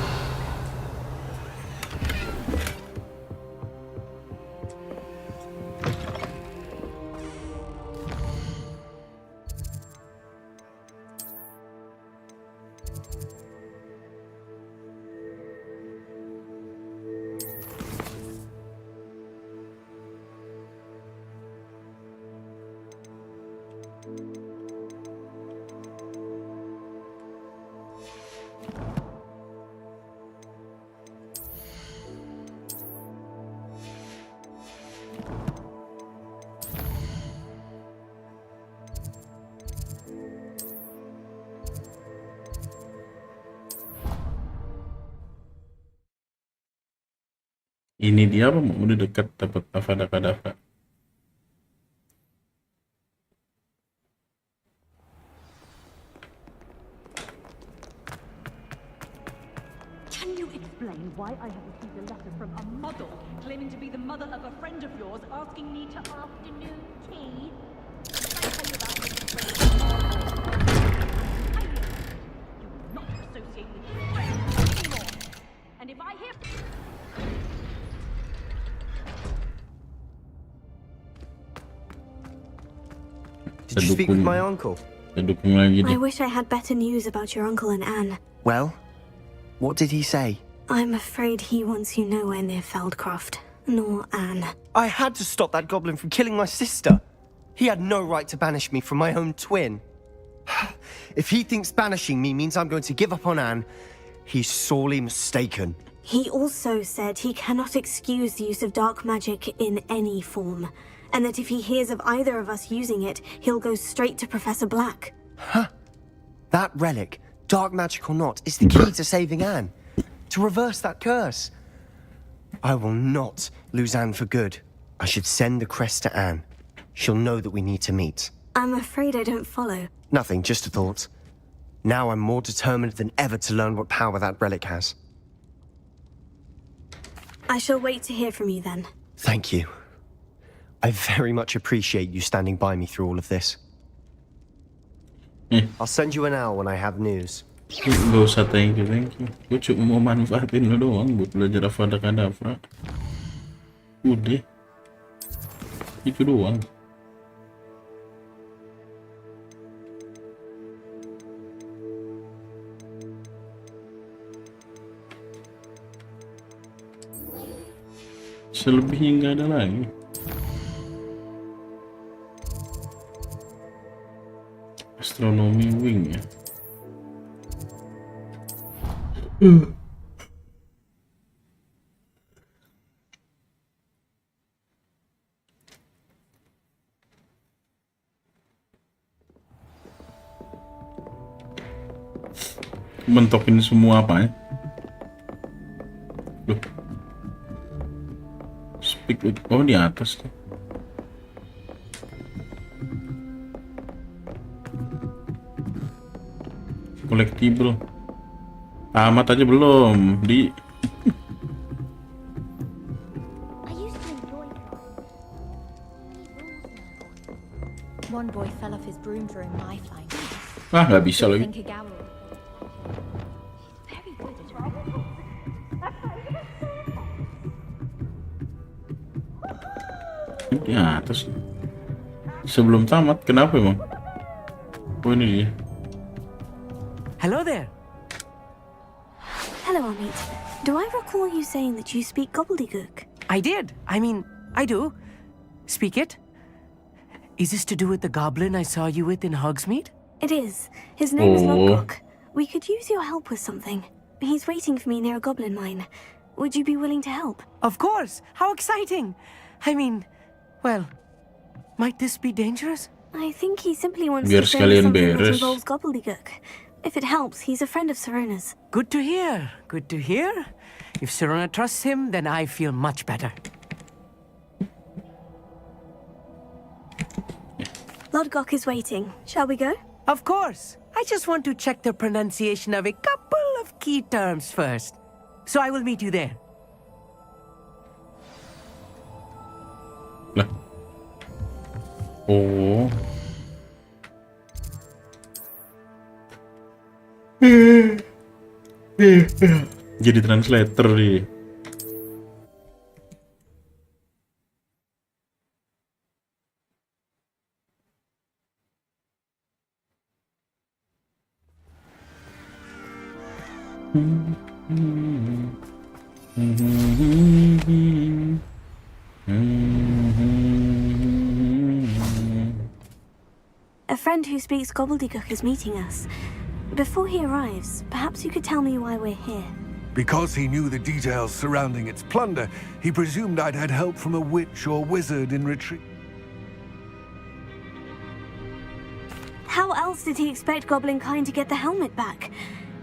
Ini dia apa? Udah dekat dapat Avadakadavra. Can you explain why I have received a letter from a model claiming to be the mother of a friend of yours asking me to afternoon tea? Did I tell you about this friend? You will not associate with your friends anymore. And if I hear... Did you speak with my uncle? I wish I had better news about your uncle and Anne. Well, what did he say? I'm afraid he wants you nowhere near Feldcroft, nor Anne. I had to stop that goblin from killing my sister. He had no right to banish me from my own twin. If he thinks banishing me means I'm going to give up on Anne, he's sorely mistaken. He also said he cannot excuse the use of dark magic in any form, and that if he hears of either of us using it, he'll go straight to Professor Black. Huh? That relic, dark magic or not, is the key to saving Anne. To reverse that curse. I will not lose Anne for good. I should send the crest to Anne. She'll know that we need to meet. I'm afraid I don't follow. Nothing, just a thought. Now I'm more determined than ever to learn what power that relic has. I shall wait to hear from you then. Thank you. I very much appreciate you standing by me through all of this. I'll send you an owl when I have news. Gak usah thank you. Gue cuma mau manfaatin lo doang buat belajar Avadakadavra. Udah. Itu doang. Selebihnya nggak ada lagi. Astronomy wing ya. mentokin semua apa ya? Loh. Speak with... Oh, di atas tuh. Collectible. Tamat aja belum di. One boy fell off his broom during my flight. Nggak bisa lagi. Di atas. Sebelum tamat, kenapa emang? Oh, ini dia. Hello there. Hello, Amit. Do I recall you saying that you speak gobbledygook? I did. I mean, I do. Speak it. Is this to do with the goblin I saw you with in Hogsmeade? It is. His name is Lodgok. We could use your help with something. He's waiting for me near a goblin mine. Would you be willing to help? Of course. How exciting. I mean, well, might this be dangerous? I think he simply wants Biar to show me sekalian something that beres. involves gobbledygook. If it helps, he's a friend of Serona's. Good to hear. Good to hear. If Serona trusts him, then I feel much better. Lodgok is waiting. Shall we go? Of course. I just want to check the pronunciation of a couple of key terms first. So I will meet you there. Lah. Oh. Jadi translator nih. A friend who speaks gobbledygook is meeting us. Before he arrives, perhaps you could tell me why we're here. Because he knew the details surrounding its plunder, he presumed I'd had help from a witch or wizard in retreat. How else did he expect goblin kind to get the helmet back?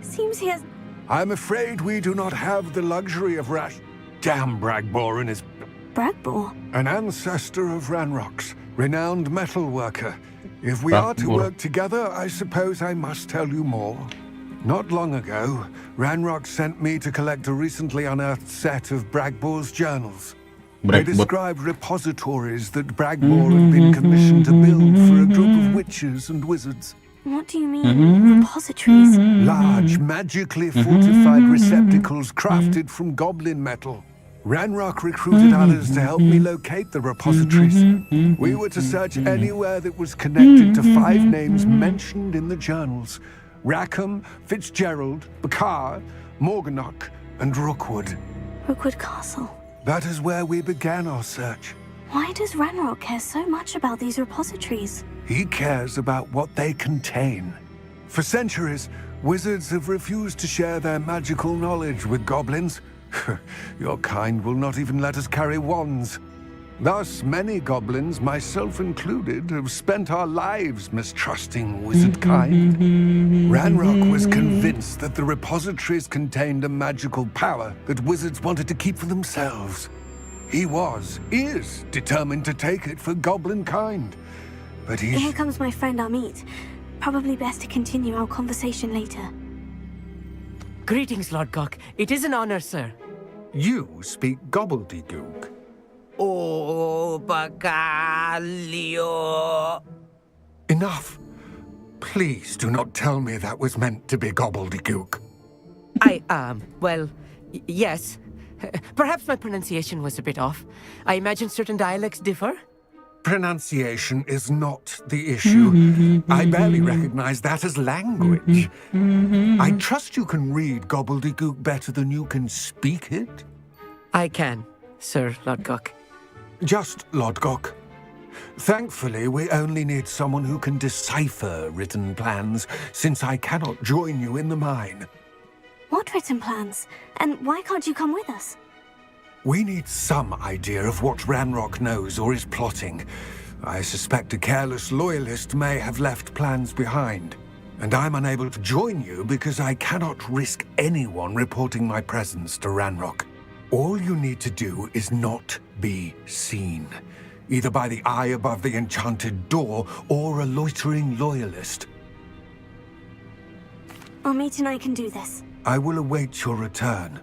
Seems he has... I'm afraid we do not have the luxury of rash... Damn Bragbor and his... Bragbor? An ancestor of Ranrock's, renowned metal worker. If we are to work together, I suppose I must tell you more. Not long ago, Ranrock sent me to collect a recently unearthed set of Bragbor's journals. They described repositories that Bragbor had been commissioned to build for a group of witches and wizards. What do you mean, repositories? Large, magically fortified receptacles crafted from goblin metal. Ranrock recruited others to help me locate the repositories. We were to search anywhere that was connected to 5 names mentioned in the journals. Rackham, Fitzgerald, Bakar, Morganach, and Rookwood. Rookwood Castle. That is where we began our search. Why does Ranrock care so much about these repositories? He cares about what they contain. For centuries, wizards have refused to share their magical knowledge with goblins. Your kind will not even let us carry wands. Thus, many goblins, myself included, have spent our lives mistrusting wizard kind. Ranrock was convinced that the repositories contained a magical power that wizards wanted to keep for themselves. He is determined to take it for goblin kind. But Here comes my friend Amit. Probably best to continue our conversation later. Greetings, Lodgok. It is an honor, sir. You speak gobbledygook. Oh, Bacalio. Enough. Please do not tell me that was meant to be gobbledygook. Well, yes. Perhaps my pronunciation was a bit off. I imagine certain dialects differ. Pronunciation is not the issue. I barely recognize that as language. I trust you can read gobbledygook better than you can speak it? I can, Sir Lodgok. Just Lodgok. Thankfully, we only need someone who can decipher written plans, since I cannot join you in the mine. What written plans? And why can't you come with us? We need some idea of what Ranrock knows or is plotting. I suspect a careless loyalist may have left plans behind. And I'm unable to join you because I cannot risk anyone reporting my presence to Ranrock. All you need to do is not be seen, either by the eye above the enchanted door or a loitering loyalist. Omid and I can do this. I will await your return.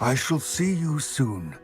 I shall see you soon.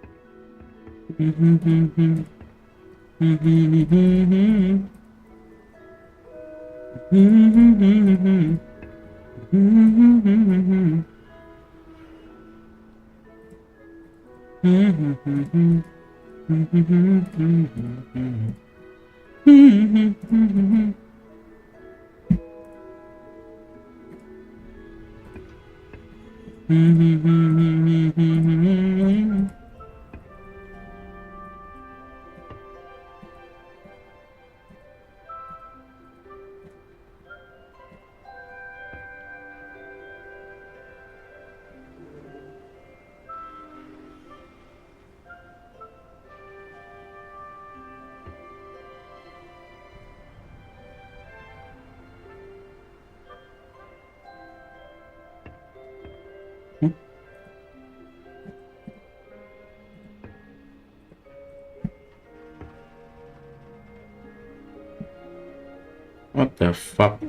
What the fuck?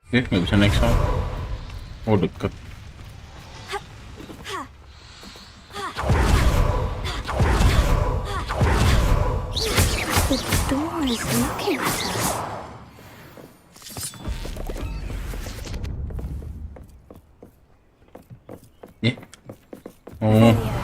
Nggak bisa naik sound. Oh, deket. The door is looking at us. Oh.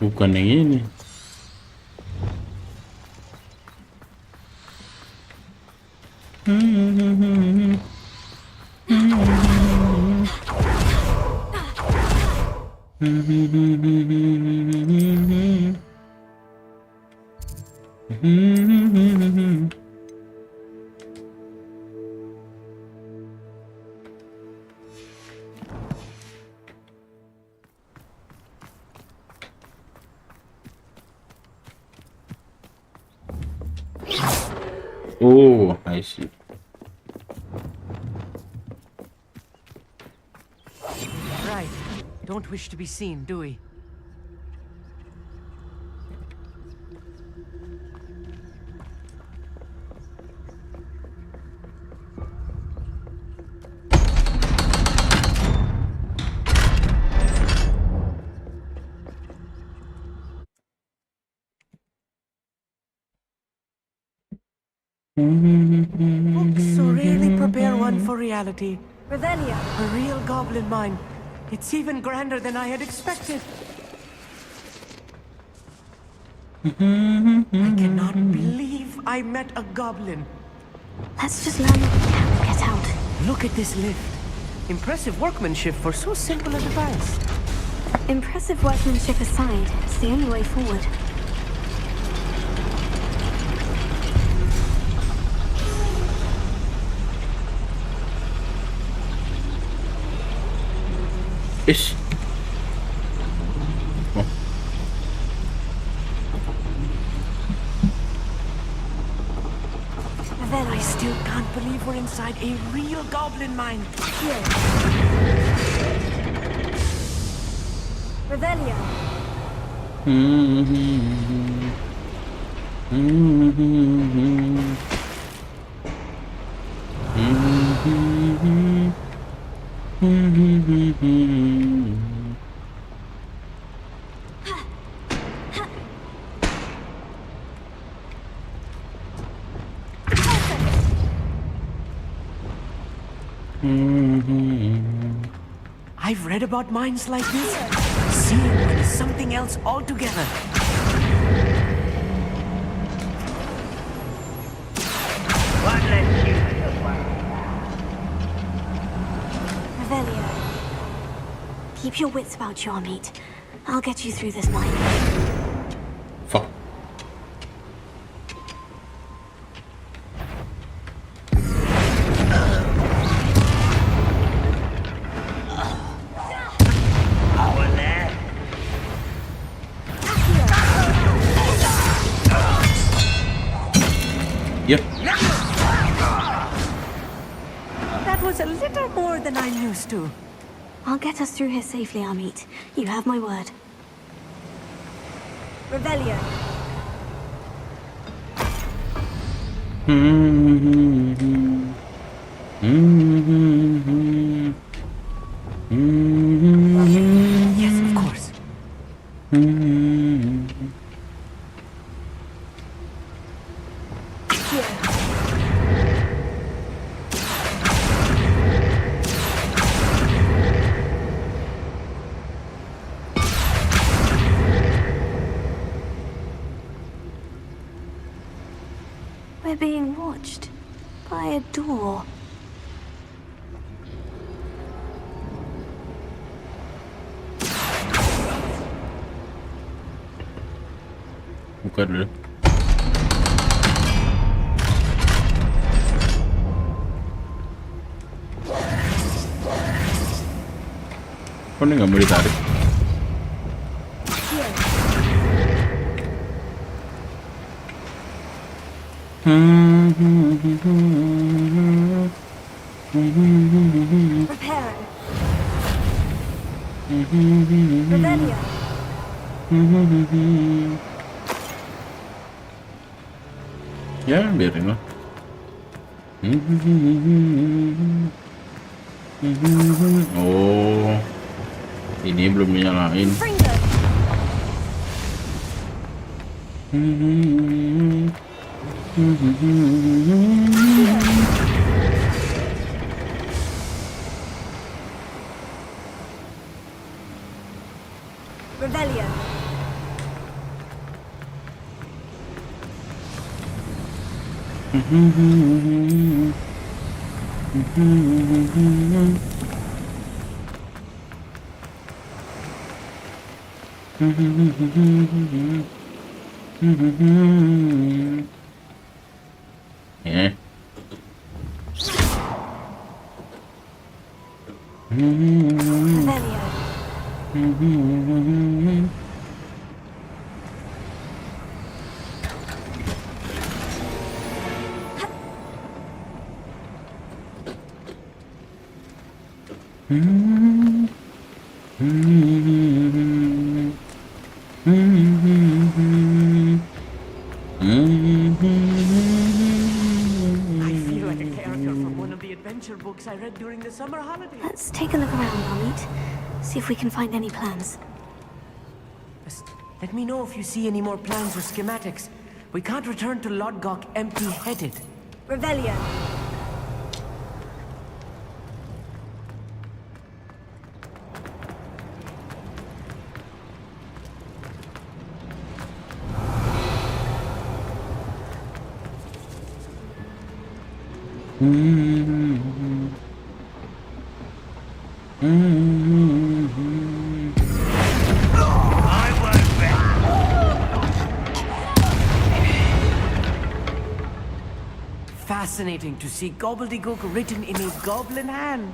Bukan yang ini. Oh, I see. Right. Don't wish to be seen, do we? Books so rarely prepare one for reality. Revelia. A real goblin mine. It's even grander than I had expected. I cannot believe I met a goblin. Let's just learn what we can and get out. Look at this lift. Impressive workmanship for so simple a device. Impressive workmanship aside, it's the only way forward. Ish. Oh. I still can't believe we're inside a real goblin mine. Here. Revelia. I've read about mines like this. Seeing one is something else altogether. What lets you in the world? Revelia. Keep your wits about you, Amit. I'll get you through this mine. Fuck. Yep. That was a little more than I'm used to. I'll get us through here safely, Amit. You have my word. Revelia. Yes, of course. We're being watched by a door. Buka dulu. Kok ini nggak mau ditarik? Prepare. Revelia. Ya, biarin lah. Oh, ini belum dinyalain. Revelia. Yeah. I feel like a character from one of the adventure books I read during the summer holidays. Let's take a look around, Amit. See if we can find any plans. Just let me know if you see any more plans or schematics. We can't return to Lodgok empty-headed. Revelio. Fascinating to see gobbledygook written in a goblin hand.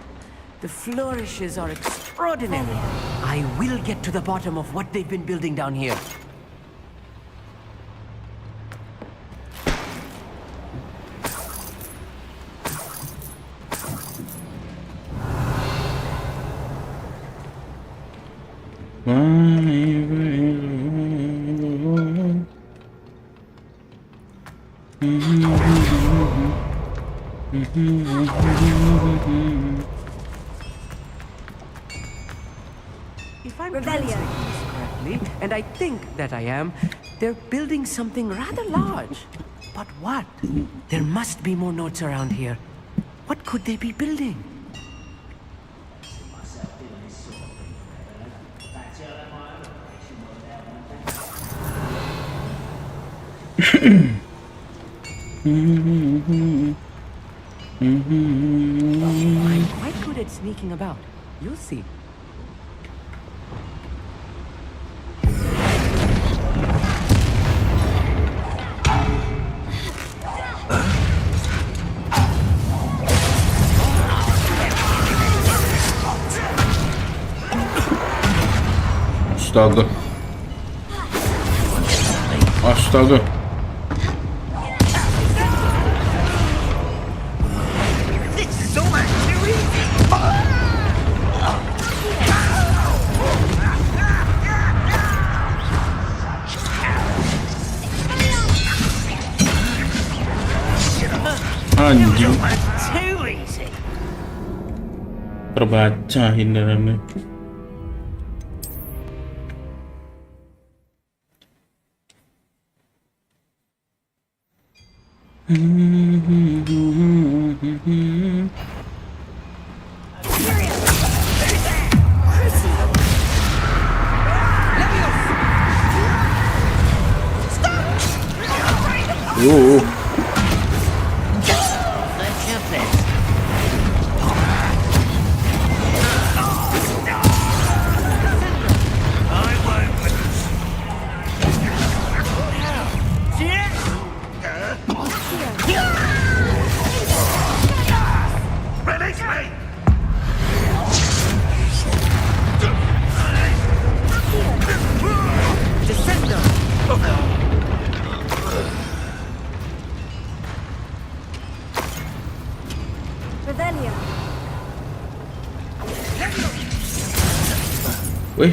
The flourishes are extraordinary. I will get to the bottom of what they've been building down here. If I'm translating this correctly, and I think that I am, they're building something rather large. But what? There must be more notes around here. What could they be building? I'm quite good at sneaking about. You'll see. Astaga. Astaga. Anjing. Terbaca hindarannya. Wih.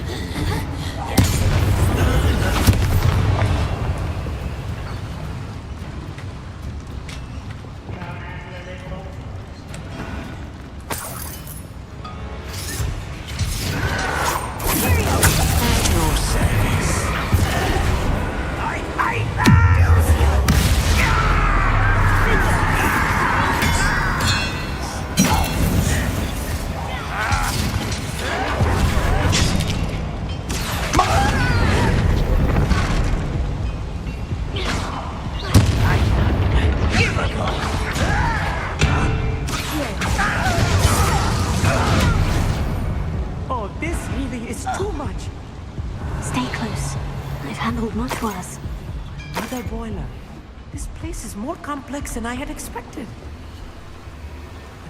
handled much worse. Another boiler. This place is more complex than I had expected.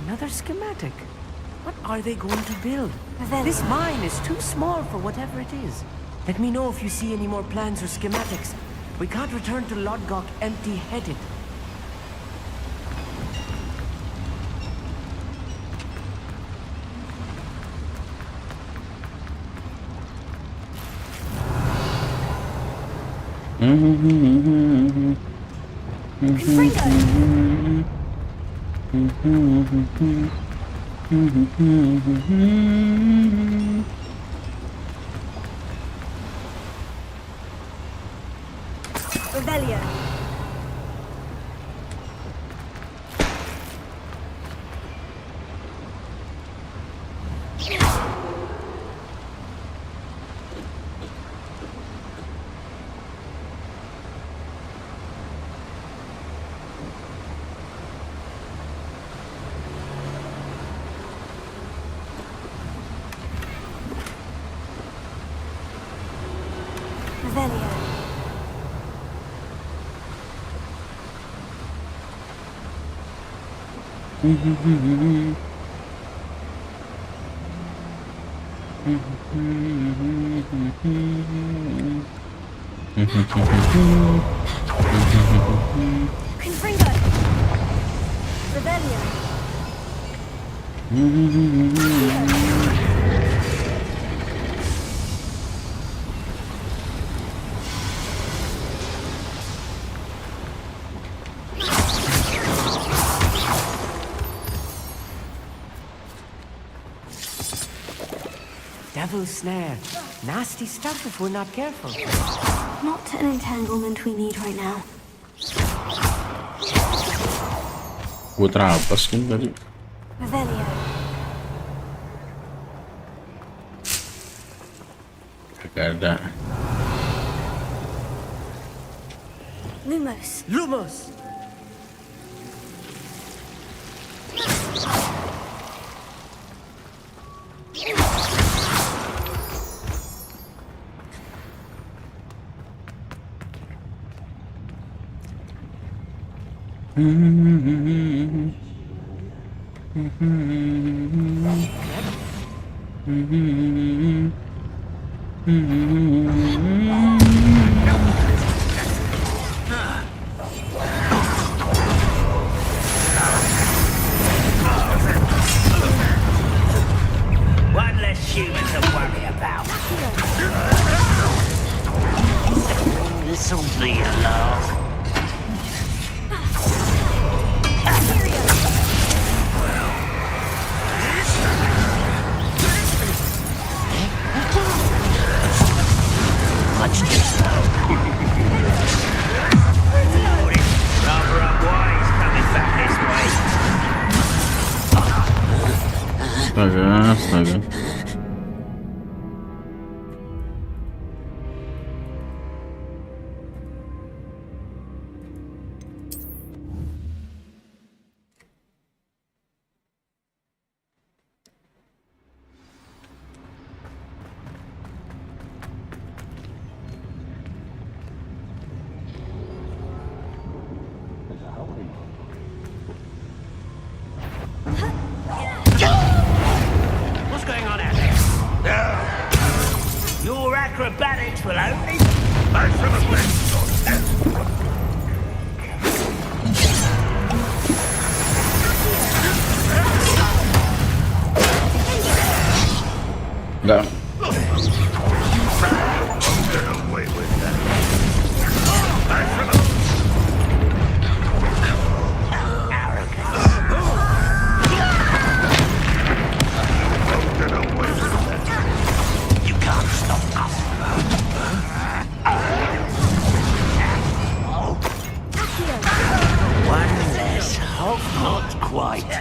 Another schematic. What are they going to build? This mine is too small for whatever it is. Let me know if you see any more plans or schematics. We can't return to Lodgok empty-headed. Revelio. Revelio. Confringo. Revelio. Devil's snare. Nasty stuff if we're not careful. Not an entanglement we need right now. Gue terapas kan tadi. Revelio. Gak ada. Lumos. Lumos! One less human to worry about. This'll be a laugh. Much too slow. Rather unwise coming back this way. Astaga. What's going on out there? Your acrobatics will only... Enggak. You can't stop us. One less hog, not quite.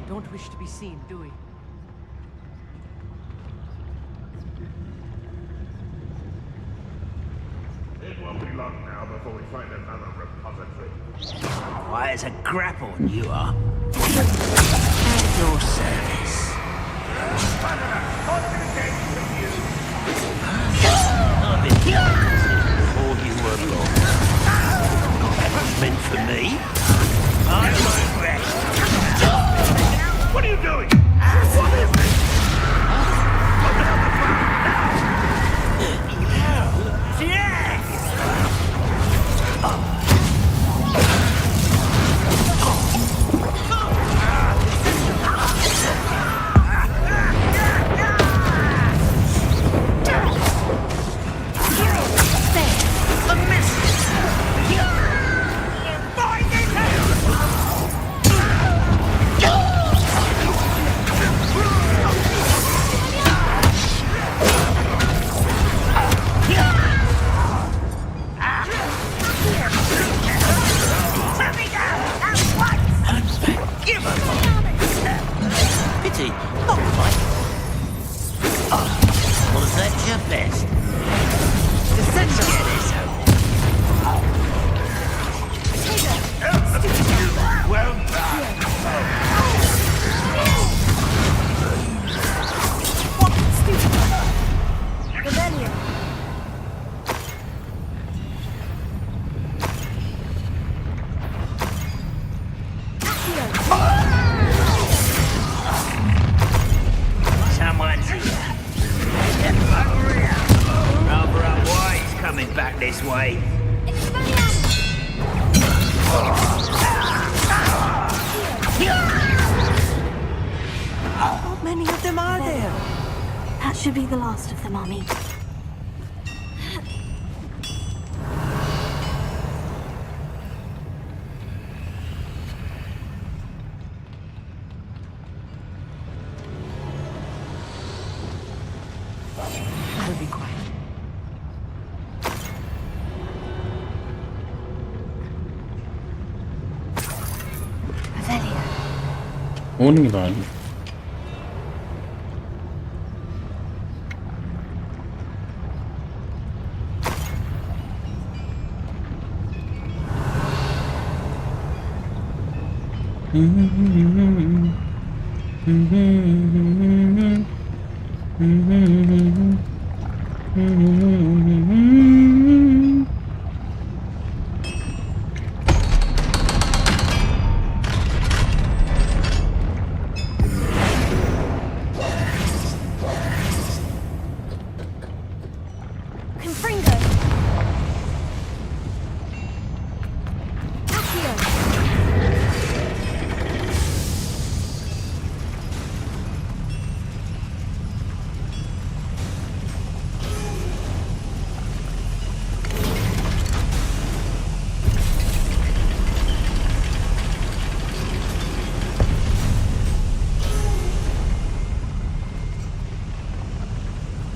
don't wish to be seen, do we? It won't be long now before we find another repository. Why, as a grapple, you are. At your service. I've been before you were born. That was meant for me. I won't rest. What are you doing? What is this? Jack! Pity, not quite. Was that your best? Let's get this over. Well done. Rebellion. Someone's here. Rather unwise coming back this way. How many of them are there? That should be the last of them, Mommy. I'll be quiet. Avelia. Unik lagi. Confringo. Accio.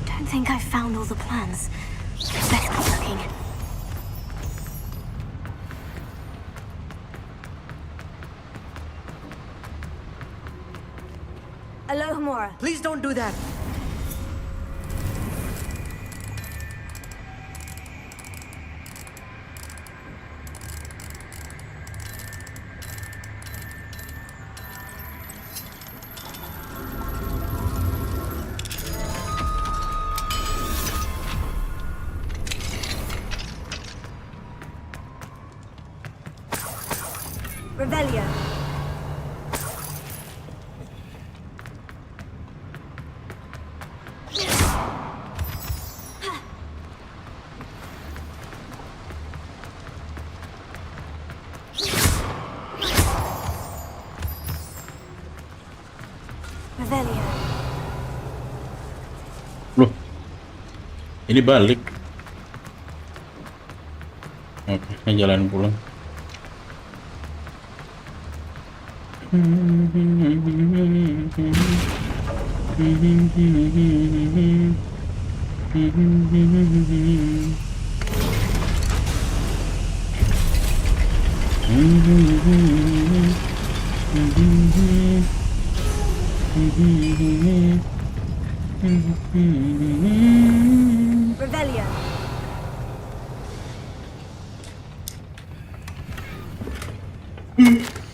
Don't think I've found all the plans. Better keep looking. Alohomora. Please don't do that. Rebellion. Rebellion. Loh, ini balik. Oke, ini jalan pulang. Revelio.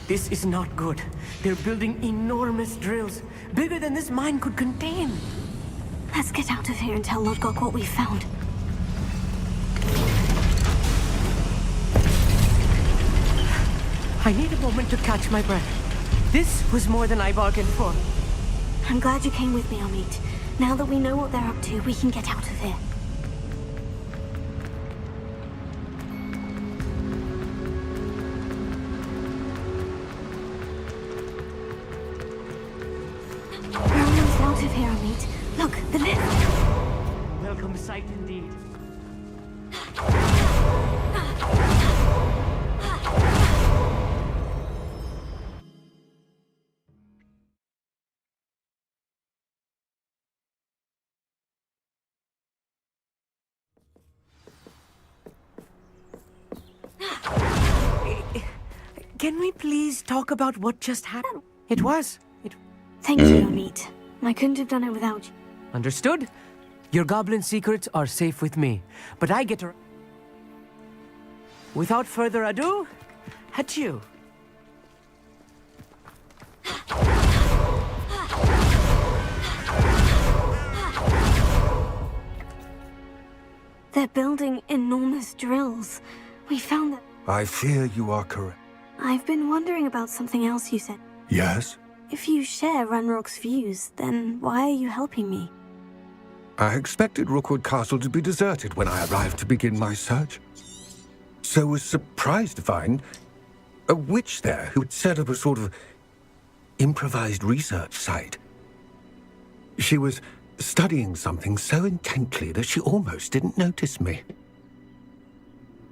This is not good. They're building enormous drills, bigger than this mine could contain. Let's get out of here and tell Lodgok what we found. I need a moment to catch my breath. This was more than I bargained for. I'm glad you came with me, Amit. Now that we know what they're up to, we can get out of here. We're almost out of here, Amit. Look, the lift. Welcome sight indeed. Can we please talk about what just happened? It was. Thank you, Amit. I couldn't have done it without you. Understood? Your goblin secrets are safe with me, but I get to... Without further ado, adieu. They're building enormous drills. We found that. I fear you are correct. I've been wondering about something else you said. Yes? If you share Ranrock's views, then why are you helping me? I expected Rookwood Castle to be deserted when I arrived to begin my search. So was surprised to find a witch there who had set up a sort of improvised research site. She was studying something so intently that she almost didn't notice me.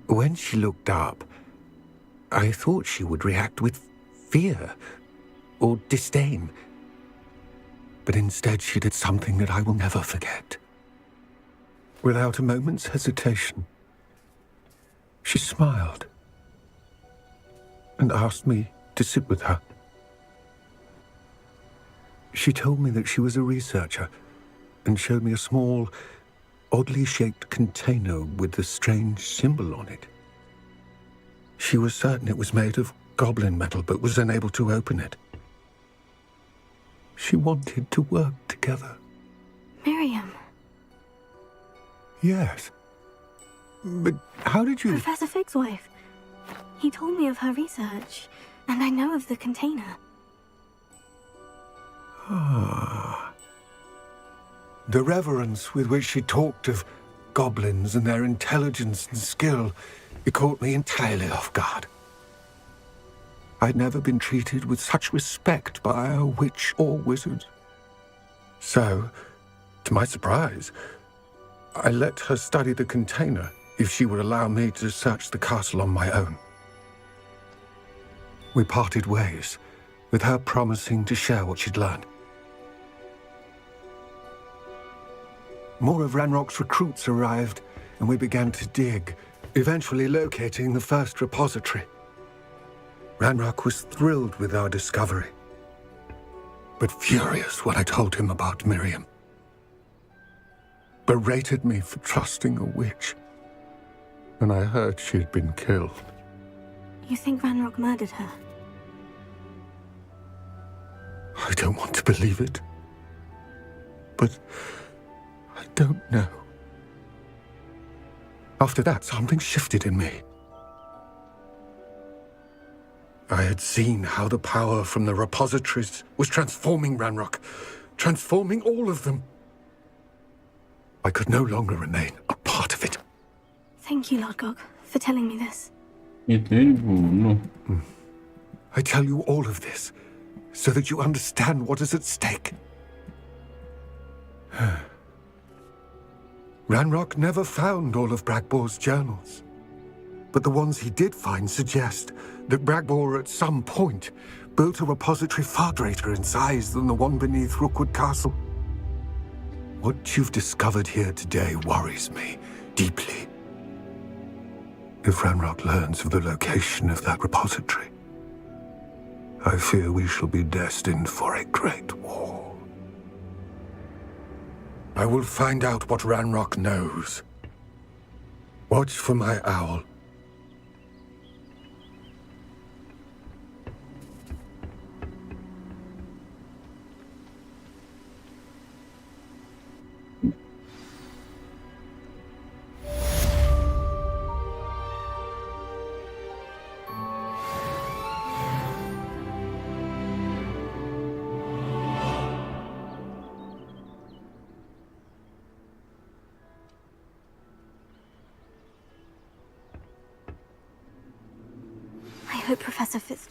When she looked up, I thought she would react with fear or disdain. But instead she did something that I will never forget. Without a moment's hesitation, she smiled and asked me to sit with her. She told me that she was a researcher and showed me a small, oddly shaped container with a strange symbol on it. She was certain it was made of goblin metal, but was unable to open it. She wanted to work together. Miriam. Yes. But how did you... Professor Fig's wife. He told me of her research, and I know of the container. Ah. The reverence with which she talked of goblins and their intelligence and skill, it caught me entirely off guard. I'd never been treated with such respect by a witch or wizard. So, to my surprise, I let her study the container if she would allow me to search the castle on my own. We parted ways, with her promising to share what she'd learned. More of Ranrock's recruits arrived, and we began to dig, eventually locating the first repository. Ranrock was thrilled with our discovery, but furious when I told him about Miriam. Berated me for trusting a witch, and I heard she had been killed. You think Ranrock murdered her? I don't want to believe it, but I don't know. After that, something shifted in me. I had seen how the power from the repositories was transforming Ranrock, transforming all of them. I could no longer remain a part of it. Thank you, Lodgok, for telling me this. Itu yang dibunuh. I tell you all of this so that you understand what is at stake. Ranrock never found all of Bragbor's journals, but the ones he did find suggest that Bragbor at some point built a repository far greater in size than the one beneath Rookwood Castle. What you've discovered here today worries me deeply. If Ranrock learns of the location of that repository, I fear we shall be destined for a great war. I will find out what Ranrock knows. Watch for my owl. I hope Professor Fitz...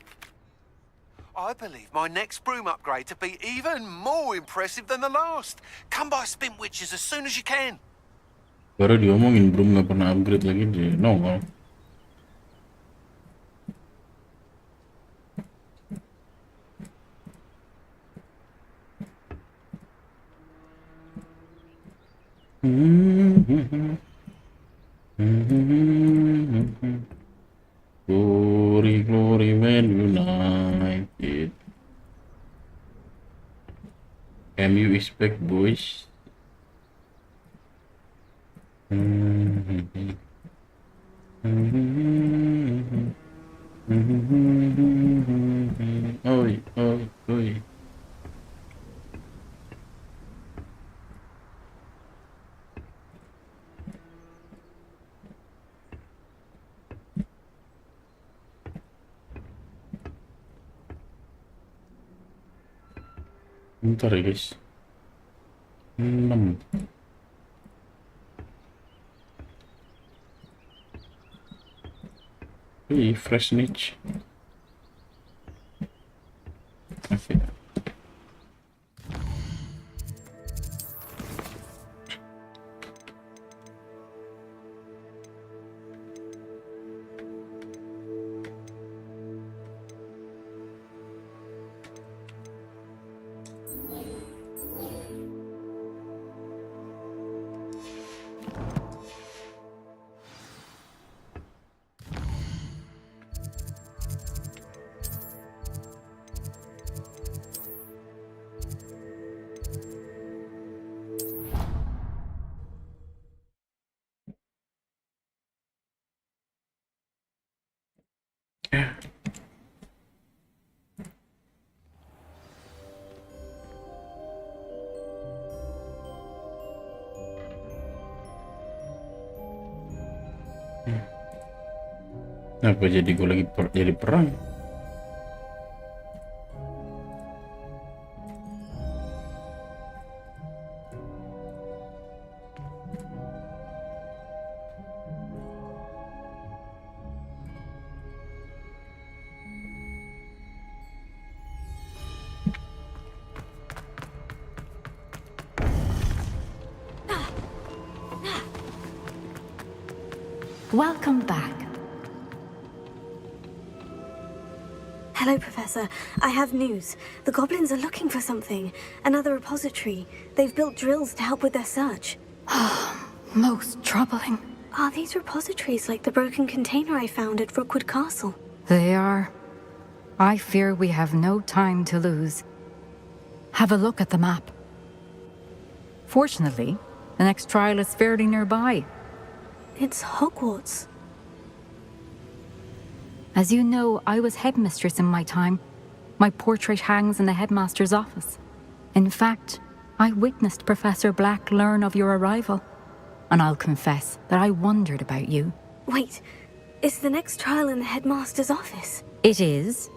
I believe my next broom upgrade to be even more impressive than the last. Come by Spin Witches as soon as you can. Baru diomongin belum nggak pernah upgrade lagi di nongol. Glory, glory, man united. MU is back, boys. Oi, oi, oi. Bentar ya guys. 6. Wih, fresh niche. Oke. Apa jadi gue lagi jadi perang? Welcome back. Hello, Professor. I have news. The goblins are looking for something. Another repository. They've built drills to help with their search. Most troubling. Are these repositories like the broken container I found at Rookwood Castle? They are. I fear we have no time to lose. Have a look at the map. Fortunately, the next trial is fairly nearby. It's Hogwarts. As you know, I was headmistress in my time. My portrait hangs in the headmaster's office. In fact, I witnessed Professor Black learn of your arrival. And I'll confess that I wondered about you. Wait, is the next trial in the headmaster's office? It is.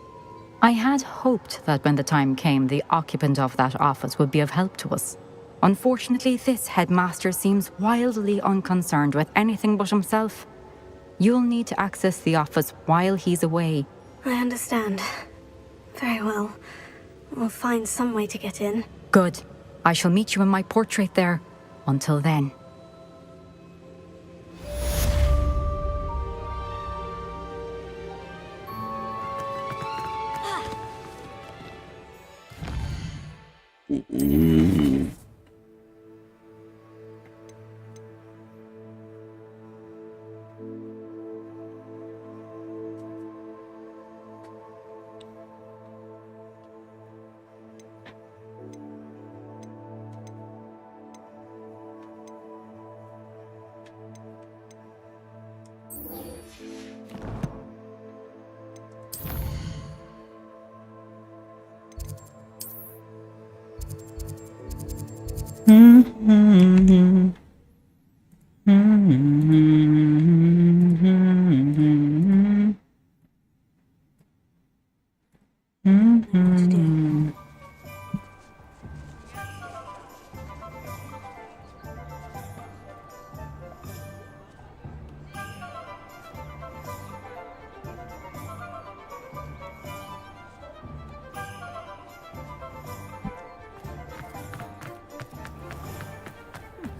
I had hoped that when the time came, the occupant of that office would be of help to us. Unfortunately, this headmaster seems wildly unconcerned with anything but himself. You'll need to access the office while he's away. I understand. Very well. We'll find some way to get in. Good. I shall meet you in my portrait there. Until then.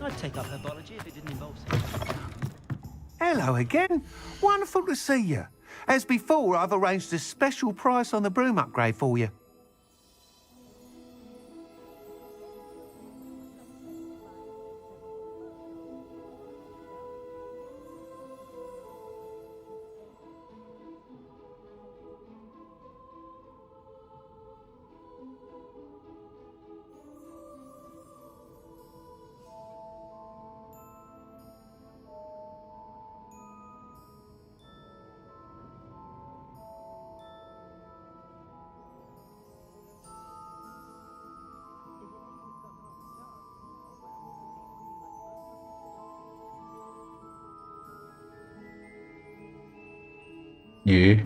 I'd take up herbology if it didn't involve sex. Hello again. Wonderful to see you. As before, I've arranged a special price on the broom upgrade for you. Yeah.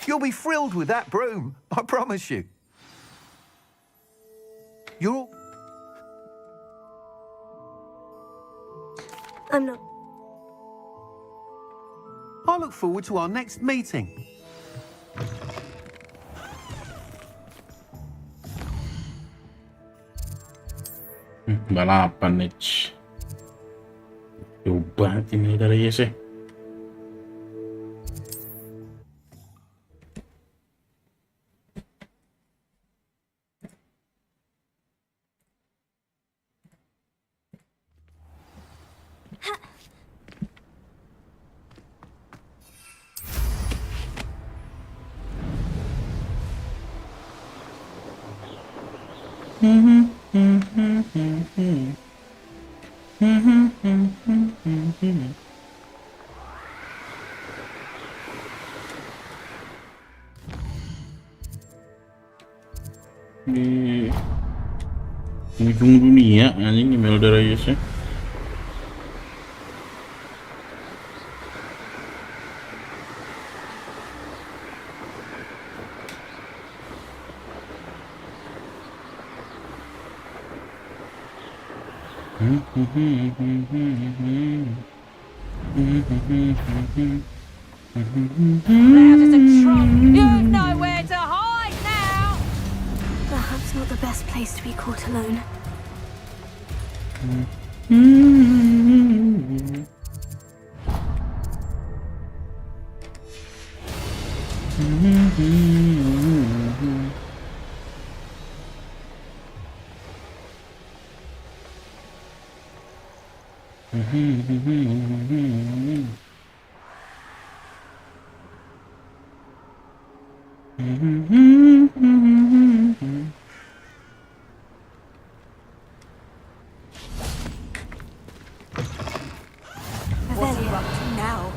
You'll be thrilled with that broom, I promise you. You're all... I'm not. I look forward to our next meeting. Balapan nih. Jauh banget ini dari ya sih. Di ujung dunia anjing email dari ya. Loud as a trump. You've nowhere to hide now. Perhaps not the best place to be caught alone. What are you up to now?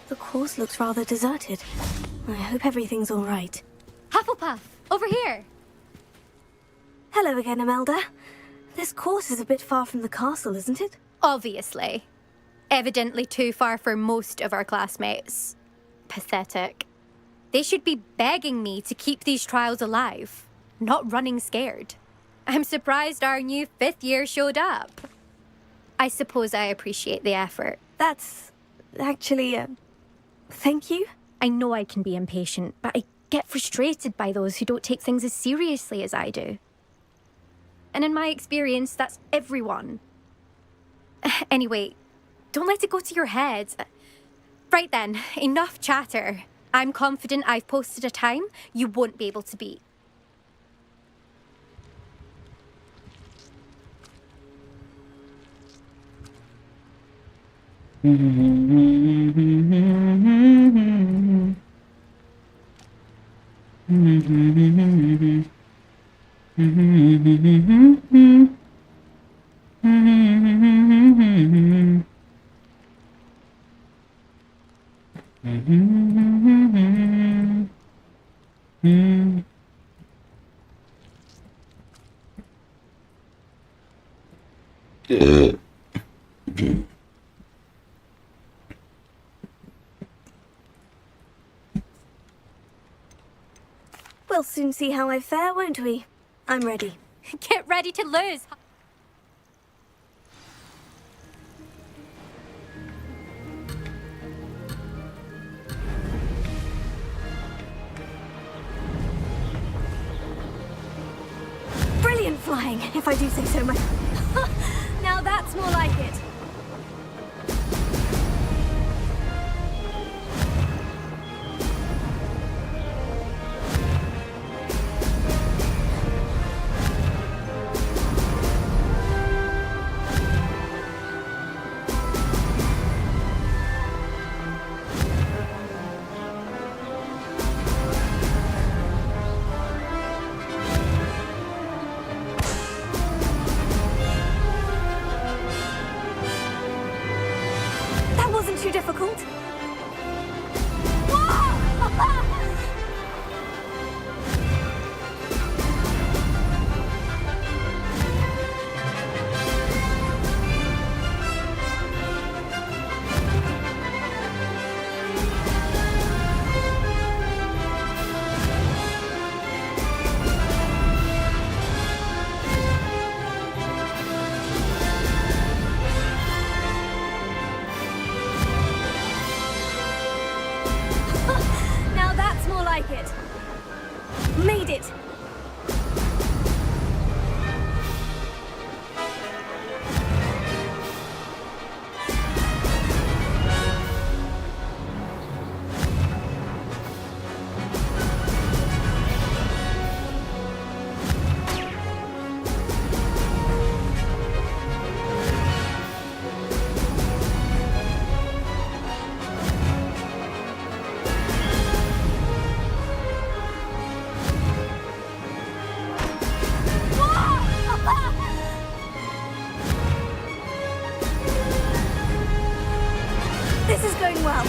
The course looks rather deserted. I hope everything's all right. Hufflepuff, over here. Hello again, Imelda. This course is a bit far from the castle, isn't it? Obviously. Evidently too far for most of our classmates. Pathetic. They should be begging me to keep these trials alive, not running scared. I'm surprised our new 5th year showed up. I suppose I appreciate the effort. That's actually, thank you. I know I can be impatient, but I get frustrated by those who don't take things as seriously as I do. And in my experience, that's everyone. Anyway, don't let it go to your head. Right then, enough chatter. I'm confident I've posted a time you won't be able to beat. We'll soon see how I fare, won't we? I'm ready. Get ready to lose. Brilliant flying, if I do say so myself. Now that's more like it. Too difficult? Now that's more like it. Made it. This is going well.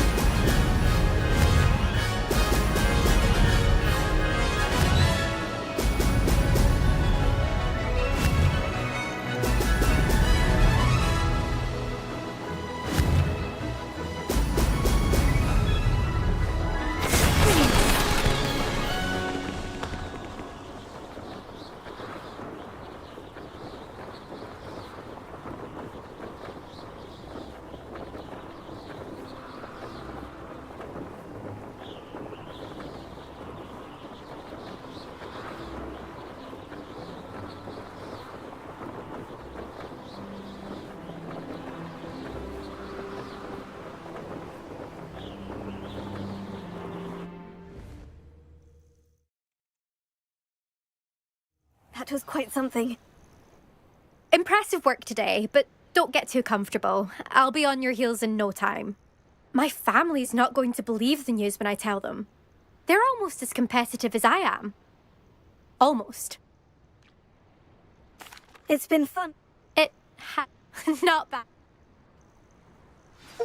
That was quite something. Impressive work today, but don't get too comfortable. I'll be on your heels in no time. My family's not going to believe the news when I tell them. They're almost as competitive as I am. Almost. It's been fun. It not bad.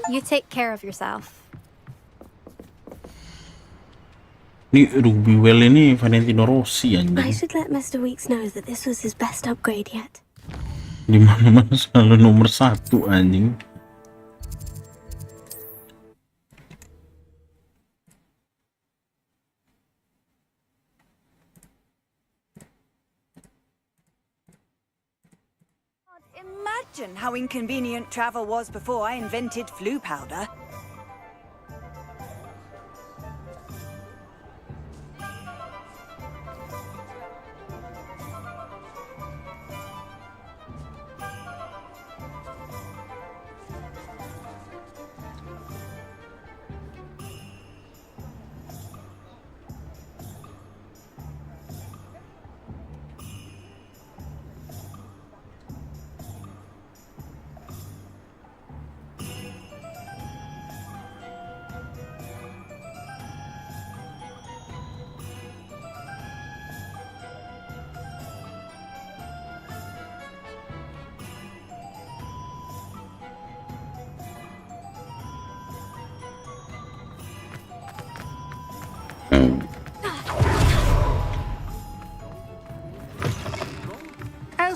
You take care of yourself. Ini Ruby Well ini Valentino Rossi I anjing. should let Mr. Weeks know that this was his best upgrade yet. Di mana-mana selalu nomor 1 anjing. Imagine how inconvenient travel was before I invented flu powder.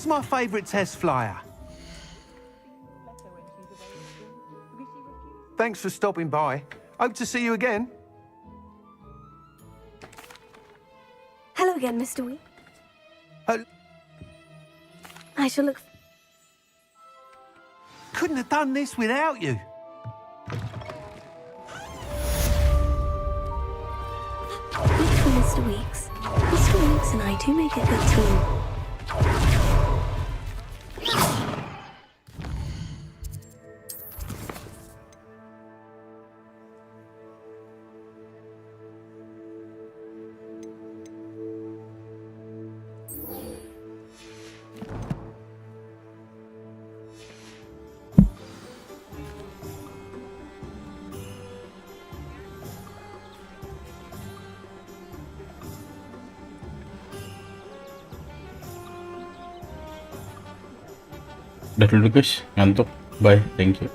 my favourite test flyer? Thanks for stopping by. Hope to see you again. Hello again, Mr. Wee. I shall look. Couldn't have done this without you. Thanks for Mr. Weeks. Mr. Weeks and I do make a good team. Udah dulu guys, ngantuk. Bye, thank you.